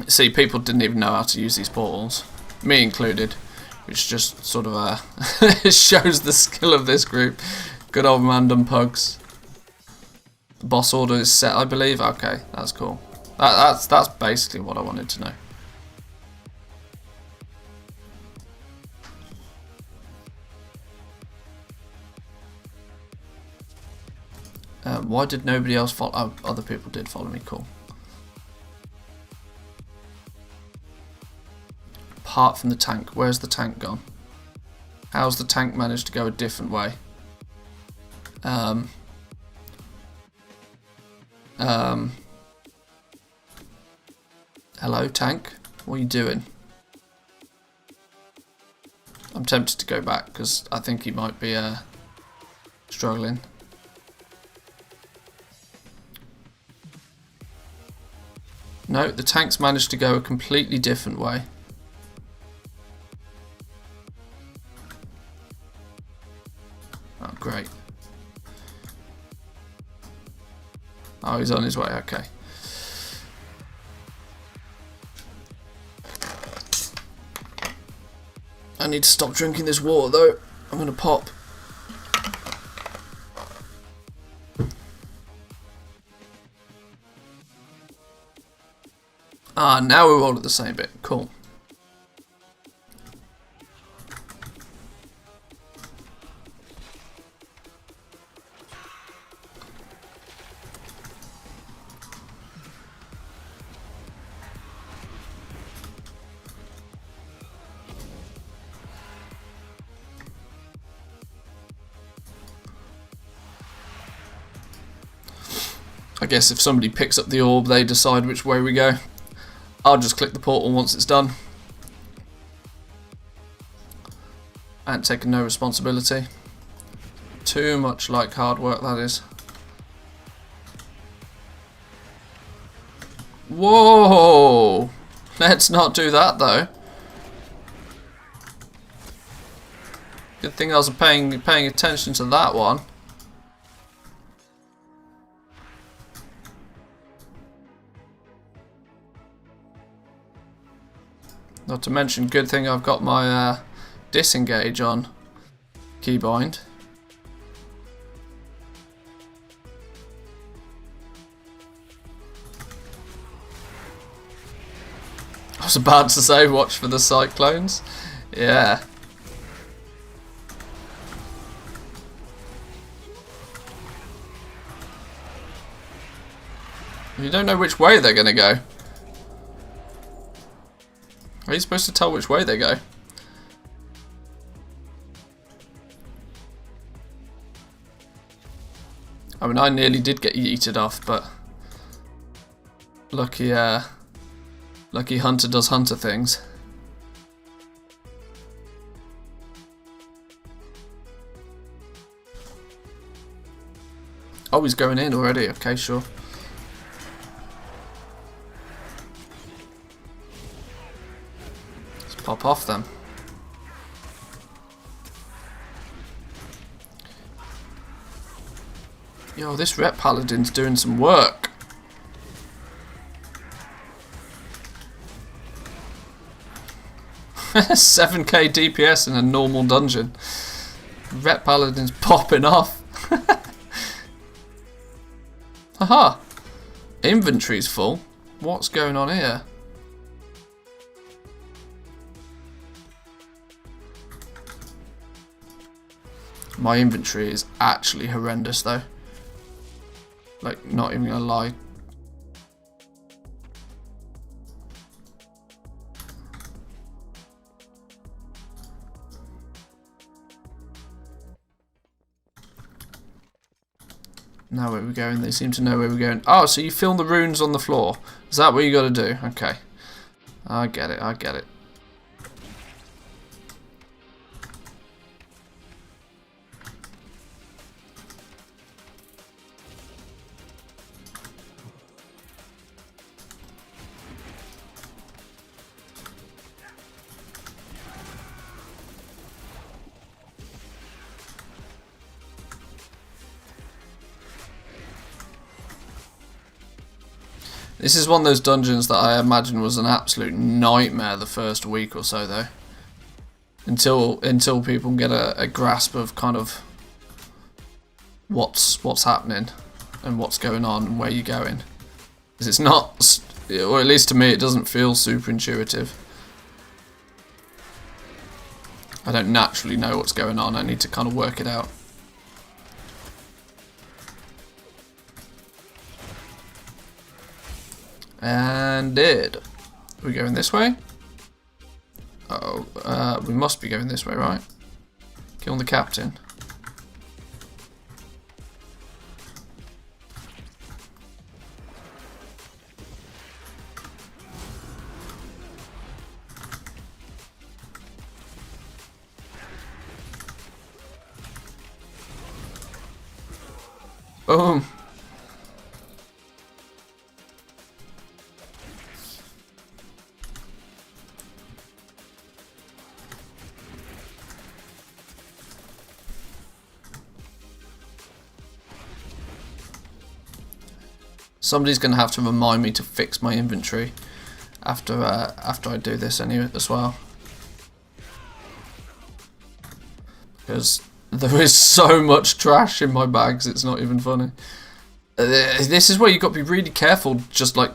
Speaker 1: See, people didn't even know how to use these portals, me included, which just sort of shows the skill of this group. Good old random pugs. The boss order is set, I believe. Okay, that's cool. That's basically what I wanted to know. Why did nobody else follow? Oh, other people did follow me. Cool. Apart from the tank, where's the tank gone? How's the tank managed to go a different way? Hello, tank. What are you doing? I'm tempted to go back because I think he might be struggling. No, the tank's managed to go a completely different way. Oh, great. Oh, he's on his way, okay. I need to stop drinking this water though. I'm gonna pop. Ah, now we're all at the same bit. Cool. I guess if somebody picks up the orb, they decide which way we go. I'll just click the portal once it's done. And taking no responsibility. Too much like hard work, that is. Whoa! Let's not do that though. Good thing I was paying attention to that one. Not to mention, good thing I've got my disengage on keybind. I was about to say, watch for the cyclones. Yeah. You don't know which way they're going to go. Are you supposed to tell which way they go? I mean, I nearly did get yeeted off, but lucky Hunter does Hunter things. Oh, he's going in already. Okay, sure. Pop off them. Yo, this Ret Paladin's doing some work. $7k DPS in a normal dungeon. Ret Paladin's popping off. Haha. Inventory's full. What's going on here? My inventory is actually horrendous though. Like, not even gonna lie. Now where we're going, they seem to know where we're going. Oh, so you film the runes on the floor. Is that what you got to do? Okay. I get it, I get it. This is one of those dungeons that I imagine was an absolute nightmare the first week or so, though. Until people get a grasp of kind of what's happening and what's going on and where you're going. Because it's not, or at least to me, it doesn't feel super intuitive. I don't naturally know what's going on. I need to kind of work it out. And did. Are we going this way? Uh-oh. We must be going this way, right? Kill the captain. Boom. Somebody's going to have to remind me to fix my inventory after I do this anyway as well. Because there is so much trash in my bags, it's not even funny. This is where you've got to be really careful, just like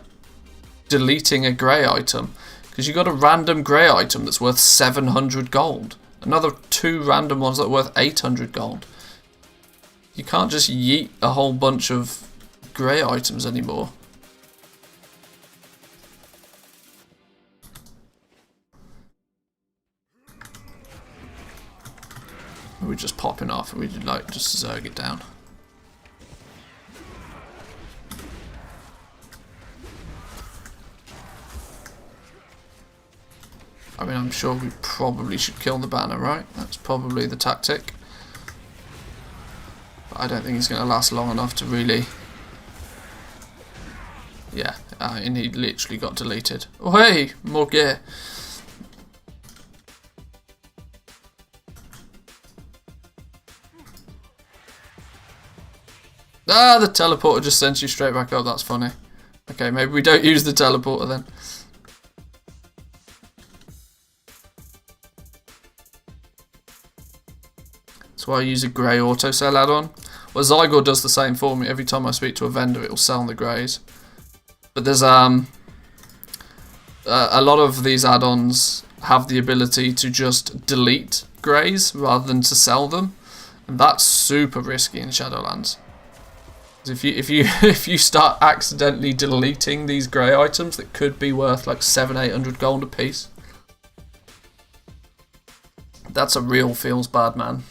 Speaker 1: deleting a grey item. Because you've got a random grey item that's worth 700 gold. Another 2 random ones that are worth 800 gold. You can't just yeet a whole bunch of grey items anymore. We're just popping off and we like just zerg it down. I mean, I'm sure we probably should kill the banner, right? That's probably the tactic. But I don't think he's going to last long enough to really... Yeah, and he literally got deleted. Oh hey, more gear. Ah, the teleporter just sends you straight back up, that's funny. Okay, maybe we don't use the teleporter then. That's why I use a grey auto sell add-on. Well, Zygor does the same for me. Every time I speak to a vendor, it will sell the greys. But there's a lot of these add-ons have the ability to just delete greys rather than to sell them, and that's super risky in Shadowlands. If you start accidentally deleting these grey items that could be worth like 700-800 gold a piece, that's a real feels bad, man.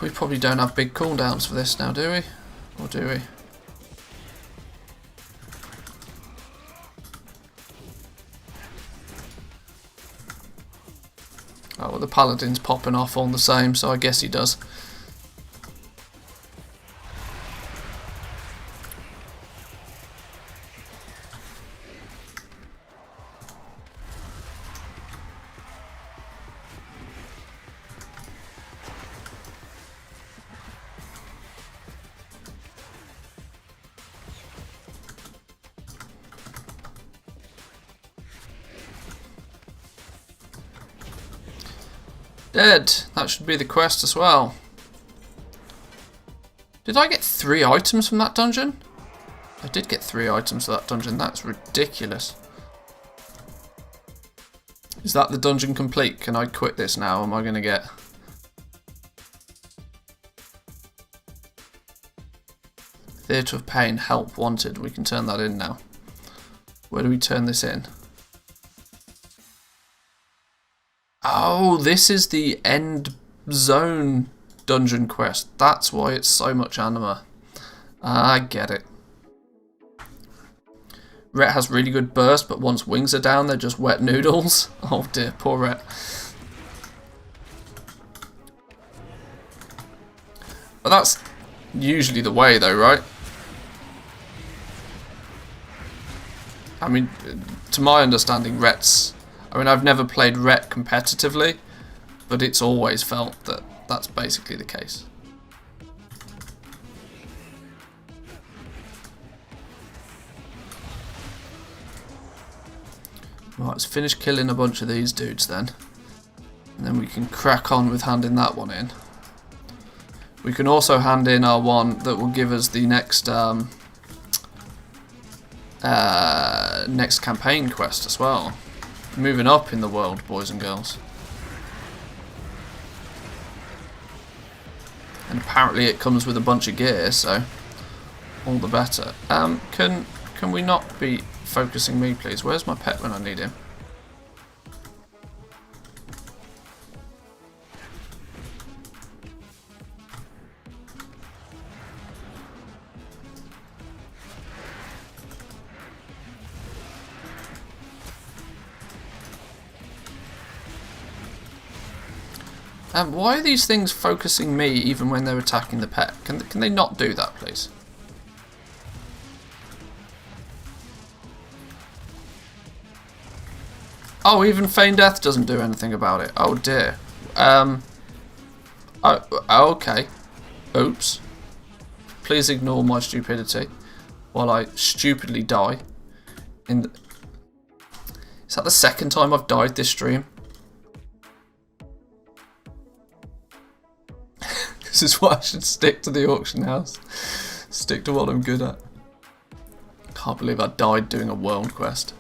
Speaker 1: We probably don't have big cooldowns for this now, do we? Or do we? Oh, well, the paladin's popping off on the same, so I guess he does. Dead. That should be the quest as well. Did I get 3 items from that dungeon? I did get 3 items for that dungeon. That's ridiculous. Is that the dungeon complete? Can I quit this now? Am I going to get... Theatre of Pain, help wanted. We can turn that in now. Where do we turn this in? Oh, this is the end zone dungeon quest. That's why it's so much anima. I get it. Rhett has really good burst, but once wings are down, they're just wet noodles. Oh dear, poor Rhett. But that's usually the way though, right? I mean, to my understanding, Rhett's... I mean, I've never played Rhett competitively, but it's always felt that that's basically the case. Right, let's finish killing a bunch of these dudes then. And then we can crack on with handing that one in. We can also hand in our one that will give us the next next campaign quest as well. Moving up in the world, boys and girls. And apparently it comes with a bunch of gear, so all the better. Can we not be focusing me, please? Where's my pet when I need him? Why are these things focusing me even when they're attacking the pet? Can they not do that, please? Oh, even Feign Death doesn't do anything about it. Oh dear. Oh, okay. Oops. Please ignore my stupidity while I stupidly die. Is that the second time I've died this stream? This is why I should stick to the auction house. Stick to what I'm good at. Can't believe I died doing a world quest.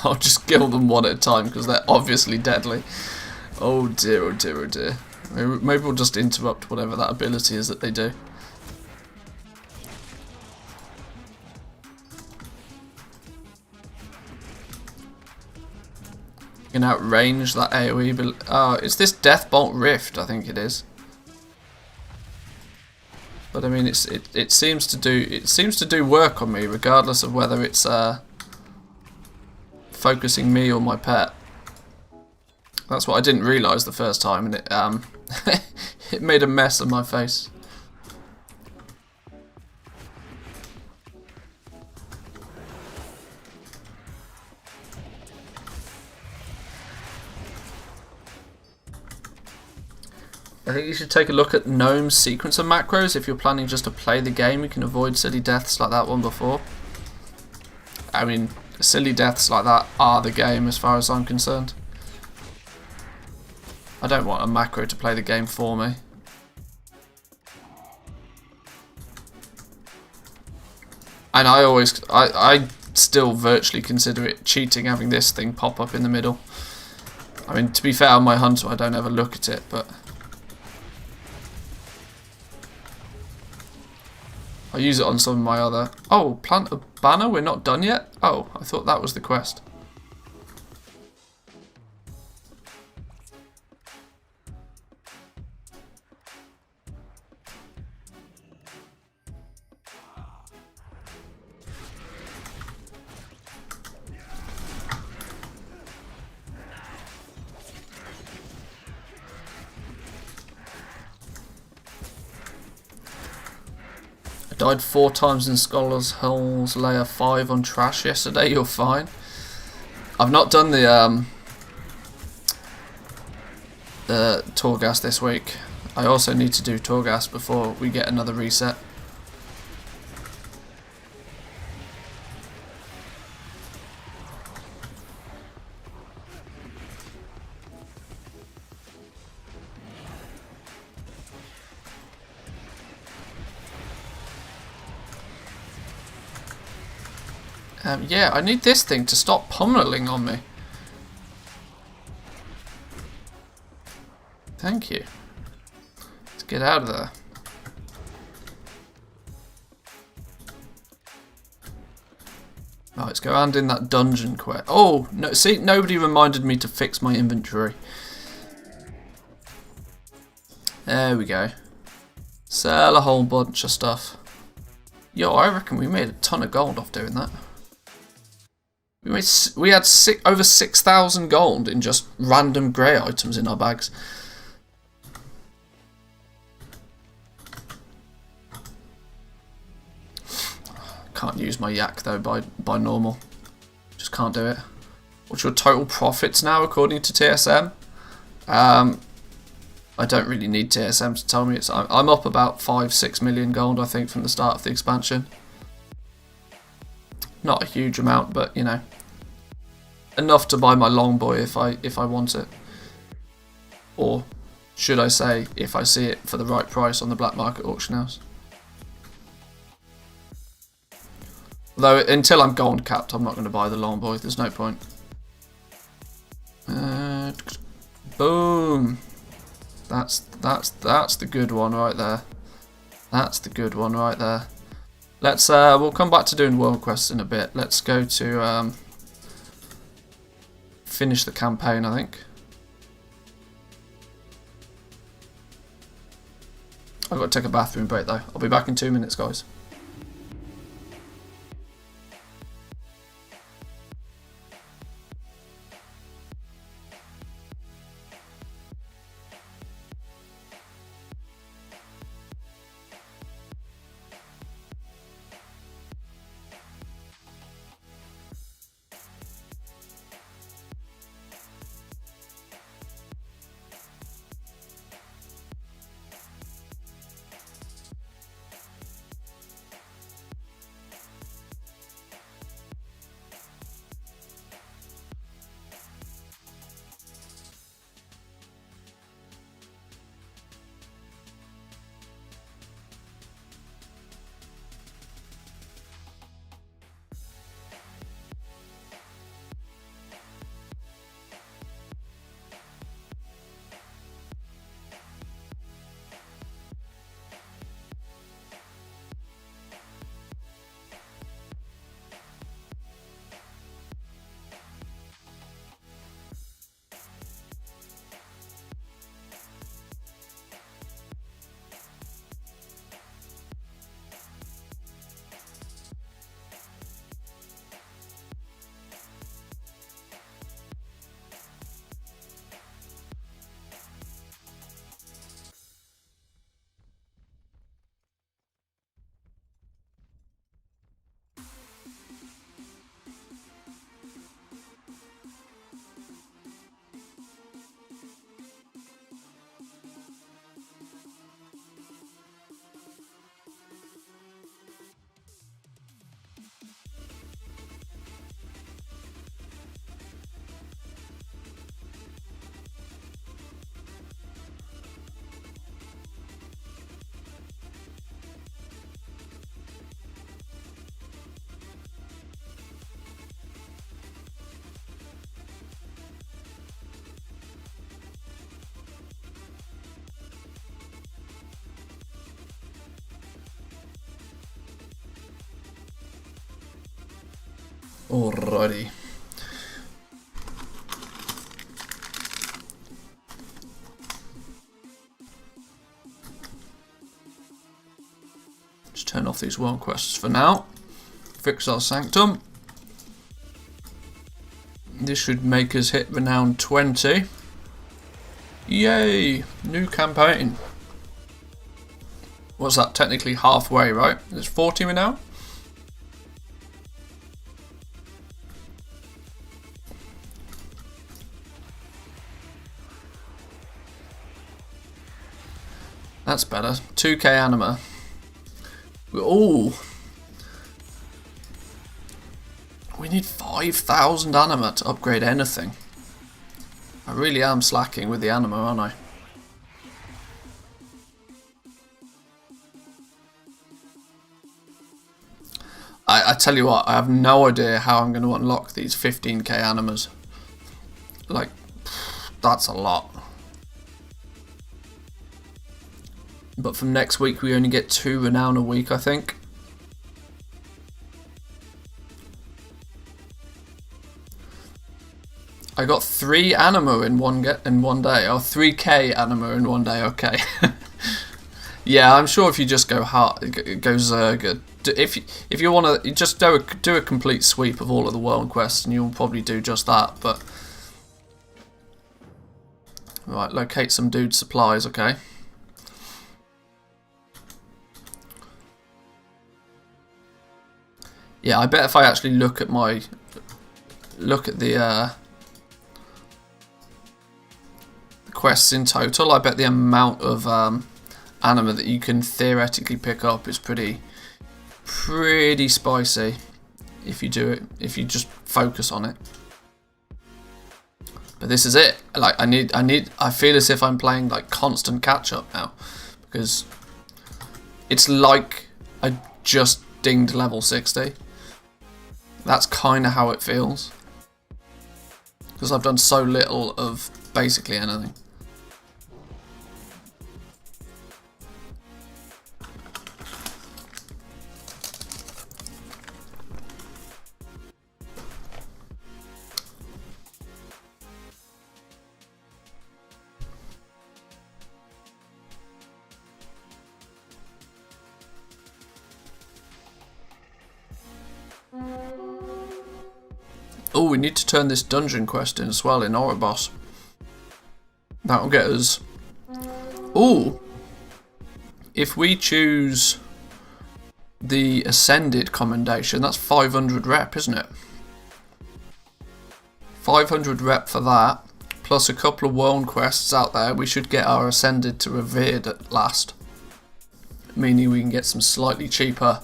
Speaker 1: I'll just kill them one at a time because they're obviously deadly. Oh dear, oh dear, oh dear. Maybe we'll just interrupt whatever that ability is that they do. You can outrange that AoE. Oh, it's this Deathbolt Rift, I think it is. But I mean, it seems to do work on me, regardless of whether it's focusing me or my pet. That's what I didn't realise the first time, and it it made a mess of my face. I think you should take a look at Gnome's sequencer macros. If you're planning just to play the game, you can avoid silly deaths like that one before. I mean, silly deaths like that are the game as far as I'm concerned. I don't want a macro to play the game for me. And I still virtually consider it cheating having this thing pop up in the middle. I mean, to be fair, on my Hunter I don't ever look at it, but I use it on some of my other... Oh, plant a banner? We're not done yet? Oh, I thought that was the quest. Died 4 times in Scholar's Holes, layer 5 on Trash yesterday. You're fine. I've not done the Torghast this week. I also need to do Torghast before we get another reset. Yeah, I need this thing to stop pummeling on me. Thank you. Let's get out of there. Oh, let's go and in that dungeon quest. Oh, no, see, nobody reminded me to fix my inventory. There we go. Sell a whole bunch of stuff. Yo, I reckon we made a ton of gold off doing that. We had over 6,000 gold in just random grey items in our bags. Can't use my yak though by normal. Just can't do it. What's your total profits now according to TSM? I don't really need TSM to tell me. I'm up about 5-6 million gold, I think, from the start of the expansion. Not a huge amount, but you know, enough to buy my longboy if I want it, or should I say, if I see it for the right price on the black market auction house. Though until I'm gold capped, I'm not going to buy the longboy. There's no point. Boom. That's the good one right there. That's the good one right there. Let's we'll come back to doing world quests in a bit. Let's go to finish the campaign, I think. I've got to take a bathroom break though. I'll be back in 2 minutes, guys. Alrighty. Just turn off these world quests for now. Fix our sanctum. This should make us hit renown 20. Yay! New campaign. What's that? Technically halfway, right? There's 40 renown. That's better. 2k anima. Ooh. We need 5,000 anima to upgrade anything. I really am slacking with the anima, aren't I? I tell you what, I have no idea how I'm going to unlock these 15k animas. Like, that's a lot. But from next week, we only get 2 renown a week, I think. I got 3 anima in one day. Oh, 3k anima in one day. Okay. Yeah, I'm sure if you just go hard, go Zerga. If you want to, just do a complete sweep of all of the world quests, and you'll probably do just that. But right, locate some dude supplies. Okay. Yeah, I bet if I actually look at the quests in total, I bet the amount of anima that you can theoretically pick up is pretty spicy if you do it, if you just focus on it. But this is it. Like I feel as if I'm playing like constant catch up now, because it's like I just dinged level 60. That's kind of how it feels, because I've done so little of basically anything. Oh, we need to turn this dungeon quest in as well in Oribos. That'll get us... Oh! If we choose the Ascended Commendation, that's 500 rep, isn't it? 500 rep for that, plus a couple of world quests out there. We should get our Ascended to Revered at last. Meaning we can get some slightly cheaper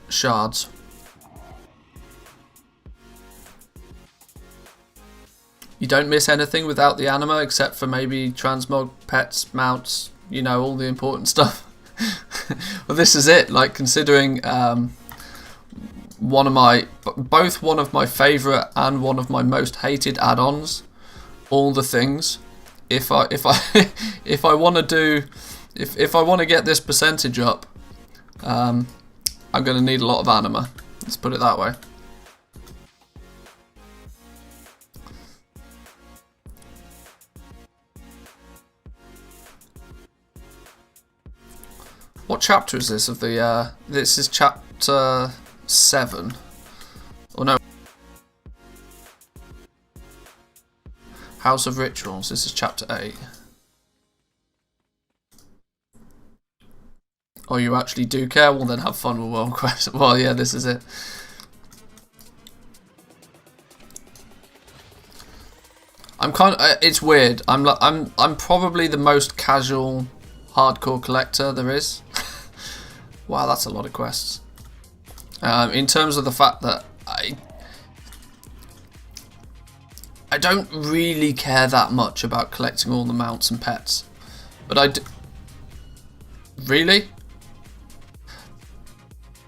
Speaker 1: shards. You don't miss anything without the anima, except for maybe transmog, pets, mounts, you know, all the important stuff. Well, this is it. Like, considering both one of my favourite and one of my most hated add-ons, all the things. If I want to get this percentage up, I'm going to need a lot of anima. Let's put it that way. What chapter is this of the... this is chapter 7. Or no. House of Rituals. This is chapter 8. Oh, you actually do care? Well, then have fun with World Quest. Well, yeah, this is it. I'm kind of... it's weird. I'm probably the most casual, hardcore collector there is. Wow, that's a lot of quests. In terms of the fact that I don't really care that much about collecting all the mounts and pets, but I do. Really?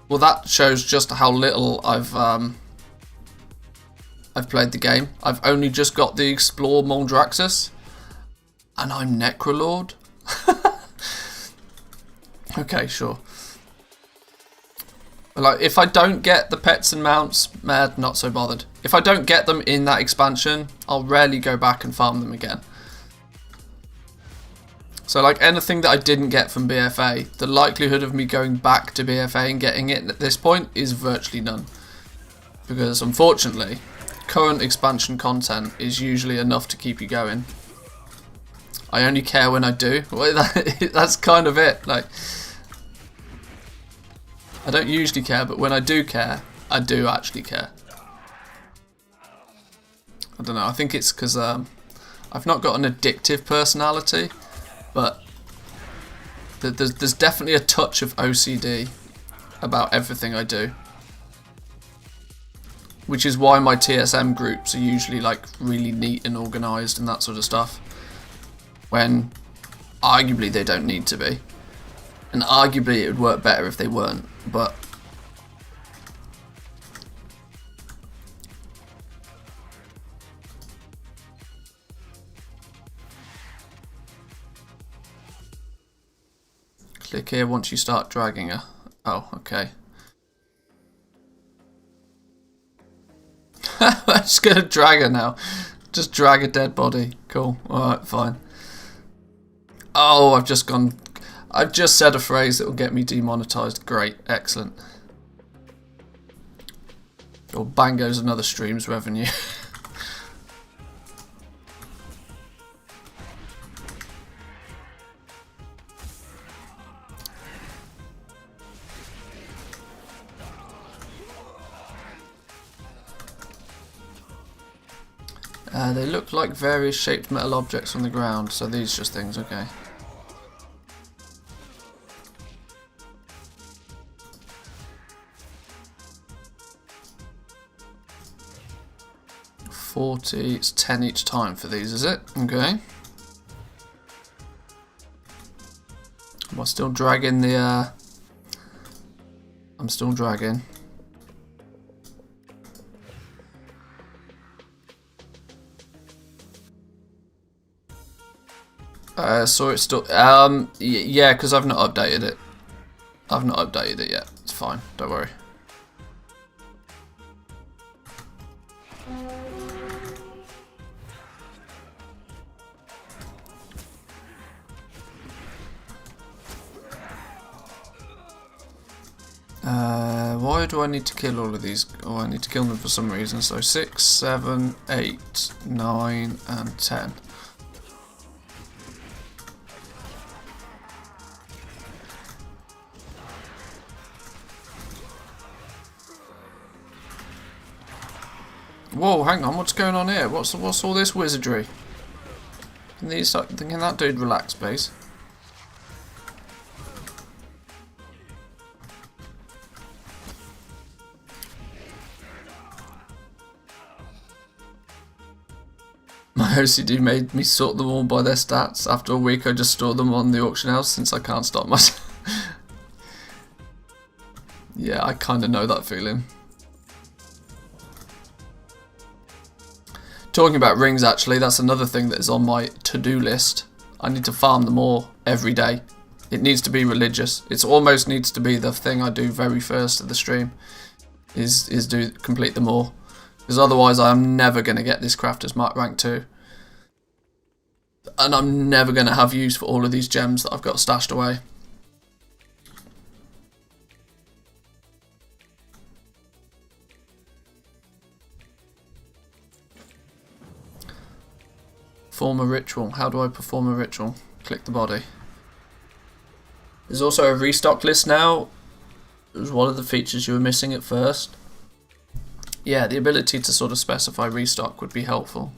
Speaker 1: Well, that shows just how little I've played the game. I've only just got the Explore Moldraxxus, and I'm Necrolord. Okay, sure. Like, if I don't get the pets and mounts, mad, not so bothered. If I don't get them in that expansion, I'll rarely go back and farm them again. So, like, anything that I didn't get from BFA, the likelihood of me going back to BFA and getting it at this point is virtually none. Because, unfortunately, current expansion content is usually enough to keep you going. I only care when I do. That's kind of it. Like, I don't usually care, but when I do care, I do actually care. I don't know, I think it's because I've not got an addictive personality, but there's definitely a touch of OCD about everything I do. Which is why my TSM groups are usually like really neat and organised and that sort of stuff, when arguably they don't need to be. And arguably it would work better if they weren't, but... Click here once you start dragging her. Oh, okay. I'm just gonna drag her now. Just drag a dead body. Cool. Alright, fine. Oh, I've just said a phrase that will get me demonetized. Great. Excellent. Or bang goes another stream's revenue. They look like various shaped metal objects on the ground, so these just things, okay. $40, it's 10 each time for these, is it? Okay. Am I still dragging the, I'm still dragging. So it's still, yeah, because I've not updated it. I've not updated it yet. It's fine, don't worry. Why do I need to kill all of these? Oh, I need to kill them for some reason. So 6, 7, 8, 9, and 10. Whoa, hang on, what's going on here? What's all this wizardry? Can that dude relax, please? My OCD made me sort them all by their stats. After a week I just store them on the auction house since I can't stop myself. Yeah, I kinda know that feeling. Talking about rings, actually, that's another thing that is on my to-do list. I need to farm them all every day. It needs to be religious. It almost needs to be the thing I do very first of the stream, is complete them all. Because otherwise I am never going to get this Crafter's Mark rank 2. And I'm never going to have use for all of these gems that I've got stashed away. Perform a ritual. How do I perform a ritual? Click the body. There's also a restock list now. It was one of the features you were missing at first. Yeah, the ability to sort of specify restock would be helpful.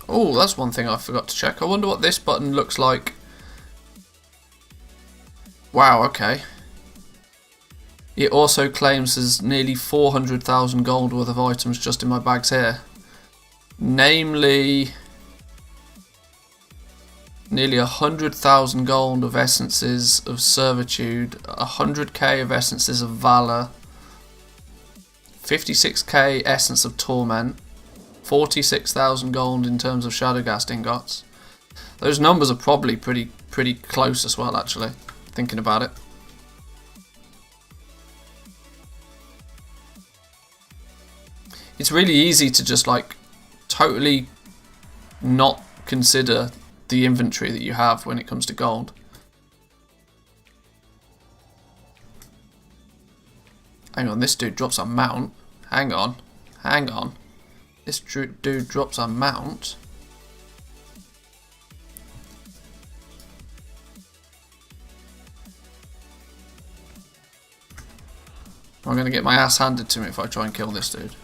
Speaker 1: Oh, that's one thing I forgot to check. I wonder what this button looks like. Wow, okay. It also claims there's nearly 400,000 gold worth of items just in my bags here. Namely, nearly 100,000 gold of essences of servitude, 100k of essences of valor, 56k essence of torment, 46,000 gold in terms of Shadowghast ingots. Those numbers are probably pretty close as well, actually, thinking about it. It's really easy to just like totally not consider the inventory that you have when it comes to gold. Hang on, this dude drops a mount. Hang on. This dude drops a mount. I'm going to get my ass handed to me if I try and kill this dude.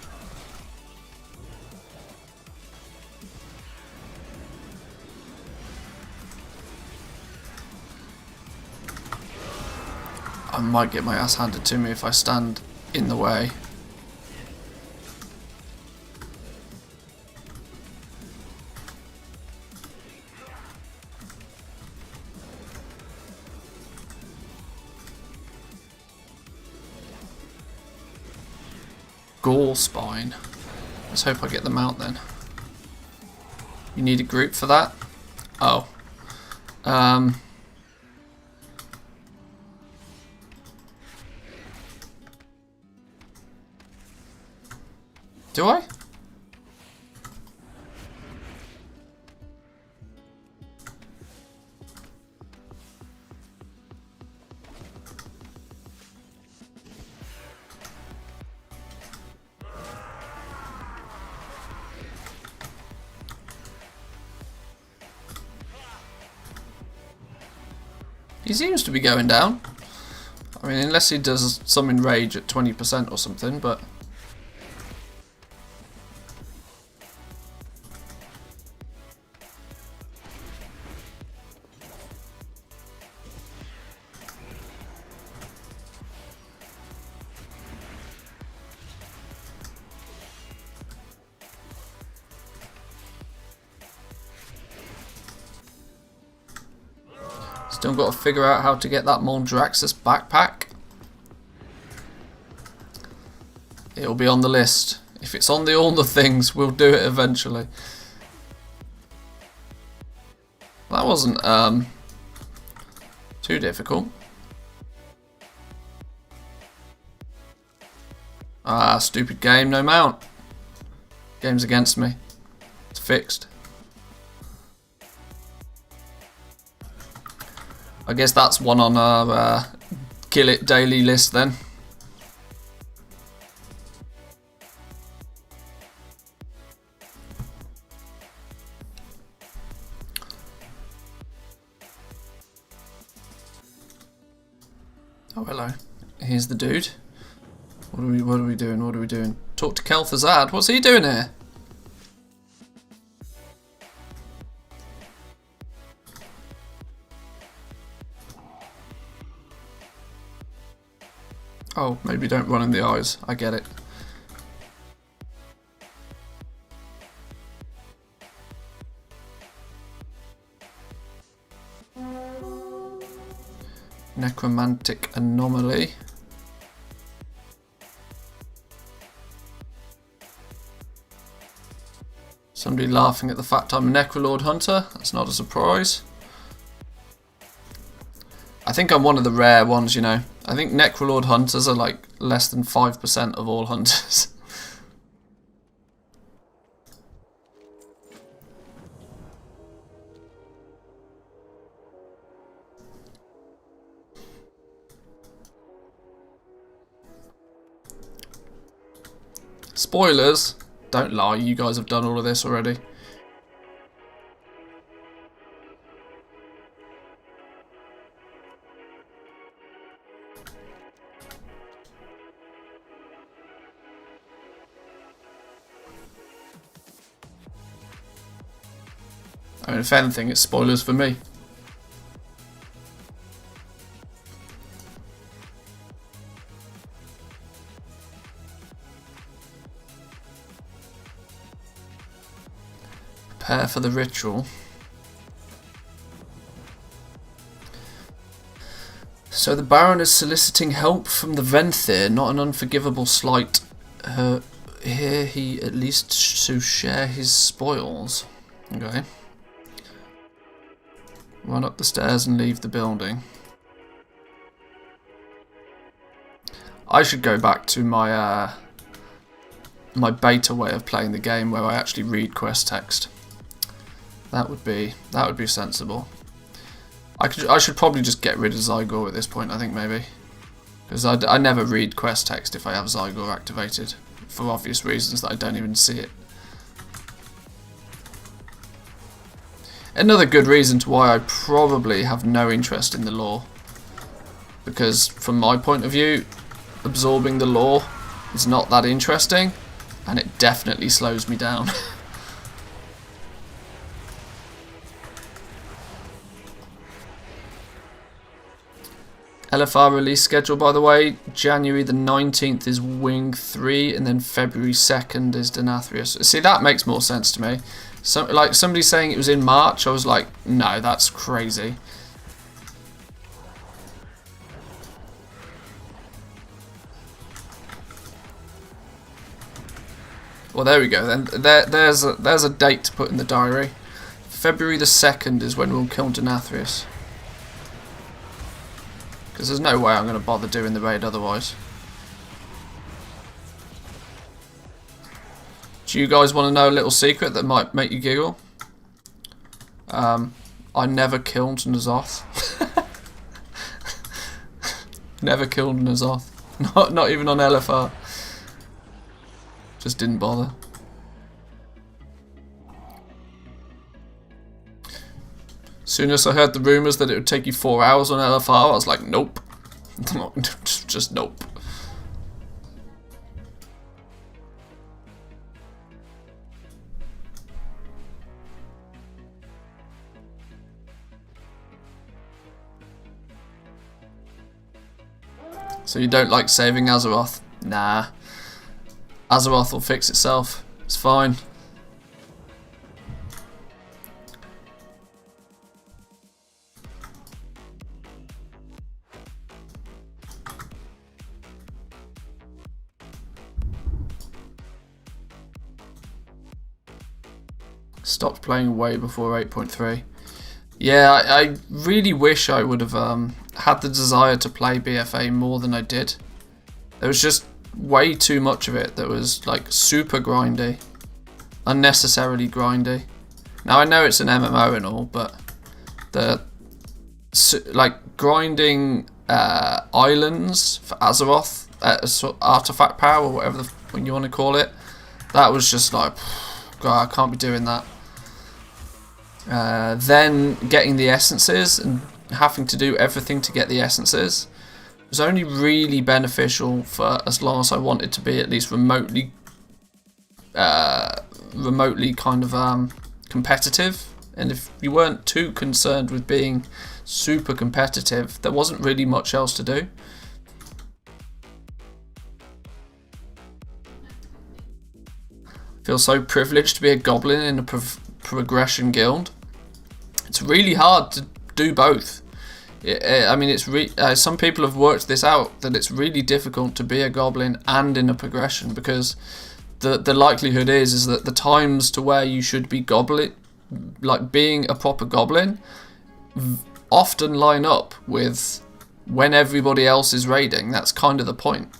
Speaker 1: I might get my ass handed to me if I stand in the way. Gore spine. Let's hope I get them out then. You need a group for that? Oh. Do I? He seems to be going down. I mean, unless he does some enrage at 20% or something, but... Still got to figure out how to get that Mondraxus backpack. It'll be on the list. If it's on all the things, we'll do it eventually. That wasn't too difficult. Ah, stupid game, no mount. Game's against me. It's fixed. I guess that's one on our kill it daily list then. Oh, hello. Here's the dude. What are we doing? What are we doing? Talk to Kel'Thuzad. What's he doing here? Oh, maybe don't run in the eyes. I get it. Necromantic anomaly. Somebody laughing at the fact I'm a Necrolord hunter. That's not a surprise. I think I'm one of the rare ones, you know. I think Necrolord hunters are like less than 5% of all hunters. Spoilers, don't lie, you guys have done all of this already. I mean, if anything, it's spoilers for me. Prepare for the ritual. So the Baron is soliciting help from the Manthieus, not an unforgivable slight. Here he at least to share his spoils. Okay. Run up the stairs and leave the building. I should go back to my my beta way of playing the game, where I actually read quest text. That would be sensible. I should probably just get rid of Zygor at this point, I think, maybe, because I never read quest text if I have Zygor activated, for obvious reasons that I don't even see it. Another good reason to why I probably have no interest in the lore, because from my point of view, absorbing the lore is not that interesting, and it definitely slows me down. LFR release schedule, by the way, January the 19th is Wing 3, and then February 2nd is Denathrius. See, that makes more sense to me. So, like, somebody saying it was in March, I was like, no, that's crazy. Well, there we go, then. There's a date to put in the diary. February the 2nd is when we'll kill Denathrius. Because there's no way I'm going to bother doing the raid otherwise. Do you guys want to know a little secret that might make you giggle? I never killed N'Zoth. Never killed N'Zoth. Not even on LFR. Just didn't bother. Soon as I heard the rumours that it would take you 4 hours on LFR, I was like, nope. Just nope. So you don't like saving Azeroth? Nah. Azeroth will fix itself. It's fine. Stopped playing way before 8.3. Yeah, I really wish I would have had the desire to play BFA more than I did. There was just way too much of it that was like super grindy, unnecessarily grindy. Now I know it's an MMO and all, but the like grinding islands for Azeroth, artifact power or whatever when you want to call it, that was just like, God, I can't be doing that. Then getting the essences and having to do everything to get the essences was only really beneficial for as long as I wanted to be at least remotely kind of competitive. And if you weren't too concerned with being super competitive, there wasn't really much else to do. I feel so privileged to be a goblin in a progression guild. It's really hard to do both. I mean, it's some people have worked this out, that it's really difficult to be a goblin and in a progression, because the likelihood is that the times to where you should be goblin, like being a proper goblin, often line up with when everybody else is raiding. That's kind of the point.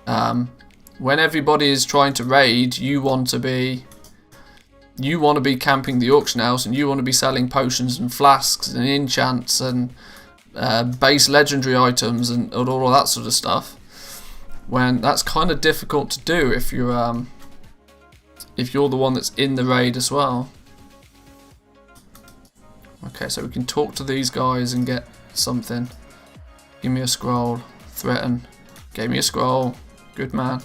Speaker 1: When everybody is trying to raid, you want to be camping the auction house, and you want to be selling potions and flasks and enchants and base legendary items and all of that sort of stuff. When that's kind of difficult to do if you're the one that's in the raid as well. Okay, so we can talk to these guys and get something. Give me a scroll. Threaten. Gave me a scroll. Good man.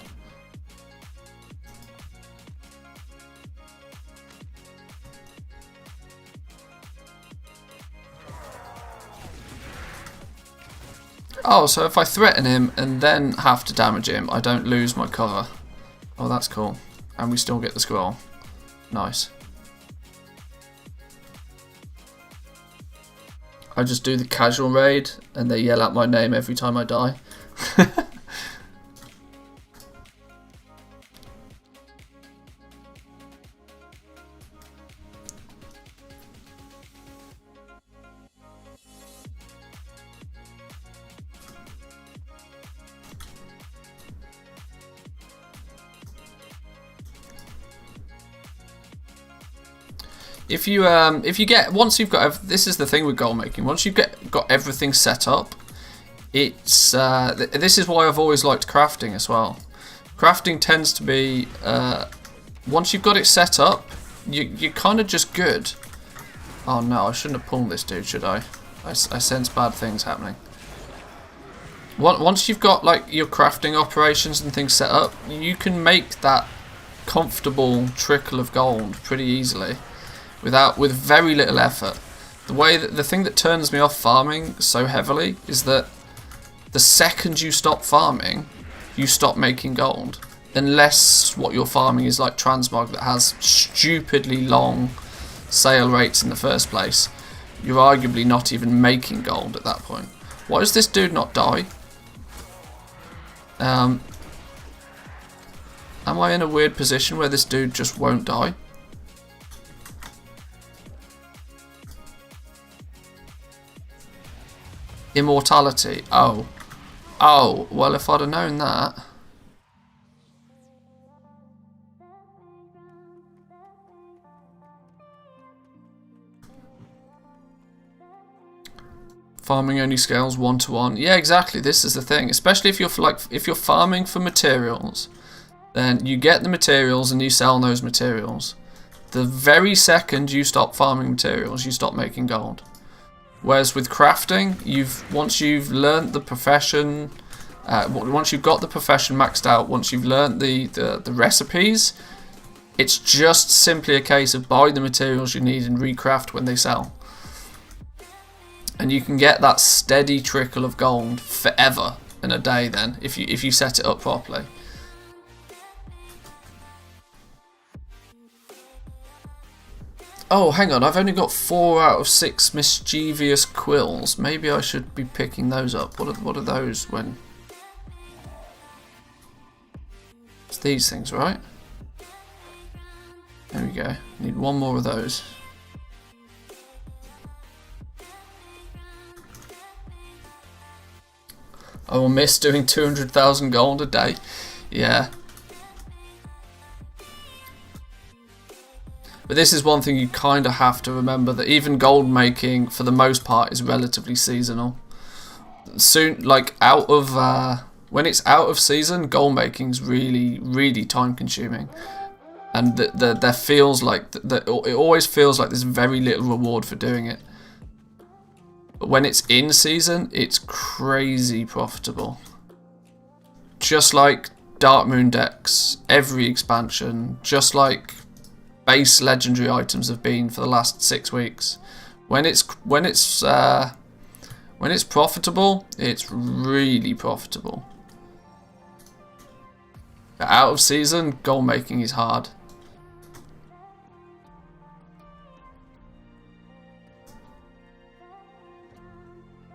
Speaker 1: Oh, so if I threaten him and then have to damage him, I don't lose my cover. Oh, that's cool. And we still get the scroll. Nice. I just do the casual raid and they yell out my name every time I die. If you get, once you've got, this is the thing with goal making, once you've got everything set up, it's this is why I've always liked crafting as well. Crafting tends to be, once you've got it set up, you're kind of just good. Oh no, I shouldn't have pulled this dude, should I? I sense bad things happening. Once you've got like your crafting operations and things set up, you can make that comfortable trickle of gold pretty easily. With very little effort. The thing that turns me off farming so heavily is that The second you stop farming, you stop making gold. Unless what you're farming is like transmog that has stupidly long sale rates in the first place, you're arguably not even making gold at that point. Why does this dude not die? Am I in a weird position where this dude just won't die? Immortality. Oh. Oh, well, if I'd have known that. Farming only scales 1-to-1. Yeah, exactly. This is the thing. Especially if you're farming for materials, then you get the materials and you sell those materials. The very second you stop farming materials, you stop making gold. Whereas with crafting, once you've learnt the profession, once you've got the profession maxed out, once you've learnt the recipes, it's just simply a case of buy the materials you need and recraft when they sell. And you can get that steady trickle of gold forever in a day then, if you set it up properly. Oh, hang on, I've only got 4 out of 6 mischievous quills. Maybe I should be picking those up. What are those when... It's these things, right? There we go. Need 1 more of those. I will miss doing 200,000 gold a day. Yeah. But this is one thing you kind of have to remember, that even gold making, for the most part, is relatively seasonal. Soon, like when it's out of season, gold making is really, really time consuming, and there feels like it always feels like there's very little reward for doing it. But when it's in season, it's crazy profitable. Just like Dark Moon decks, every expansion, just like base legendary items have been for the last 6 weeks. When it's profitable, it's really profitable. But out of season, gold making is hard.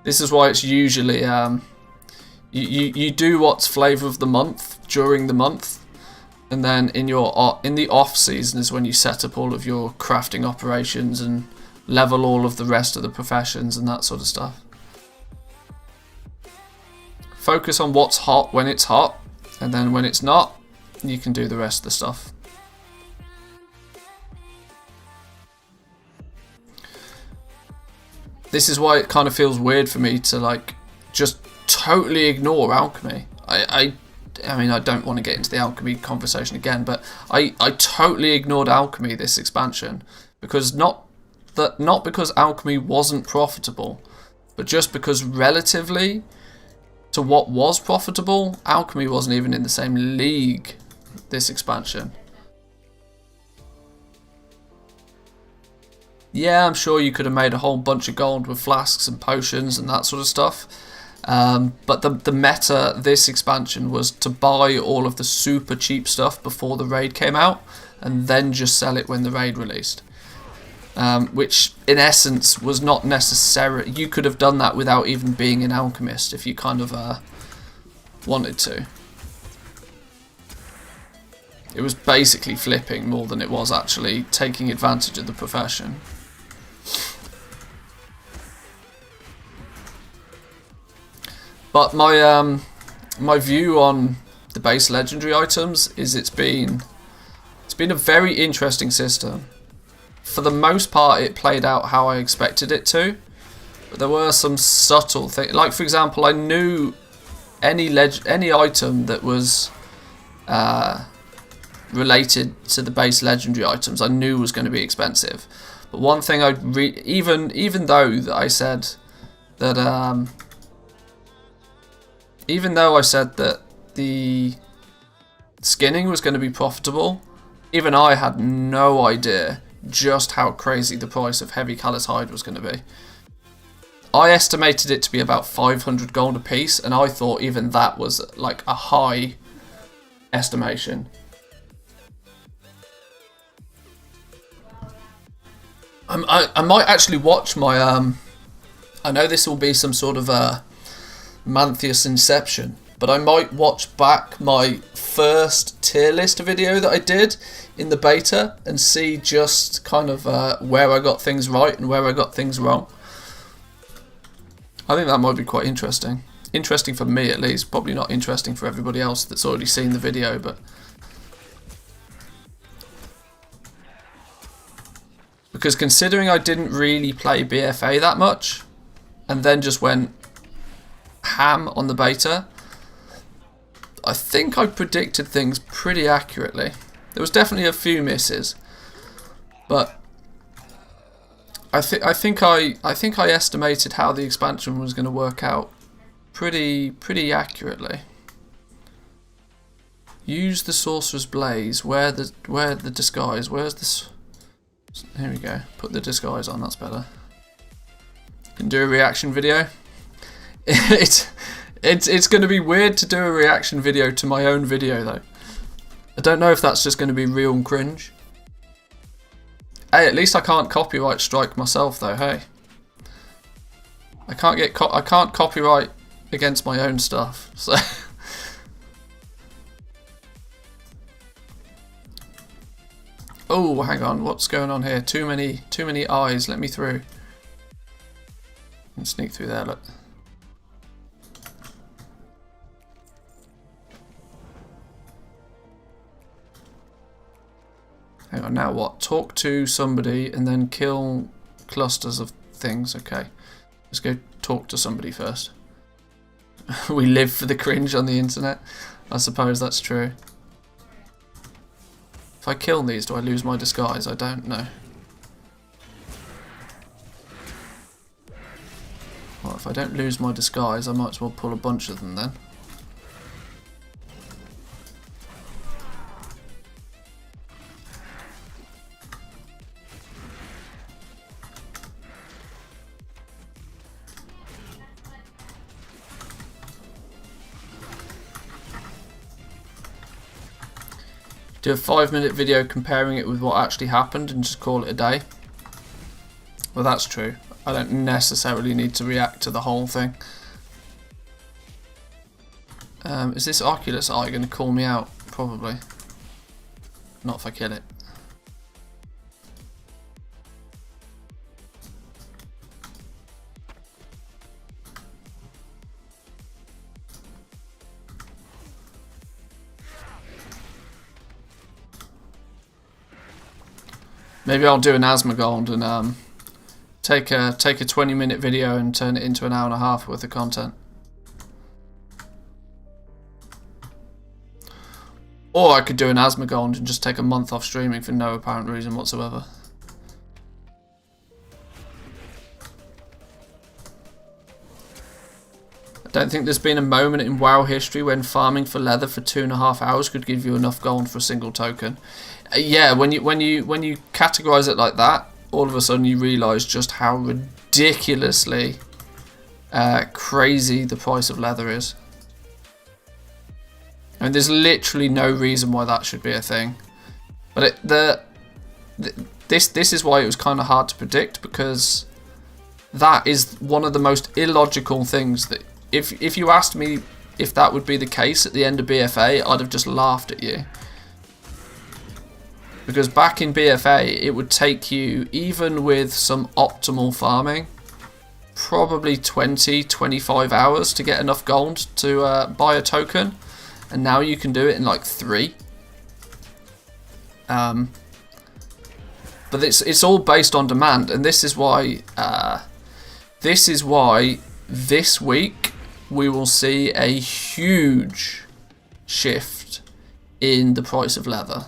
Speaker 1: This is why it's usually you do what's flavour of the month during the month. And then in the off season is when you set up all of your crafting operations and level all of the rest of the professions and that sort of stuff. Focus on what's hot when it's hot, and then when it's not, you can do the rest of the stuff. This is why it kind of feels weird for me to like just totally ignore alchemy. I mean, I don't want to get into the alchemy conversation again, but I totally ignored alchemy this expansion because not because alchemy wasn't profitable, but just because relatively to what was profitable, alchemy wasn't even in the same league this expansion. Yeah, I'm sure you could have made a whole bunch of gold with flasks and potions and that sort of stuff. But the meta this expansion was to buy all of the super cheap stuff before the raid came out and then just sell it when the raid released. Which in essence was not necessary. You could have done that without even being an alchemist if you kind of wanted to. It was basically flipping more than it was actually taking advantage of the profession. But my view on the base legendary items is it's been a very interesting system. For the most part, it played out how I expected it to, but there were some subtle things. Like for example, I knew any item that was related to the base legendary items, I knew was going to be expensive. But one thing even though I said that. Even though I said that the skinning was going to be profitable, even I had no idea just how crazy the price of heavy callous hide was going to be. I estimated it to be about 500 gold a piece, and I thought even that was like a high estimation. I might actually watch my I know this will be some sort of a Manthieus inception, but I might watch back my first tier list video that I did in the beta and see just kind of where I got things right and where I got things wrong. I think that might be quite interesting. Interesting for me at least, probably not interesting for everybody else that's already seen the video, but because considering I didn't really play BFA that much and then just went ham on the beta, I think I predicted things pretty accurately. There was definitely a few misses, but I think I estimated how the expansion was going to work out pretty accurately. Use the Sorcerer's Blaze. Where the disguise? Where's this? Here we go. Put the disguise on. That's better. Can do a reaction video. It's going to be weird to do a reaction video to my own video though. I don't know if that's just going to be real cringe. Hey, at least I can't copyright strike myself though. Hey, I can't copyright against my own stuff. So oh, hang on, what's going on here? Too many eyes. Let me through. And sneak through there. Look. Hang on, now what? Talk to somebody and then kill clusters of things. Okay, let's go talk to somebody first. We live for the cringe on the internet. I suppose that's true. If I kill these, do I lose my disguise? I don't know. Well, if I don't lose my disguise, I might as well pull a bunch of them then. Do a 5-minute video comparing it with what actually happened and just call it a day. Well, that's true. I don't necessarily need to react to the whole thing. Is this Oculus Eye going to call me out? Probably. Not if I kill it. Maybe I'll do an Asmongold and take a 20-minute video and turn it into an hour and a half worth of content. Or I could do an Asmongold and just take a month off streaming for no apparent reason whatsoever. I don't think there's been a moment in WoW history when farming for leather for 2.5 hours could give you enough gold for a single token. Yeah, when you categorize it like that, all of a sudden you realise just how ridiculously crazy the price of leather is. I mean, there's literally no reason why that should be a thing. But this is why it was kind of hard to predict, because that is one of the most illogical things that if you asked me if that would be the case at the end of BFA, I'd have just laughed at you. Because back in BFA, it would take you, even with some optimal farming, probably 20-25 hours to get enough gold to buy a token. And now you can do it in like 3. But it's all based on demand, and this is why this week we will see a huge shift in the price of leather.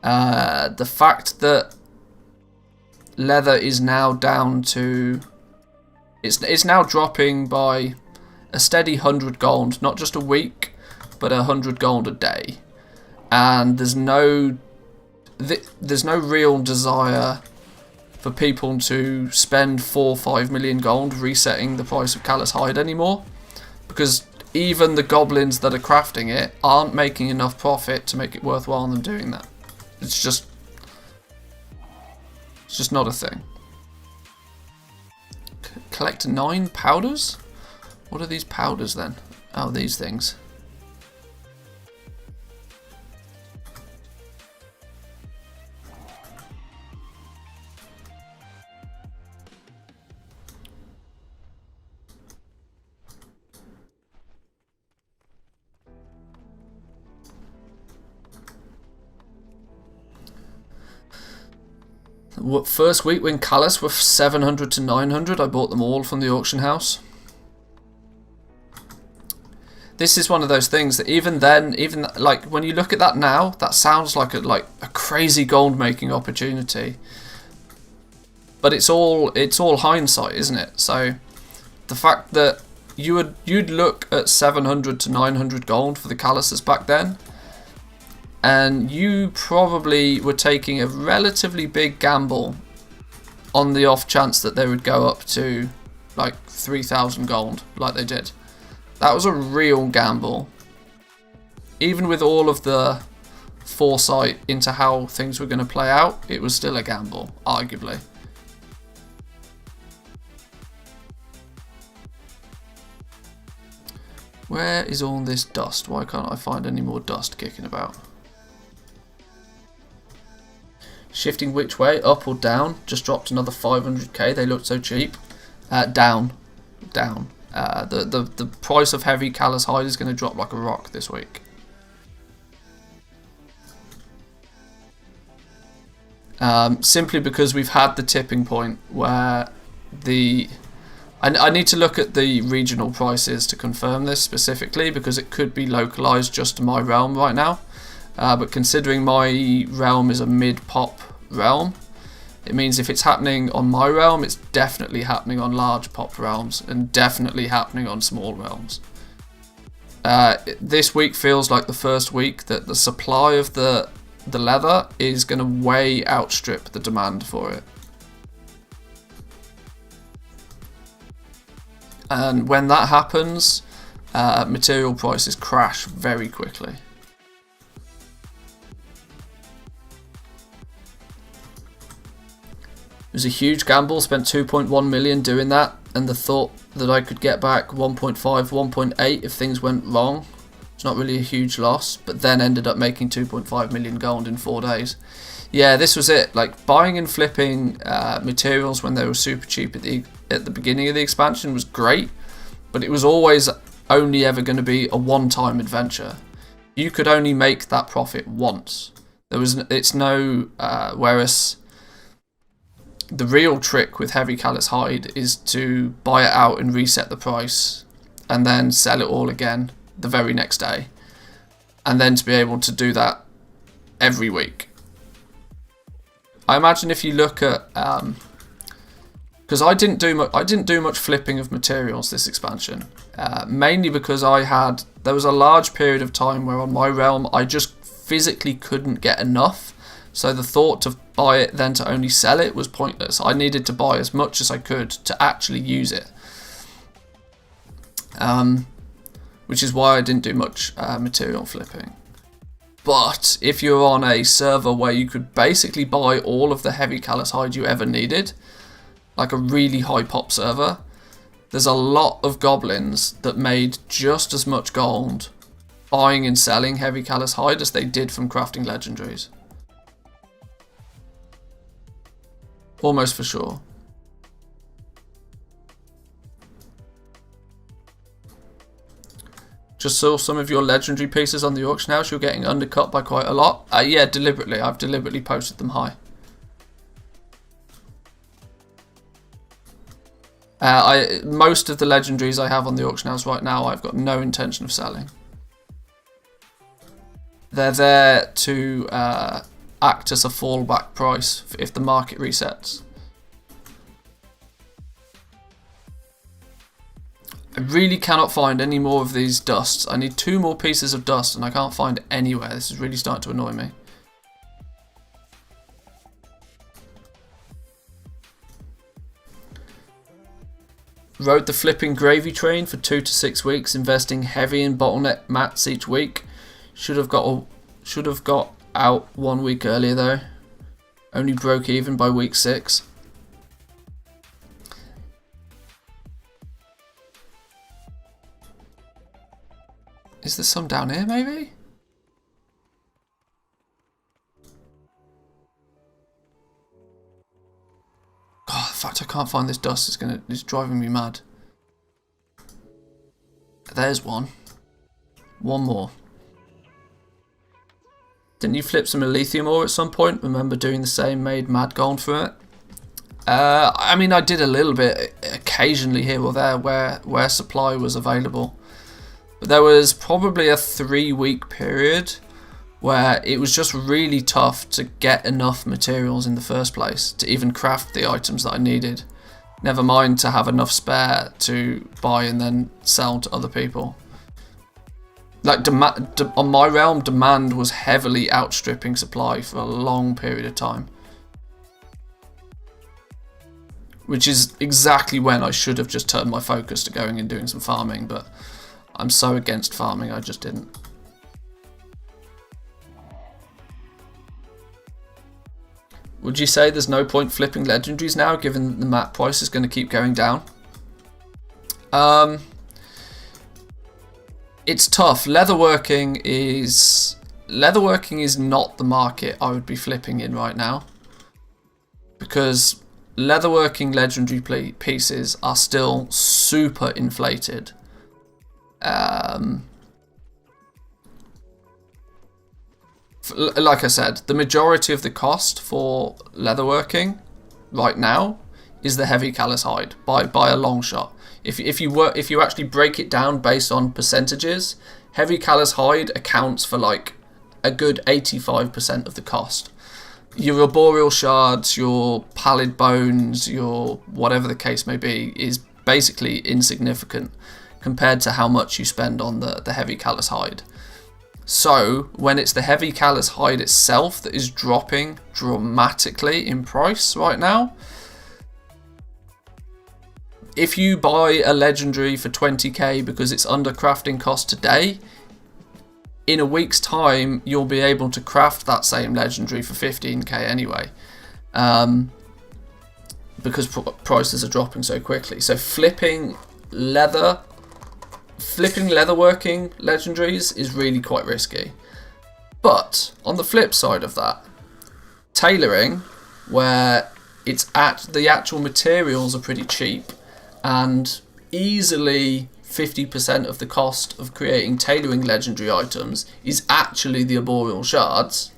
Speaker 1: The fact that leather is now down to it's now dropping by a steady 100 gold, not just a week, but 100 gold a day, and there's no real desire for people to spend 4 or 5 million gold resetting the price of Callous Hide anymore, because even the goblins that are crafting it aren't making enough profit to make it worthwhile them doing that. It's just not a thing. Collect 9 powders? What are these powders then? Oh, these things. First week when Callous were 700 to 900, I bought them all from the auction house. This is one of those things that even then, like when you look at that now, that sounds like a crazy gold making opportunity. But it's all hindsight, isn't it? So the fact that you'd look at 700 to 900 gold for the Calluses back then, and you probably were taking a relatively big gamble on the off chance that they would go up to like 3,000 gold like they did. That was a real gamble. Even with all of the foresight into how things were going to play out, it was still a gamble, arguably. Where is all this dust? Why can't I find any more dust kicking about? Shifting which way? Up or down? Just dropped another 500k. They looked so cheap. Down. Down. The price of heavy Callous Hide is going to drop like a rock this week. Simply because we've had the tipping point where I need to look at the regional prices to confirm this specifically, because it could be localized just to my realm right now. But considering my realm is a mid-pop realm, it means if it's happening on my realm, it's definitely happening on large pop realms and definitely happening on small realms. This week feels like the first week that the supply of the leather is going to way outstrip the demand for it. And when that happens, material prices crash very quickly. It was a huge gamble, spent 2.1 million doing that, and the thought that I could get back 1.5, 1.8 if things went wrong. It's not really a huge loss, but then ended up making 2.5 million gold in 4 days. Yeah, this was it. Like, buying and flipping materials when they were super cheap at the beginning of the expansion was great, but it was always only ever going to be a one-time adventure. You could only make that profit once. Whereas the real trick with heavy Callous Hide is to buy it out and reset the price and then sell it all again the very next day, and then to be able to do that every week. I imagine if you look at because I didn't do much flipping of materials this expansion, mainly because there was a large period of time where on my realm I just physically couldn't get enough. So the thought to buy it then to only sell it was pointless. I needed to buy as much as I could to actually use it. Which is why I didn't do much material flipping. But if you're on a server where you could basically buy all of the heavy Callous Hide you ever needed, like a really high pop server, there's a lot of goblins that made just as much gold buying and selling heavy Callous Hide as they did from crafting legendaries. Almost for sure. Just saw some of your legendary pieces on the auction house. You're getting undercut by quite a lot. Yeah, deliberately. I've deliberately posted them high. Most of the legendaries I have on the auction house right now, I've got no intention of selling. They're there to act as a fallback price if the market resets. I really cannot find any more of these dusts. I need 2 more pieces of dust and I can't find anywhere. This is really starting to annoy me. Rode the flipping gravy train for 2 to 6 weeks, investing heavy in bottleneck mats each week. Should have got out 1 week earlier though. Only broke even by week 6. Is there some down here maybe? God, the fact I can't find this dust is driving me mad. There's one. One more. Didn't you flip some lithium ore at some point? Remember doing the same, made mad gold for it? I mean, I did a little bit occasionally here or there where supply was available. But there was probably a 3-week period where it was just really tough to get enough materials in the first place to even craft the items that I needed. Never mind to have enough spare to buy and then sell to other people. Like on my realm, demand was heavily outstripping supply for a long period of time. Which is exactly when I should have just turned my focus to going and doing some farming, but I'm so against farming, I just didn't. Would you say there's no point flipping legendaries now, given that the map price is going to keep going down? It's tough. Leatherworking is not the market I would be flipping in right now, because leatherworking legendary pieces are still super inflated. Like I said, the majority of the cost for leatherworking right now is the heavy callous hide by a long shot. If you actually break it down based on percentages, heavy callous hide accounts for like a good 85% of the cost. Your arboreal shards, your pallid bones, your whatever the case may be, is basically insignificant compared to how much you spend on the heavy callous hide. So when it's the heavy callous hide itself that is dropping dramatically in price right now, if you buy a legendary for 20k because it's under crafting cost today, in a week's time you'll be able to craft that same legendary for 15k anyway, because prices are dropping so quickly. So flipping leatherworking legendaries is really quite risky. But on the flip side of that, tailoring, where the actual materials are pretty cheap, and easily 50% of the cost of creating tailoring legendary items is actually the arboreal shards,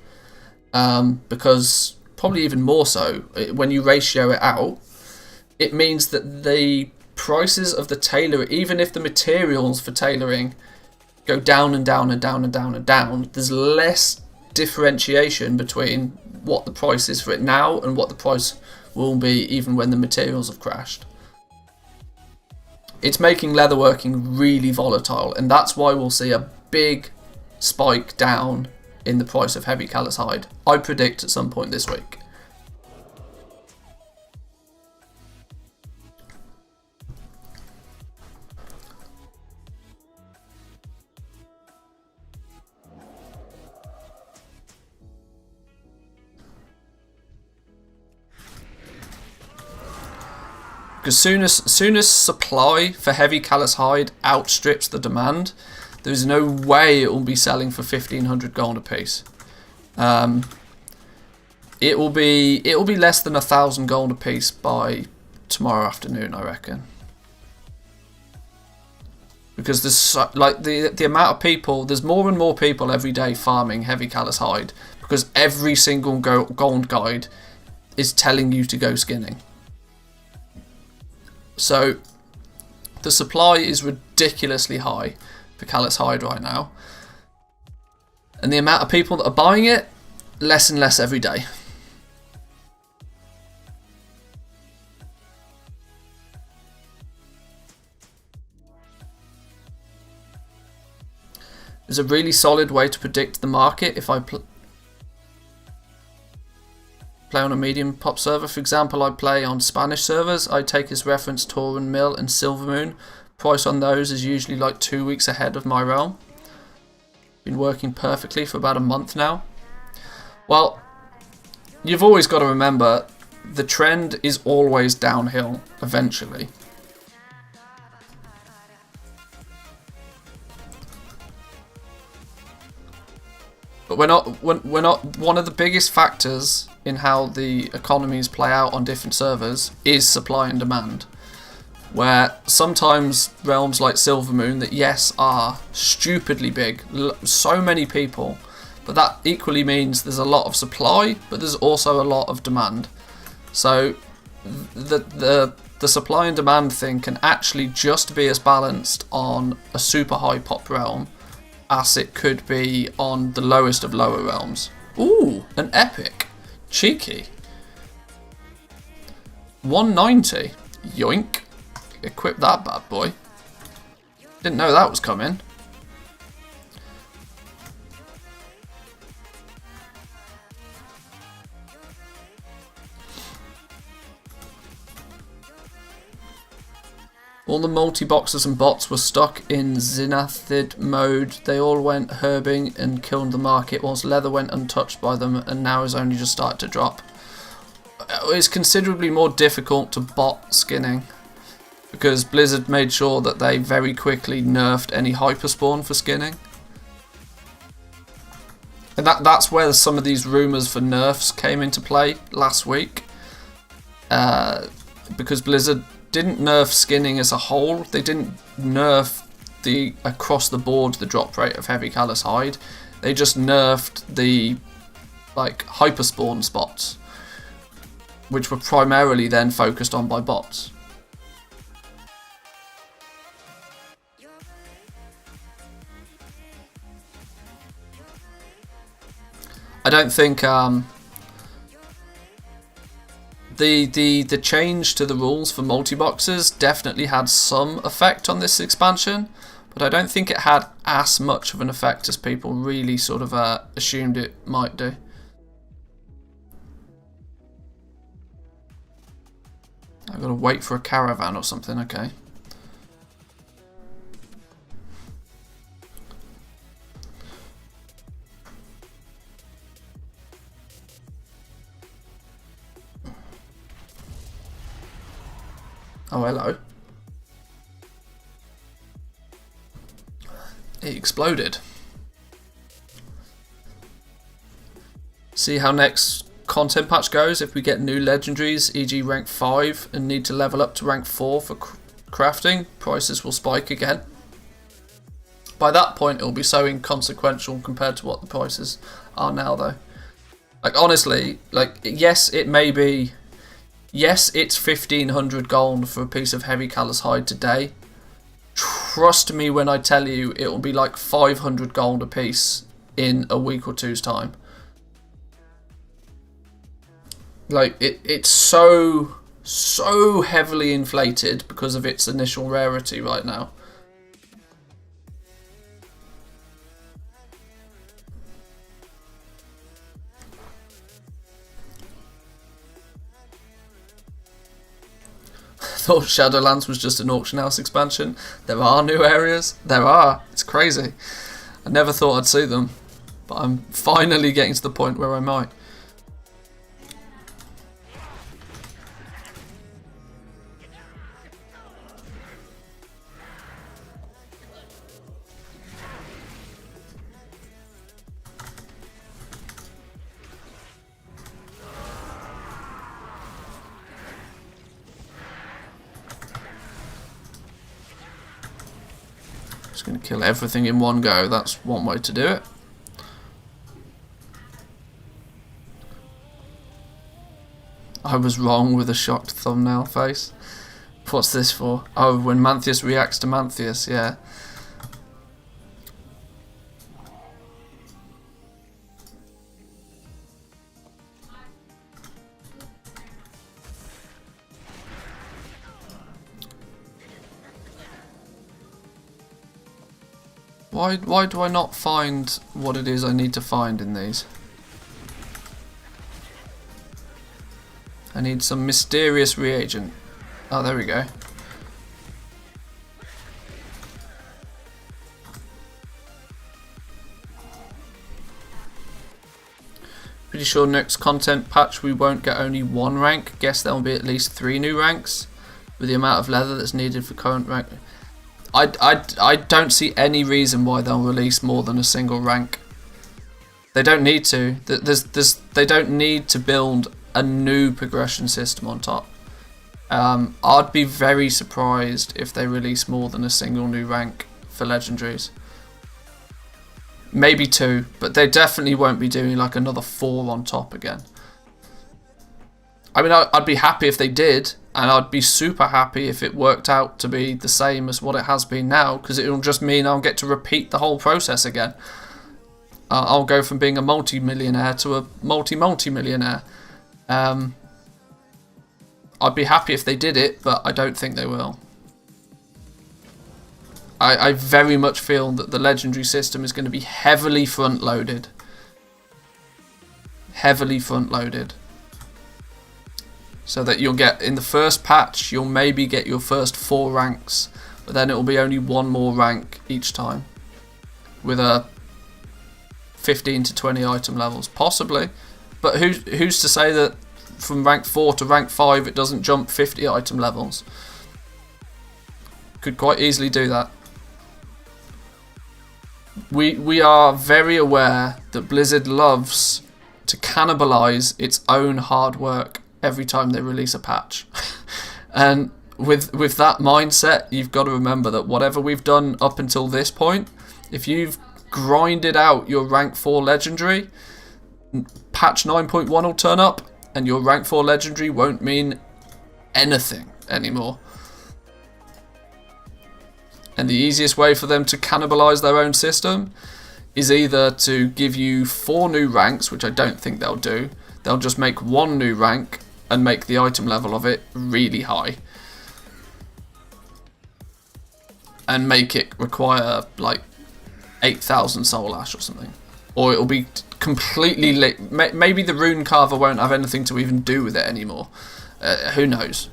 Speaker 1: because probably even more so when you ratio it out, it means that the prices of the tailor, even if the materials for tailoring go down and down and down and down and down, there's less differentiation between what the price is for it now and what the price will be even when the materials have crashed. It's making leatherworking really volatile, and that's why we'll see a big spike down in the price of heavy callous hide, I predict, at some point this week. Because soon as supply for heavy callous hide outstrips the demand, there's no way it will be selling for 1500 gold a piece. It will be less than 1000 gold a piece by tomorrow afternoon, I reckon. Because there's like the amount of people, there's more and more people every day farming heavy callous hide, because every single gold guide is telling you to go skinning. So the supply is ridiculously high for callous hide right now, and the amount of people that are buying it, less and less every day. There's a really solid way to predict the market if I play on a medium pop server. For example, I play on Spanish servers. I take as reference Torin Mill and Silvermoon. Price on those is usually like 2 weeks ahead of my realm. Been working perfectly for about a month now. Well, you've always got to remember the trend is always downhill eventually. But we're not one of the biggest factors in how the economies play out on different servers is supply and demand. Where sometimes realms like Silvermoon that yes are stupidly big, so many people, but that equally means there's a lot of supply, but there's also a lot of demand. So the supply and demand thing can actually just be as balanced on a super high pop realm as it could be on the lowest of lower realms. Ooh, an epic. Cheeky. 190. Yoink. Equip that bad boy. Didn't know that was coming. All the multi-boxers and bots were stuck in Zenithid mode. They all went herbing and killed the market, whilst leather went untouched by them and now has only just started to drop. It's considerably more difficult to bot skinning because Blizzard made sure that they very quickly nerfed any hyperspawn for skinning. And that's where some of these rumours for nerfs came into play last week. Because Blizzard didn't nerf skinning as a whole. They didn't nerf the across the board the drop rate of heavy callous hide. They just nerfed the like hyperspawn spots, which were primarily then focused on by bots. I don't think the change to the rules for multi-boxes definitely had some effect on this expansion, but I don't think it had as much of an effect as people really sort of assumed it might do. I've got to wait for a caravan or something, okay. Oh, hello. It exploded. See how next content patch goes. If we get new legendaries, e.g. rank 5, and need to level up to rank 4 for crafting, prices will spike again. By that point, it will be so inconsequential compared to what the prices are now, though. Like, honestly, like, yes, it may be... Yes, it's 1500 gold for a piece of heavy callous hide today. Trust me when I tell you it will be like 500 gold a piece in a week or two's time. Like, it's so heavily inflated because of its initial rarity right now. I thought Shadowlands was just an auction house expansion. There are new areas. There are. It's crazy. I never thought I'd see them, but I'm finally getting to the point where I might. Just going to kill everything in one go. That's one way to do it. I was wrong with a shocked thumbnail face. What's this for? Oh, when Manthieus reacts to Manthieus, yeah. Why do I not find what it is I need to find in these? I need some mysterious reagent. Oh, there we go. Pretty sure next content patch we won't get only 1 rank. Guess there will be at least 3 new ranks with the amount of leather that's needed for current rank. I don't see any reason why they'll release more than a single rank. They don't need to. They don't need to build a new progression system on top. I'd be very surprised if they release more than a single new rank for legendaries. Maybe 2, but they definitely won't be doing like another 4 on top again. I mean, I'd be happy if they did, and I'd be super happy if it worked out to be the same as what it has been now, because it'll just mean I'll get to repeat the whole process again. I'll go from being a multi-millionaire to a multi-millionaire. I'd be happy if they did it, but I don't think they will. I very much feel that the legendary system is going to be heavily front-loaded. Heavily front-loaded. So that you'll get, in the first patch, you'll maybe get your first 4 ranks, but then it will be only 1 more rank each time. With a 15 to 20 item levels, possibly. But who's to say that from rank 4 to rank 5 it doesn't jump 50 item levels? Could quite easily do that. We are very aware that Blizzard loves to cannibalize its own hard work every time they release a patch. And with that mindset, you've got to remember that whatever we've done up until this point, if you've grinded out your rank 4 legendary, patch 9.1 will turn up and your rank 4 legendary won't mean anything anymore. And the easiest way for them to cannibalize their own system is either to give you 4 new ranks, which I don't think they'll do. They'll just make 1 new rank and make the item level of it really high. And make it require like 8,000 soul ash or something. Or it'll be completely lit. Maybe the rune carver won't have anything to even do with it anymore. Who knows?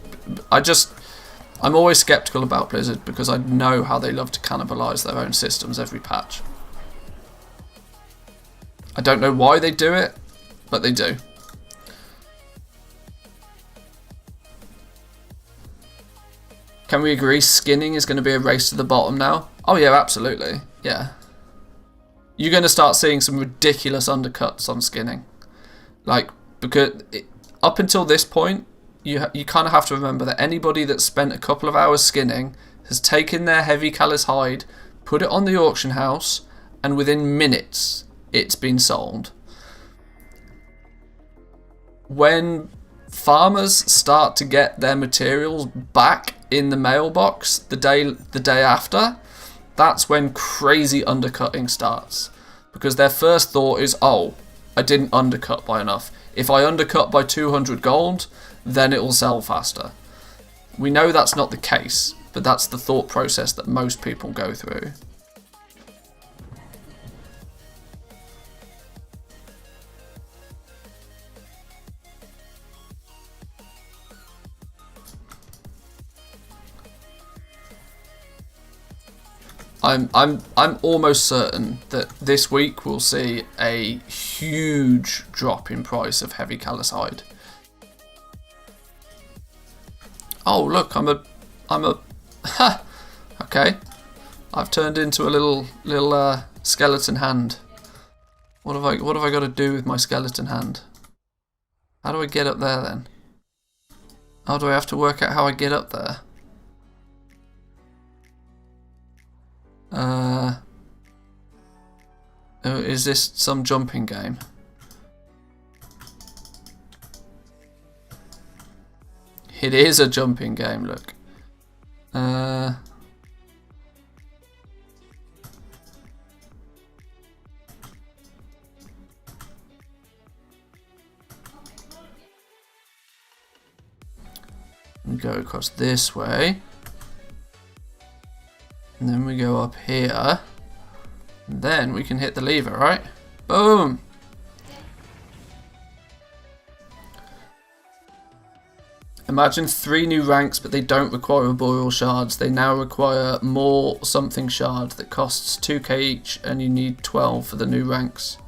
Speaker 1: I'm always skeptical about Blizzard because I know how they love to cannibalize their own systems every patch. I don't know why they do it, but they do. Can we agree skinning is going to be a race to the bottom now? Oh yeah, absolutely. Yeah. You're going to start seeing some ridiculous undercuts on skinning. Like, because up until this point, you kind of have to remember that anybody that spent a couple of hours skinning has taken their heavy callous hide, put it on the auction house, and within minutes, it's been sold. When farmers start to get their materials back in the mailbox the day after, that's when crazy undercutting starts. Because their first thought is, oh, I didn't undercut by enough. If I undercut by 200 gold, then it will sell faster. We know that's not the case, but that's the thought process that most people go through. I'm almost certain that this week we'll see a huge drop in price of heavy callous hide. Oh look, I'm a ha. Okay, I've turned into a little skeleton hand. What have I got to do with my skeleton hand? How do I get up there then? How do I have to work out how I get up there? Is this some jumping game? It is a jumping game, look. We go across this way. And then we go up here. And then we can hit the lever, right? Boom! Imagine 3 new ranks, but they don't require arboreal shards. They now require more something shard that costs 2k each, and you need 12 for the new ranks.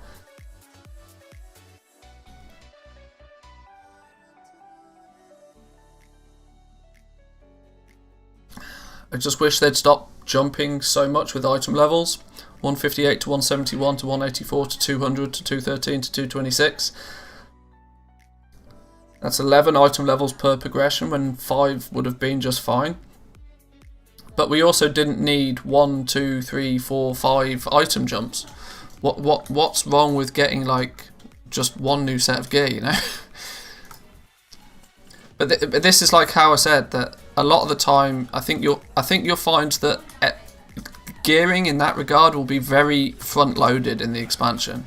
Speaker 1: I just wish they'd stop jumping so much with item levels. 158 to 171 to 184 to 200 to 213 to 226. That's 11 item levels per progression when 5 would have been just fine. But we also didn't need 1, 2, 3, 4, 5 item jumps. What's wrong with getting like just one new set of gear, you know? But this is like how I said that a lot of the time I think you'll find that gearing in that regard will be very front loaded in the expansion.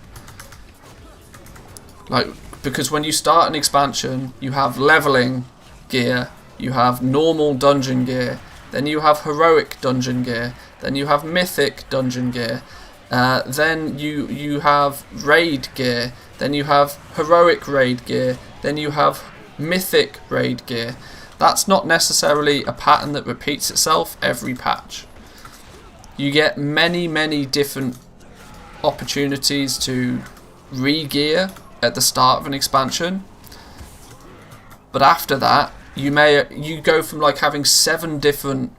Speaker 1: Like, because when you start an expansion, you have leveling gear, you have normal dungeon gear, then you have heroic dungeon gear, then you have mythic dungeon gear, then you have raid gear, then you have heroic raid gear, then you have mythic raid gear. That's not necessarily a pattern that repeats itself every patch. You get many different opportunities to re-gear at the start of an expansion, but after that you go from like having 6 or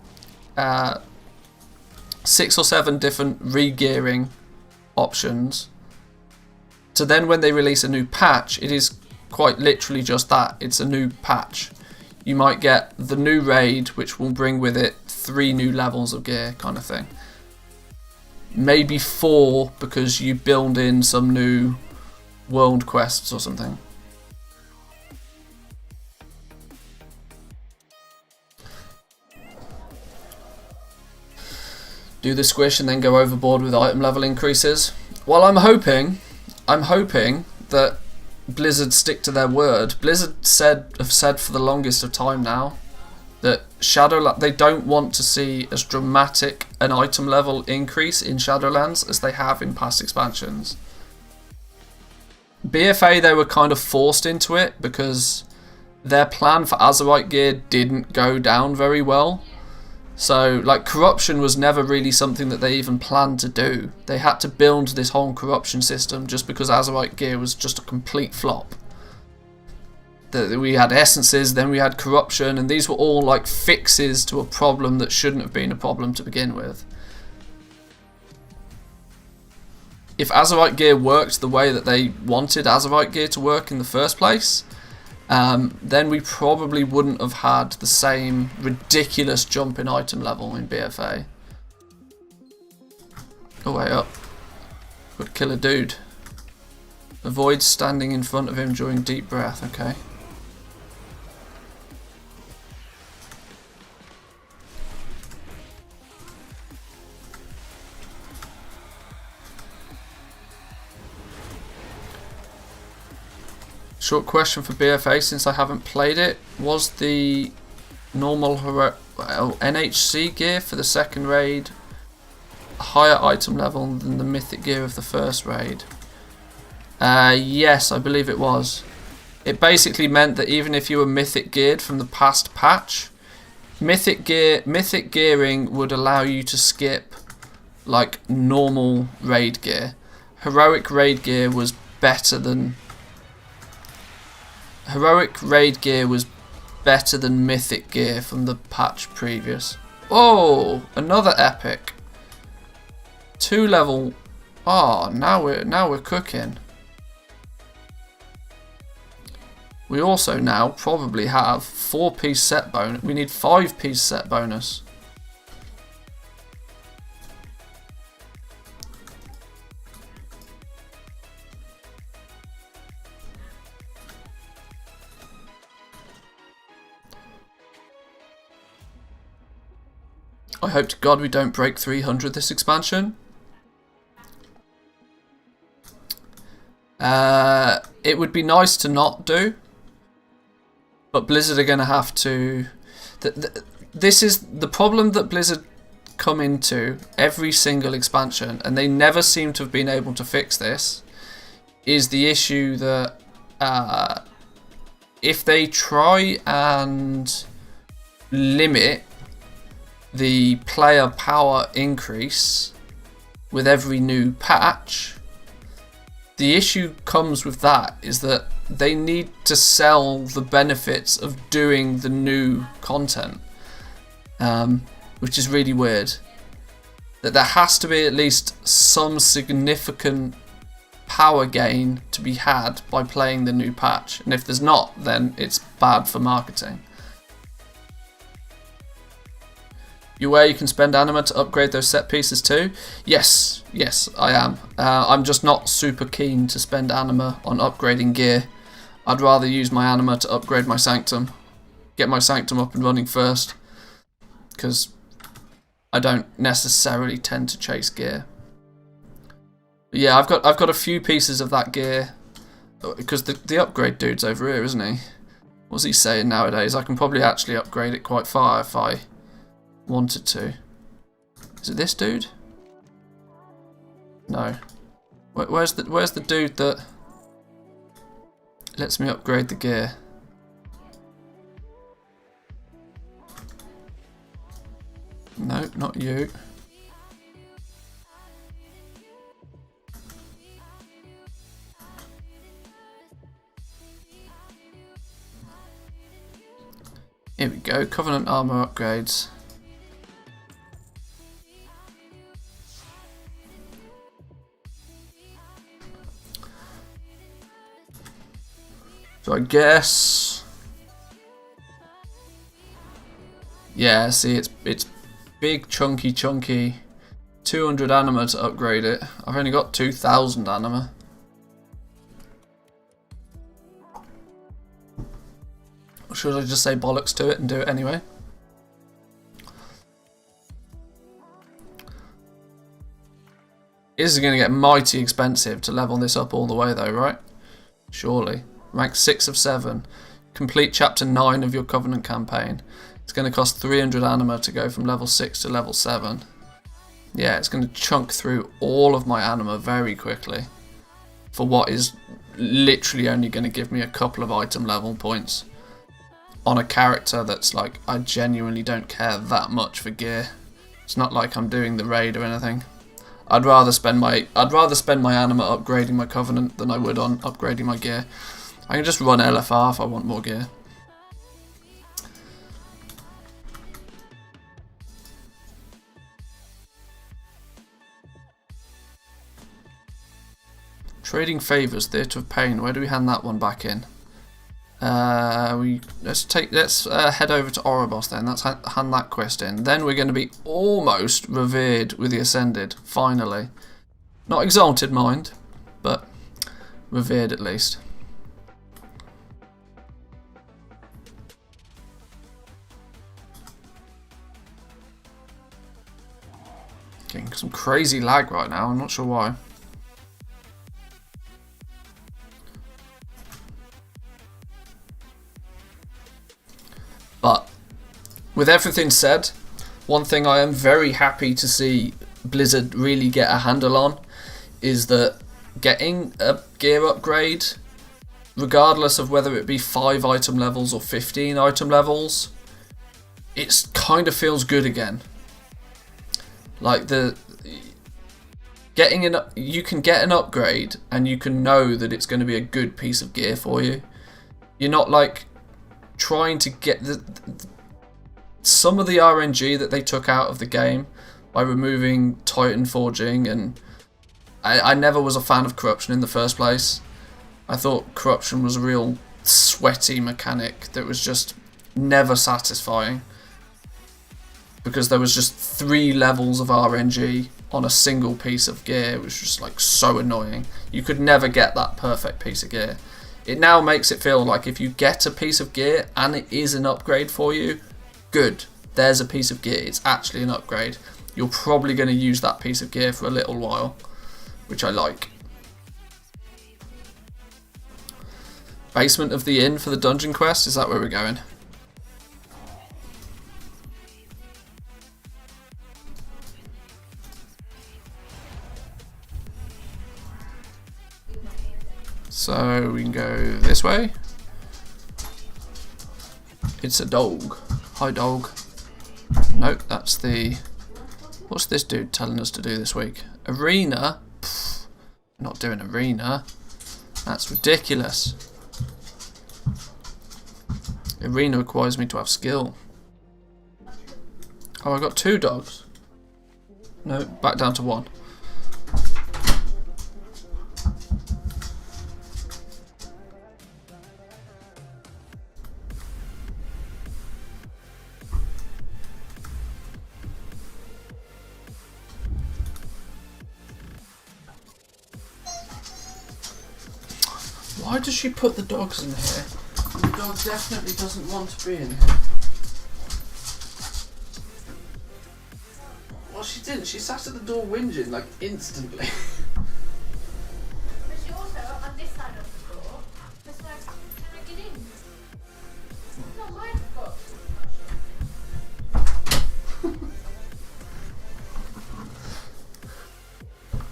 Speaker 1: 7 different re-gearing options to then when they release a new patch, it is quite literally just that. It's a new patch. You might get the new raid, which will bring with it 3 new levels of gear, kind of thing. Maybe 4 because you build in some new world quests or something. Do the squish and then go overboard with item level increases. Well, I'm hoping that Blizzard stick to their word. Blizzard have said for the longest of time now that Shadowlands, they don't want to see as dramatic an item level increase in Shadowlands as they have in past expansions. BFA, they were kind of forced into it because their plan for Azerite gear didn't go down very well. So, like, corruption was never really something that they even planned to do. They had to build this whole corruption system just because Azerite gear was just a complete flop. We had essences, then we had corruption, and these were all like fixes to a problem that shouldn't have been a problem to begin with. If Azerite gear worked the way that they wanted Azerite gear to work in the first place, then we probably wouldn't have had the same ridiculous jump in item level in BFA. Oh, way up. Could kill a dude. Avoid standing in front of him during deep breath, okay. Short question for BFA since I haven't played it. Was the normal NHC gear for the second raid a higher item level than the mythic gear of the first raid? Yes, I believe it was. It basically meant that even if you were mythic geared from the past patch, mythic gearing would allow you to skip like normal raid gear. Heroic raid gear was better than mythic gear from the patch previous. Oh, another epic. 2 level. Oh, now we're cooking. We also now probably have 4-piece set bonus. We need 5-piece set bonus. I hope to God we don't break 300 this expansion. It would be nice to not do, but Blizzard are going to have to... This is the problem that Blizzard come into every single expansion, and they never seem to have been able to fix this, is the issue that if they try and limit the player power increase with every new patch, the issue comes with that is that they need to sell the benefits of doing the new content, which is really weird. That there has to be at least some significant power gain to be had by playing the new patch, and if there's not, then it's bad for marketing. You aware you can spend anima to upgrade those set pieces too? Yes, I am. I'm just not super keen to spend anima on upgrading gear. I'd rather use my anima to upgrade my sanctum, get my sanctum up and running first, because I don't necessarily tend to chase gear. But yeah, I've got a few pieces of that gear, because the upgrade dude's over here, isn't he? What's he saying nowadays? I can probably actually upgrade it quite far if I wanted to. Is it this dude? No. Where's the dude that lets me upgrade the gear? No, not you. Here we go, Covenant armor upgrades. So I guess, yeah, see, it's big, chunky, 200 anima to upgrade it. I've only got 2,000 anima. Or should I just say bollocks to it and do it anyway? This is going to get mighty expensive to level this up all the way though, right? Surely. Rank 6 of 7. Complete chapter 9 of your Covenant campaign. It's going to cost 300 anima to go from level 6 to level 7. Yeah, it's going to chunk through all of my anima very quickly for what is literally only going to give me a couple of item level points on a character that's like, I genuinely don't care that much for gear. It's not like I'm doing the raid or anything. I'd rather spend my anima upgrading my Covenant than I would on upgrading my gear. I can just run LFR if I want more gear. Trading favours, Theatre of Pain. Where do we hand that one back in? Let's head over to Oribos then. Let's hand that quest in. Then we're going to be almost revered with the Ascended. Finally, not exalted, mind, but revered at least. Getting some crazy lag right now. I'm not sure why. But with everything said, one thing I am very happy to see Blizzard really get a handle on is that getting a gear upgrade, regardless of whether it be 5 item levels or 15 item levels, it kind of feels good again. Like you can get an upgrade and you can know that it's going to be a good piece of gear for you. You're not like trying to get some of the RNG that they took out of the game by removing Titan Forging, and I never was a fan of Corruption in the first place. I thought Corruption was a real sweaty mechanic that was just never satisfying, because there was just 3 levels of RNG on a single piece of gear. It was just like so annoying. You could never get that perfect piece of gear. It now makes it feel like if you get a piece of gear and it is an upgrade for you, good, there's a piece of gear, it's actually an upgrade. You're probably going to use that piece of gear for a little while, which I like. Basement of the inn for the dungeon quest, is that where we're going? So we can go this way. It's a dog. Hi, dog. Nope, that's the... What's this dude telling us to do this week? Arena? Pfft, not doing arena. That's ridiculous. Arena requires me to have skill. Oh, I got 2 dogs. No, back down to 1. Why does she put the dogs in here? The dog definitely doesn't want to be in here. Well, she didn't. She sat at the door whinging, like, instantly.
Speaker 2: But she also, on this side of the door, was like, can I get in? It's not my fault.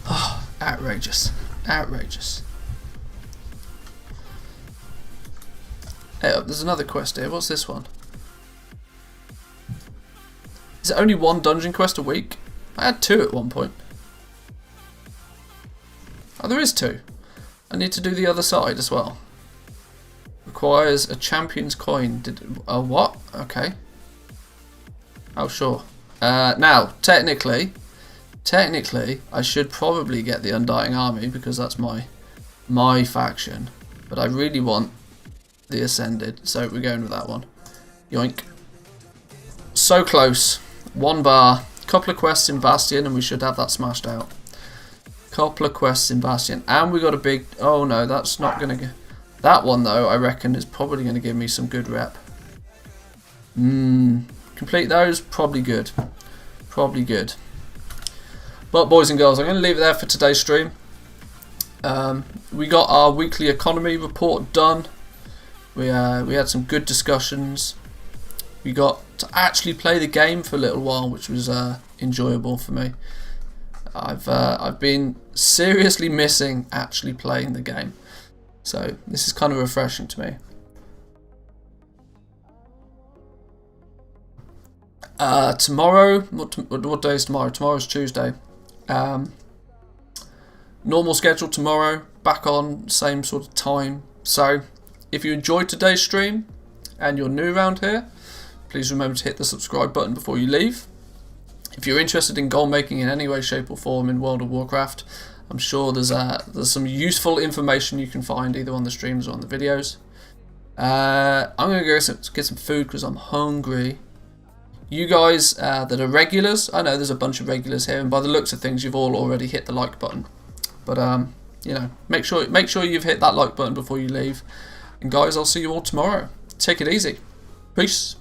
Speaker 1: Oh, outrageous. Outrageous. Hey, there's another quest here. What's this one? Is it only 1 dungeon quest a week? I had 2 at one point. Oh, there is 2. I need to do the other side as well. Requires a champion's coin. What? Okay. Oh, sure. Now, technically, I should probably get the Undying Army because that's my faction. But I really want the Ascended, so we're going with that one. Yoink. So close. 1 bar. Couple of quests in Bastion and we should have that smashed out. Couple of quests in Bastion. And we got a big... Oh no, that's not going to... That one though, I reckon, is probably going to give me some good rep. Complete those, probably good. Probably good. But boys and girls, I'm going to leave it there for today's stream. We got our weekly economy report done. We had some good discussions. We got to actually play the game for a little while, which was enjoyable for me. I've been seriously missing actually playing the game, so this is kind of refreshing to me. Tomorrow, what day is tomorrow? Tomorrow's Tuesday. Normal schedule tomorrow, back on same sort of time. So if you enjoyed today's stream and you're new around here, please remember to hit the subscribe button before you leave. If you're interested in gold making in any way, shape or form in World of Warcraft, I'm sure there's some useful information you can find either on the streams or on the videos. I'm going to go get some food because I'm hungry. You guys that are regulars, I know there's a bunch of regulars here, and by the looks of things you've all already hit the like button. But you know, make sure you've hit that like button before you leave. And guys, I'll see you all tomorrow. Take it easy. Peace.